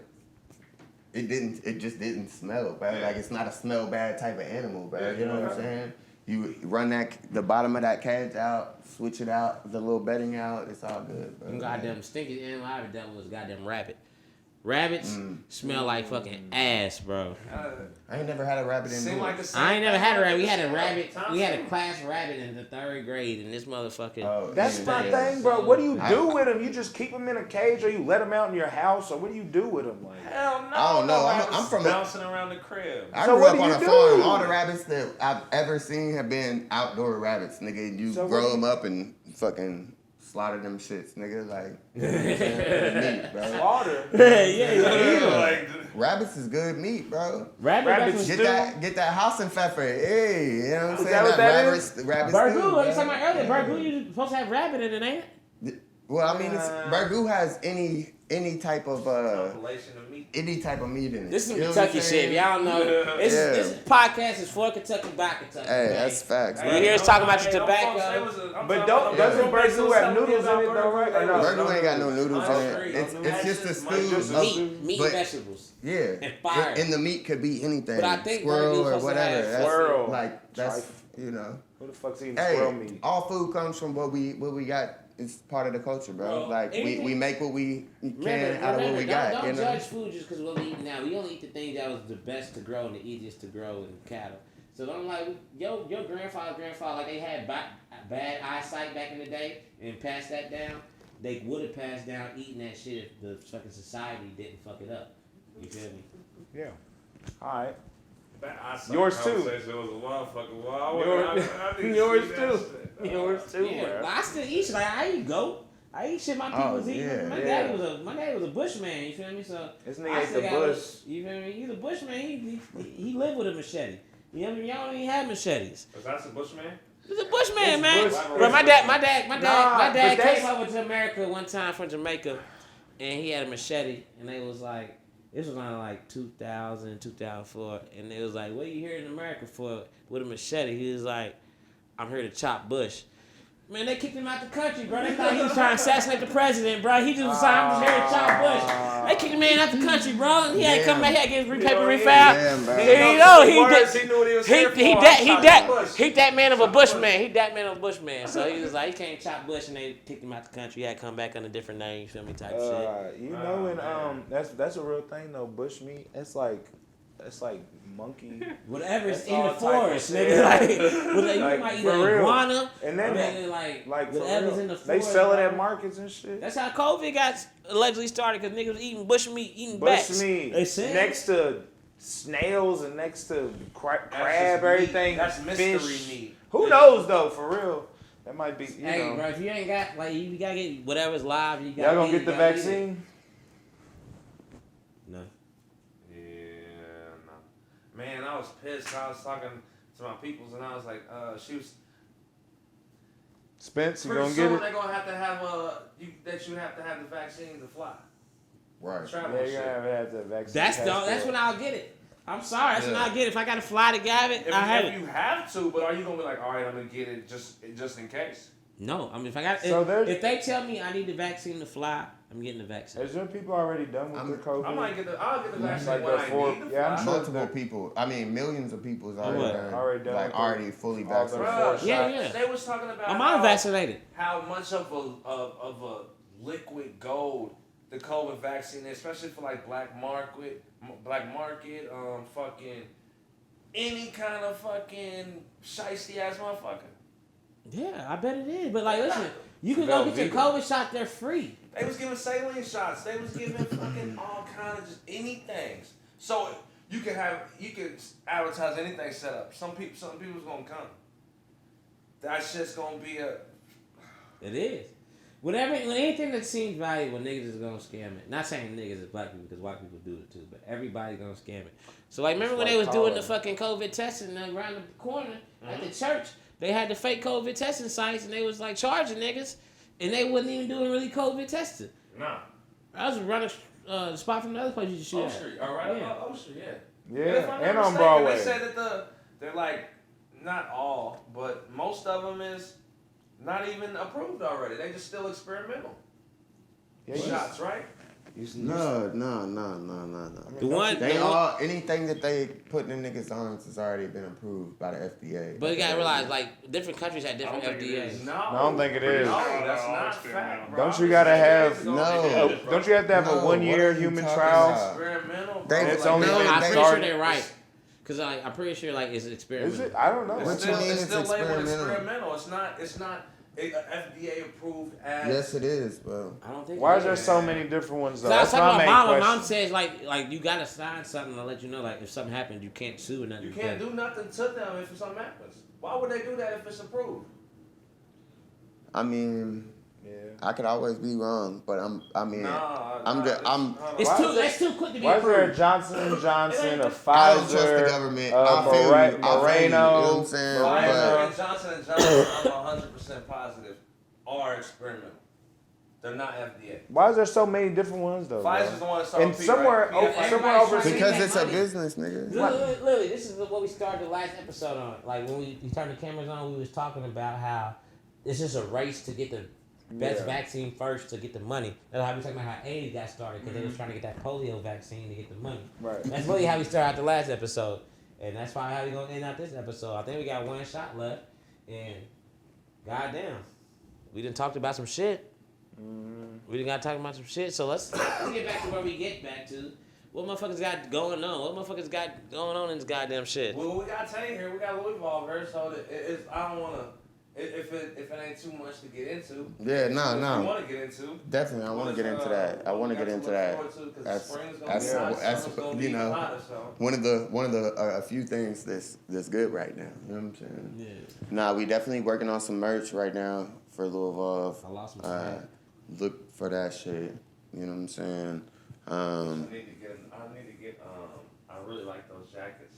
it just didn't smell, bro. Yeah. Like it's not a smell bad type of animal, bro. Yeah, You know what I'm okay. saying? You run the bottom of that cage out, switch it out, the little bedding out. It's all good, bro. Them goddamn stinky animal I ever dealt with was goddamn rabbit. Rabbits smell like fucking ass, bro. I ain't never had a rabbit in Seem the like the same I ain't never had a thing. rabbit. We had a rabbit. Thompson. We had a class rabbit in the 3rd grade, and this motherfucker. Oh, That's yeah, my yeah. thing, bro. What do you I- do with them? You just keep them in a cage, or you let them out in your house, or what do you do with them? Like, Hell no. I don't know. no I'm rabbits from a- bouncing around the crib. I So grew what up do on you a do? farm. All the rabbits that I've ever seen have been outdoor rabbits, nigga. You So what grow do them up and fucking slaughter them shits, nigga. Like, you know what I'm saying? Meat, bro. water. yeah. Like, Rabbits is good meat, bro. Rabbits Get stew? that house and pepper. Hey, you know what I'm Is saying? that what that rabbits, rabbits Burgoo, stew, what you bro. talking about earlier? Burgoo, you supposed to have rabbit in it, ain't it? Well, I mean, burgoo has any type of compilation of meat. any type of meat in it. This is some You know what I'm Kentucky shit. saying? If y'all don't know, this Yeah. podcast is for Kentucky, by Kentucky. Hey, man. that's facts. You bro. hear us talking about your Hey, them folks, tobacco? they was a- I'm But talking don't- about- doesn't them burgoo folks have telling me noodles in about it, though, right? Or no? Burgoo ain't got no noodles in it. Straight. It's just a That's stew. just of- Meat but- and vegetables. Yeah. And fire. And the meat could be anything. But I think squirrel burgoo or supposed to whatever. have That's squirrel. like that's Trife. you know. Who the fuck's eating squirrel Hey, meat? all food comes from what we got. It's part of the culture, bro. Bro, like we anything- make what we can Remember, out of what we got. don't you know? judge food just because what we eat now. We only eat the things that was the best to grow and the easiest to grow in cattle. So don't like your grandfather, like they had bad eyesight back in the day and passed that down. They would have passed down eating that shit if the fucking society didn't fuck it up. You feel me? Yeah. All right. That eyesight Yours too. conversation was a motherfucker. Well, Yours- I need to yours see that too. shit. Yours too, Yeah, bro. but I still eat shit. Like I eat goat. I eat shit my people was eating. yeah. My Yeah. daddy was a bushman. You feel me? So This I nigga ate still the got bush. You feel me? He's a bushman. He lived with a machete. You know what I mean? Y'all don't even have machetes. Was that a bushman? He's a bushman, It's man. bush- Bro, my dad Nah, came but that's- over to America one time from Jamaica, and he had a machete, and they was like, this was around like 2000, 2004, and they was like, what are you here in America for with a machete? He was like, I'm here to chop bush. Man, they kicked him out the country, bro. They thought he was trying to assassinate the president, bro. He just was like, I'm just here to chop bush. They kicked the man out the country, bro. He had to come back, he had to get his paper refiled. Damn, bro. You know, he knew what he was here for. he I'm that man of a Chop bushman. He that man of a bushman. So he was like, he can't chop bush, and they kicked him out the country. He had to come back under a different name. You feel me? Type shit. You know, and man. that's a real thing though. Bush meat. It's like monkey. Whatever's That's in all the type of forest, shit. nigga. Like, you Like, might eat for an real. iguana, And and then then like for whatever's real. in the They forest. sell it at bro. markets and shit. That's how COVID got allegedly started because niggas was eating bush meat, eating Bush bats. meat They said next to snails and next to crab, That's just meat. everything. That's mystery fish. meat. Who knows though? For real. That might be, you Hey, know. bro, if you ain't got, like, you gotta get whatever's live. You Y'all gonna get the vaccine? No. Yeah, no. Man, I was pissed. I was talking to my peoples, and I was like, she was. Spence, you Pretty gonna soon get it? they're gonna have to have that you have to have the vaccine to fly. Right. Travel Yeah, and you're shit. gonna have the vaccine. That's passport. when I'll get it. I'm sorry, that's when I'll get it. If I gotta fly to grab it, I have If it. you have to, but are you gonna be like, all right, I'm gonna get it just in case? No, I mean if I got, So if they tell me I need the vaccine to fly, I'm getting the vaccine. Is there people already done with the COVID? I'll get the vaccine Like when I before- need to yeah, I'm fly. sure. Multiple people. I mean, millions of people is already What? done. Already done Like with already fully all their vaccinated. Bruh, Yeah. They was talking about I'm how, unvaccinated. how much of a liquid gold the COVID vaccine is, especially for like black market, fucking any kind of fucking shiesty ass motherfucker. Yeah, I bet it is. But like, listen, you can go get your COVID shot. They're free. They was giving saline shots. They was giving fucking all kind of just anything. So you can advertise anything set up. Some people's gonna come. That shit's gonna be a. It is. When anything that seems valuable, niggas is gonna scam it. Not saying niggas is black people because white people do it too, but everybody's gonna scam it. So like, remember when they was doing the fucking COVID testing around the corner at the church? They had the fake COVID testing sites and they was like charging niggas, and they wasn't even doing really COVID testing. Nah. I was running the spot from the other place you should shoot Oak at. Street, all right? Yeah. Oak Street, yeah. Yeah, if I'm not and on mistaken, Broadway. They said that they're like, not all, but most of them is not even approved already. They just still experimental. Yeah, Shots, right? No. The one, They all anything that they put in the niggas' arms has already been approved by the FDA. but you gotta realize, like, different countries have different FDAs. No, I don't think it is. No, that's not fact, bro. Don't you gotta have No. Don't you have to have No, a 1 what year are you human talking trial? about? Experimental, They- bro. It's Like, only no, been I'm pretty started- sure they're right. Cause I'm pretty sure like it's experimental. Is it? I don't know. It's What you still, mean it's it's still labeled experimental? experimental. It's not FDA approved as. Yes, it is, bro. I don't think. Why it is there so many different ones though? I was That's talking my about main mom. My question. mom says like you gotta sign something to let you know like if something happens you can't sue or nothing. You can't do nothing to them if something happens. Why would they do that if it's approved? I mean, Yeah. I could always be wrong, but I'm It's too quick to be Why is there a approved. Johnson & Johnson, a Pfizer, I don't trust the government. I feel you. I feel you. You know what Moreno, I'm saying? Pfizer But and Johnson & Johnson, I'm 100% positive, are experimental. They're not FDA. Why is there so many different ones though? Pfizer's the one that's And somewhere, somewhere overseas. because it's a money. business, nigga. Literally, this is what we started the last episode on. Like when we turned the cameras on, we was talking about how it's just a race to get the best vaccine first to get the money. That's how we talking about how AIDS got started because they was trying to get that polio vaccine to get the money. Right. That's really how we started out the last episode, and that's probably how we gonna end out this episode. I think we got one shot left, and goddamn, we done talked about some shit. We done got talking about some shit. So let's get back to where we get back to. What motherfuckers got going on? What motherfuckers got going on in this goddamn shit? Well, we got Tay here. We got Louievolve here, so it's, I don't want to. If it ain't too much to get into. Yeah, If you no. want to get into. Definitely, I want to get into that. I want to get into that. That's one of the a few things that's good right now. You know what I'm saying? Yeah. Nah, we definitely working on some merch right now for Louievolve. I lost my swag. Look for that shit. You know what I'm saying? I need to get. I really like those jackets.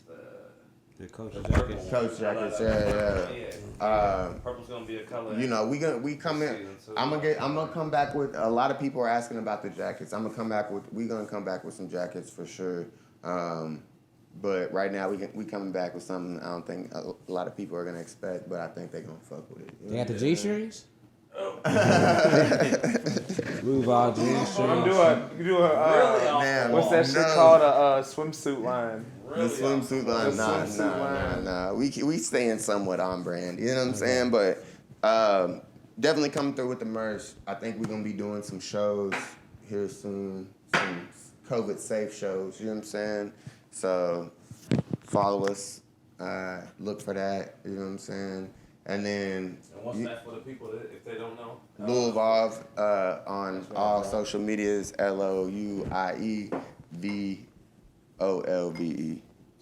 The coach The jackets. Coach jackets, yeah. Purple's gonna be a color. You know, we come in. I'm gonna come back with a lot of people are asking about the jackets. We gonna come back with some jackets for sure. But right now we coming back with something I don't think a lot of people are gonna expect, but I think they gonna fuck with it. They got the G strings. Oh. Louievolve G strings. Do a Man, what's that shit no. called? A swimsuit line. The swimsuit line, nah. We staying somewhat on brand. You know what I'm saying? But definitely coming through with the merch. I think we're gonna be doing some shows here soon. Some COVID safe shows. You know what I'm saying? So follow us. Look for that. You know what I'm saying? And then And what's that for the people that, if they don't know? Louievolve on all social medias. LOUIEVOLVE.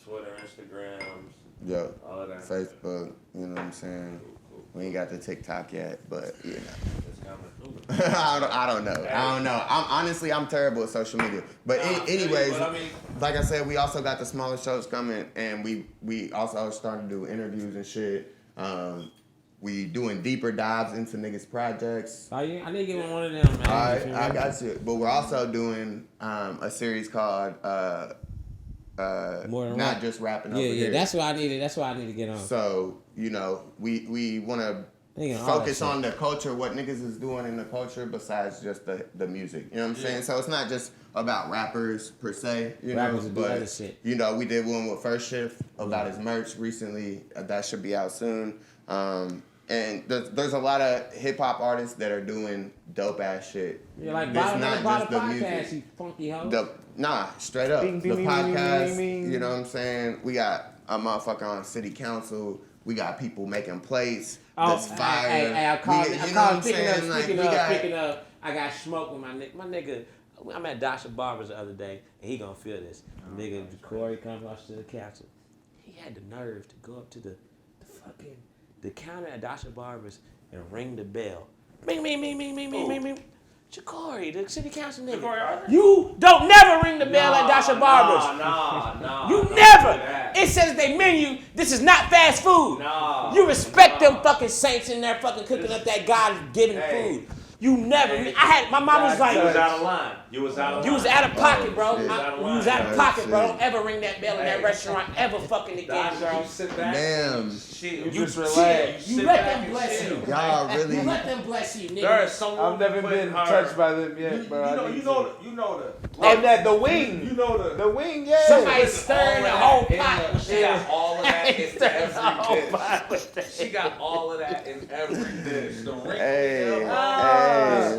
Twitter, Instagrams, Yo, all of that. Facebook. You know what I'm saying? We ain't got the TikTok yet, but you know. It's coming. I don't know. I'm terrible at social media. But anyways, but I mean, like I said, we also got the smaller shows coming, and we also starting to do interviews and shit. We doing deeper dives into niggas' projects. Oh, yeah, I need to get one of them, man. I got you. But we're also doing a series called More than Not Rap. Just Rapping Yeah, Over Here. that's what I needed. That's what I need to get on. So, you know, we want to focus on the culture, what niggas is doing in the culture besides just the music. You know what I'm saying? So it's not just about rappers per se, Rappers do other shit. You know, we did one with First Shift about his merch recently. That should be out soon. And there's a lot of hip hop artists that are doing dope ass shit. You're like It's bottom not of the bottom just the podcast, music. you funky hoe. Straight up. Bing, bing, The bing, podcast, bing, bing, bing. you know what I'm saying? We got a motherfucker on city council. We got people making plates. That's fire. Hey, I'm calling. Speaking got, of, I got smoked with my nigga. I'm at Dasha Barber's the other day, and he gonna feel this. Nigga, Corey comes up to the council. He had the nerve to go up to the counter at Dasha Barber's and ring the bell. Bing, bing, bing, bing, bing, bing, bing, bing. Ja'Cory, the city council nigga. Ja'Cory Arthur? You don't never ring the bell at Dasha Barber's. Nah. You don't never. do that. It says they menu. This is not fast food. Nah. You respect them fucking saints in there fucking cooking up that God-given food. You never. Hey. My mom was like, You was out of line. You was out of line. you was out of pocket, bro. shit. You was out of Oh, pocket, bro. shit. Don't ever ring that bell in that restaurant ever fucking again, Dasha, bro. you sit back. Damn. Chill. You just relax. You sit let back them and bless chill. you. Y'all really. You let them bless you, There is nigga. someone I've never been touched by them yet, bro. You know the. And that the wing. You know The wing, yeah. Somebody stirring the whole pot. She got all of that in Stirring the whole every pot dish. with that. She got all of that in every dish. The ring. Hey,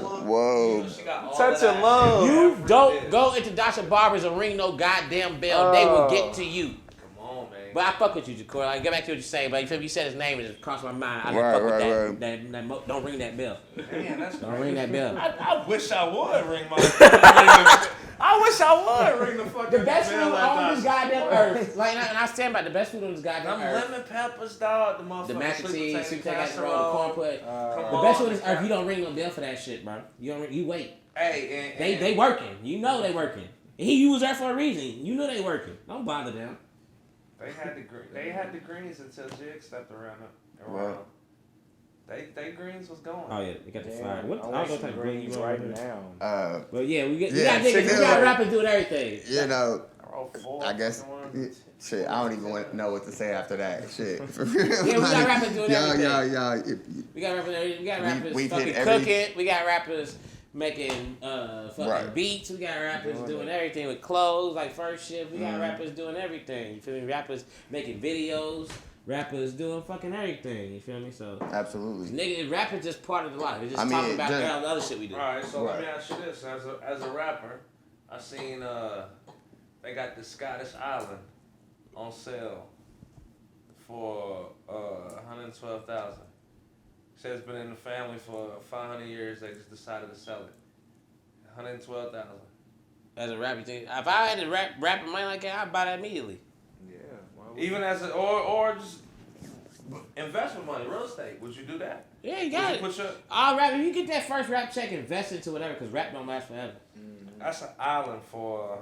whoa. She got all Touch of that of love. in You every don't dish. go into Dasha Barber's and ring no goddamn bell. They will get to you. Come on, man. But I fuck with you, Ja'Cory. Like, get back to what you're saying, but if you said his name, it just crossed my mind. I didn't Right, fuck with right, that. Don't ring that bell. Man, that's Don't ring that bell. I wish I would ring my. I wish I would ring the fucking The best food bell at on this Dasha. goddamn earth. Like, and I stand by the best food on this goddamn Them earth. lemon peppers, dog. The motherfucking The mac and cheese, sweet potato casserole, the casserole. corn pudding. Come The best on, food on this earth. You don't ring no bell for that shit, bro. You don't. You wait. Hey, and They working. You know they working. And he was there for a reason. You know they working. Don't bother them. They had the greens until Jig stepped around. Wow. They greens was going. Oh yeah, they got the fire. Damn, What? I I want don't know some what type of green you greens want right here. now. But yeah, we got check niggas. We it got out. rappers doing everything. You know, Oh, four, I guess. one. Shit, I don't even know what to say after that. Shit. Yeah, we got rappers doing everything. Y'all. We got rappers. We got rappers we've fucking hit every- cooking. We got rappers making fucking Right. beats. We got rappers doing everything with clothes like First Shift. We got rappers doing everything. You feel me? Rappers making videos. Rappers doing fucking everything. You feel me? So Absolutely. nigga, rap is just part of the life. It's just I mean, talking about just- all the other shit we do. All right, so let Right. me ask you this: as a rapper, I seen they got the Scottish Island on sale for $112,000. Said it's been in the family for 500 years. They just decided to sell it. $112,000. As a rapper, thing, if I had to rap money like that, I'd buy that immediately. Yeah. Even as a or just investment money, real estate. Would you do that? Yeah, you got Would you it. put your All rap, if you get that first rap check, invest into whatever, because rap don't last forever. That's an island for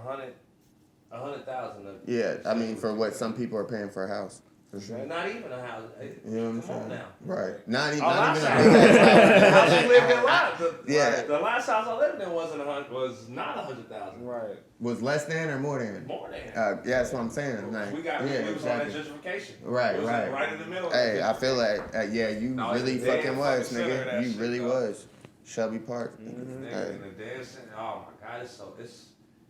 $100,000. Yeah, I mean, for what some people are paying for a house. For sure. Not even a house. You know what I'm Come on saying? now. Right. Not even last a house. big ass The house house. we lived in last. Yeah. The last house I lived in was not 100,000. Right. Was less than or more than? More than. Yeah, that's what I'm saying. Like, we got. yeah, We was on that exactly. gentrification. Right, It was right. Right in the middle. Hey, I feel like, yeah, you No, it's really the dead fucking was, fucking center of nigga. that You shit, really though. was. Shelby Park. Nigga, Hey. in the dead center. Oh my God,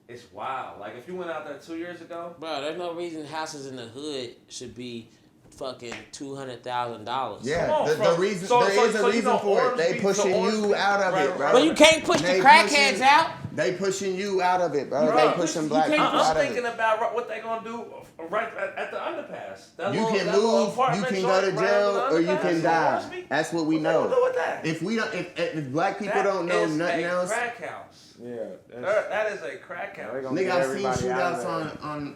it's wild. Like if you went out there 2 years ago. Bro, there's no reason houses in the hood should be fucking $200,000. Yeah, Come on, the bro. reason So- there so- is a so you reason know for it. Orange They Beach- pushing so Orange you Beach- out of right, it, bro. right. But you can't push the They crackheads pushing- out. They pushing you out of it, bro. Bro, They pushing you black can't- people I'm out of thinking it. about what they gonna do right at the underpass. That You little- can that little move, you apartment can go to joint right jail, under or the you underpass. can die. Orange Beach? That's what we What they gonna know. do with that? If we don't, if black people That don't know is nothing a else, crack house. Yeah. That's, That is a crack house. they gonna nigga, get I've seen everybody out of shootouts there. on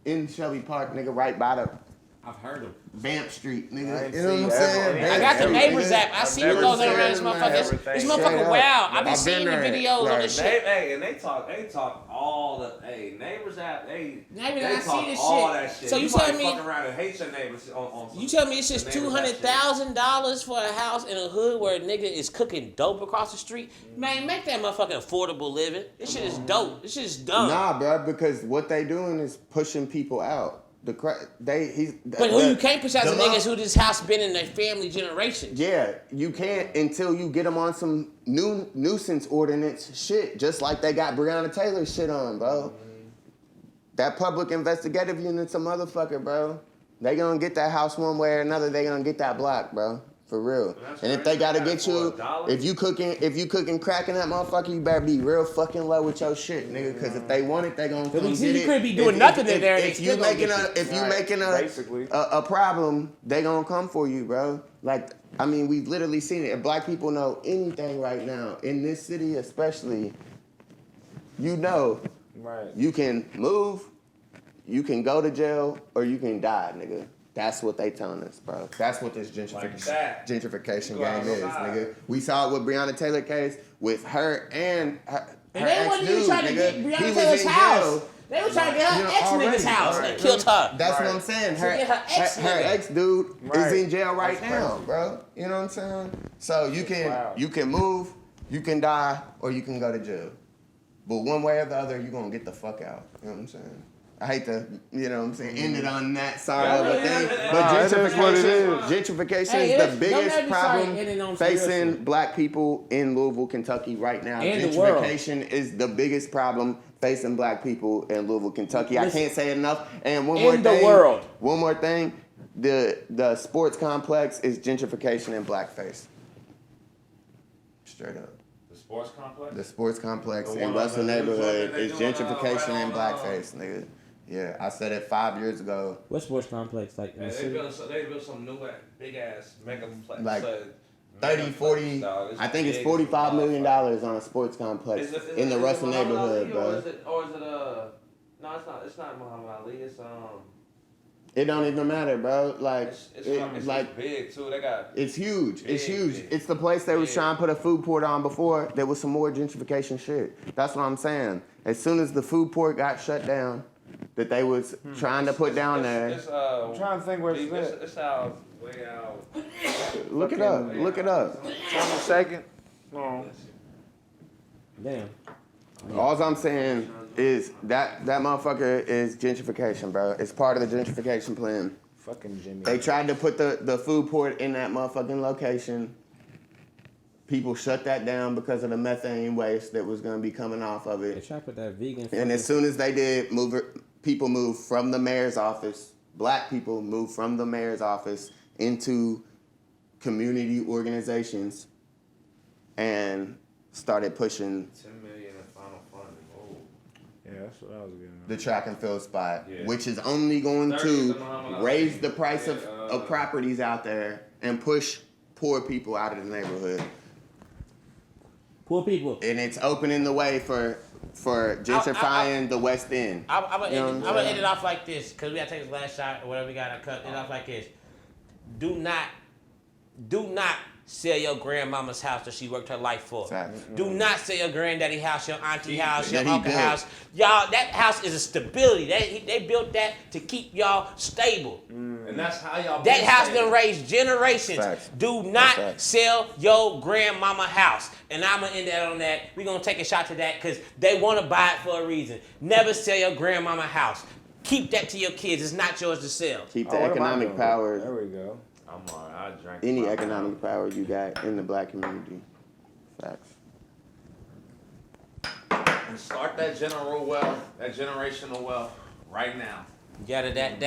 in Shelby Park, nigga, right by the I've heard them. Vamp Street, I nigga. ain't You know what I'm seen saying? that. I got the Vamp neighbors Street, app. I nigga. see what never goes on seen around this it. motherfucker. This Everything. motherfucker Straight up. wild. I be I've seeing been the there. videos on this shit. And they talk all the neighbors app. Maybe They I see talk this all shit. that shit. So you might tell me- fuck around and hate your neighbors on some, You tell me it's just the neighbors app shit. $200,000 for a house in a hood where a nigga is cooking dope across the street? Man, make that motherfucking affordable living. This shit is dope. This shit is dumb. Nah, bro, because what they doing is pushing people out. But who you can't push out the niggas who this house been in their family generations. Yeah, you can't until you get them on some new nuisance ordinance shit, just like they got Breonna Taylor shit on, bro. That public investigative unit's a motherfucker, bro. They gonna get that house one way or another. They gonna get that block, bro. For real. And if they gotta get you, if you cooking crack in that motherfucker, you better be real fucking low with your shit, nigga. Because if they want it, they gonna come You get it. could be doing nothing in there. If you making Basically. a problem, they gonna come for you, bro. Like, I mean, we've literally seen it. If black people know anything right now, in this city especially, you know, Right. you can move, you can go to jail, or you can die, nigga. That's what they telling us, bro. That's what this gentrification Go game is, outside. nigga. We saw it with Breonna Taylor case, with her and her And they wasn't even ex-dude, trying to nigga. get He Breonna was Taylor's in house. jail. They were trying to get her You know, ex-nigga's already. house and Right. killed her. That's Right. what I'm saying. To get her ex-nigga. Her ex-dude is Right. in jail right That's now, crazy. bro. You know what I'm saying? So wild. you can move, you can die, or you can go to jail. But one way or the other, you're gonna get the fuck out. You know what I'm saying? I hate to, you know what I'm saying, end it on that side of the thing. But Nah, it is what it is. gentrification Hey, is the don't biggest let me start problem ending on some real facing shit. black people in Louisville, Kentucky right now. And the world. Gentrification is the biggest problem facing black people in Louisville, Kentucky. I Listen. can't say it enough. And one In more the thing. world. One more thing. The sports complex is gentrification and blackface. Straight up. The sports complex. The sports complex The in one Russell on the news neighborhood that they is doing, gentrification right and on, blackface, nigga. Yeah, I said it 5 years ago. What sports complex? Like in And the they city? built some new big ass megaplex. Like so, 30, 40, dog, it's I think it's big. $45 million on a sports complex in the Russell Muhammad neighborhood, Ali, bro. Or is it no, it's not. It's not Muhammad Ali. It's It don't even matter, bro. Like, it's like big too. They got. it's huge. It's Big, huge. big. It's the place they was Big. trying to put a food court on before. There was some more gentrification shit. That's what I'm saying. As soon as the food court got shut down, that they was trying to put down there. I'm trying to think where it's at. It's out way out. Look it up. Look it up. Hold on a second. No. Damn. All I'm saying is that motherfucker is gentrification, bro. It's part of the gentrification plan. Fucking Jimmy. They tried to put the food court in that motherfucking location. People shut that down because of the methane waste that was going to be coming off of They it. try to put that vegan. And as soon as they did, people moved from the mayor's office. Black people moved from the mayor's office into community organizations and started pushing 10 million in final funding. Oh. Yeah, that's what I was getting at. the track and field spot, Yeah. which is only going 30 to is the Muhammad Ali. raise the price Yeah, of properties out there and push poor people out of the neighborhood. Poor people. And it's opening the way for gentrifying the West End. I'm gonna You know what I'm end saying? it off like this because we gotta take this last shot or whatever we gotta cut it off like this. Do not sell your grandmama's house that she worked her life for. Facts. Do not sell your granddaddy house, your auntie house, your That he uncle built. house. Y'all, that house is a stability. They built that to keep y'all stable. And that's how y'all. That been house stable. done raised generations. Facts. Do not Facts. sell your grandmama house. And I'm going to end that on that. We're going to take a shot to that because they want to buy it for a reason. Never sell your grandmama house. Keep that to your kids. It's not yours to sell. Keep Oh, the what am I economic doing? power, There we go. I'm alright. I drank. any my- economic power you got in the black community. Facts. And start that generational wealth right now. Gather that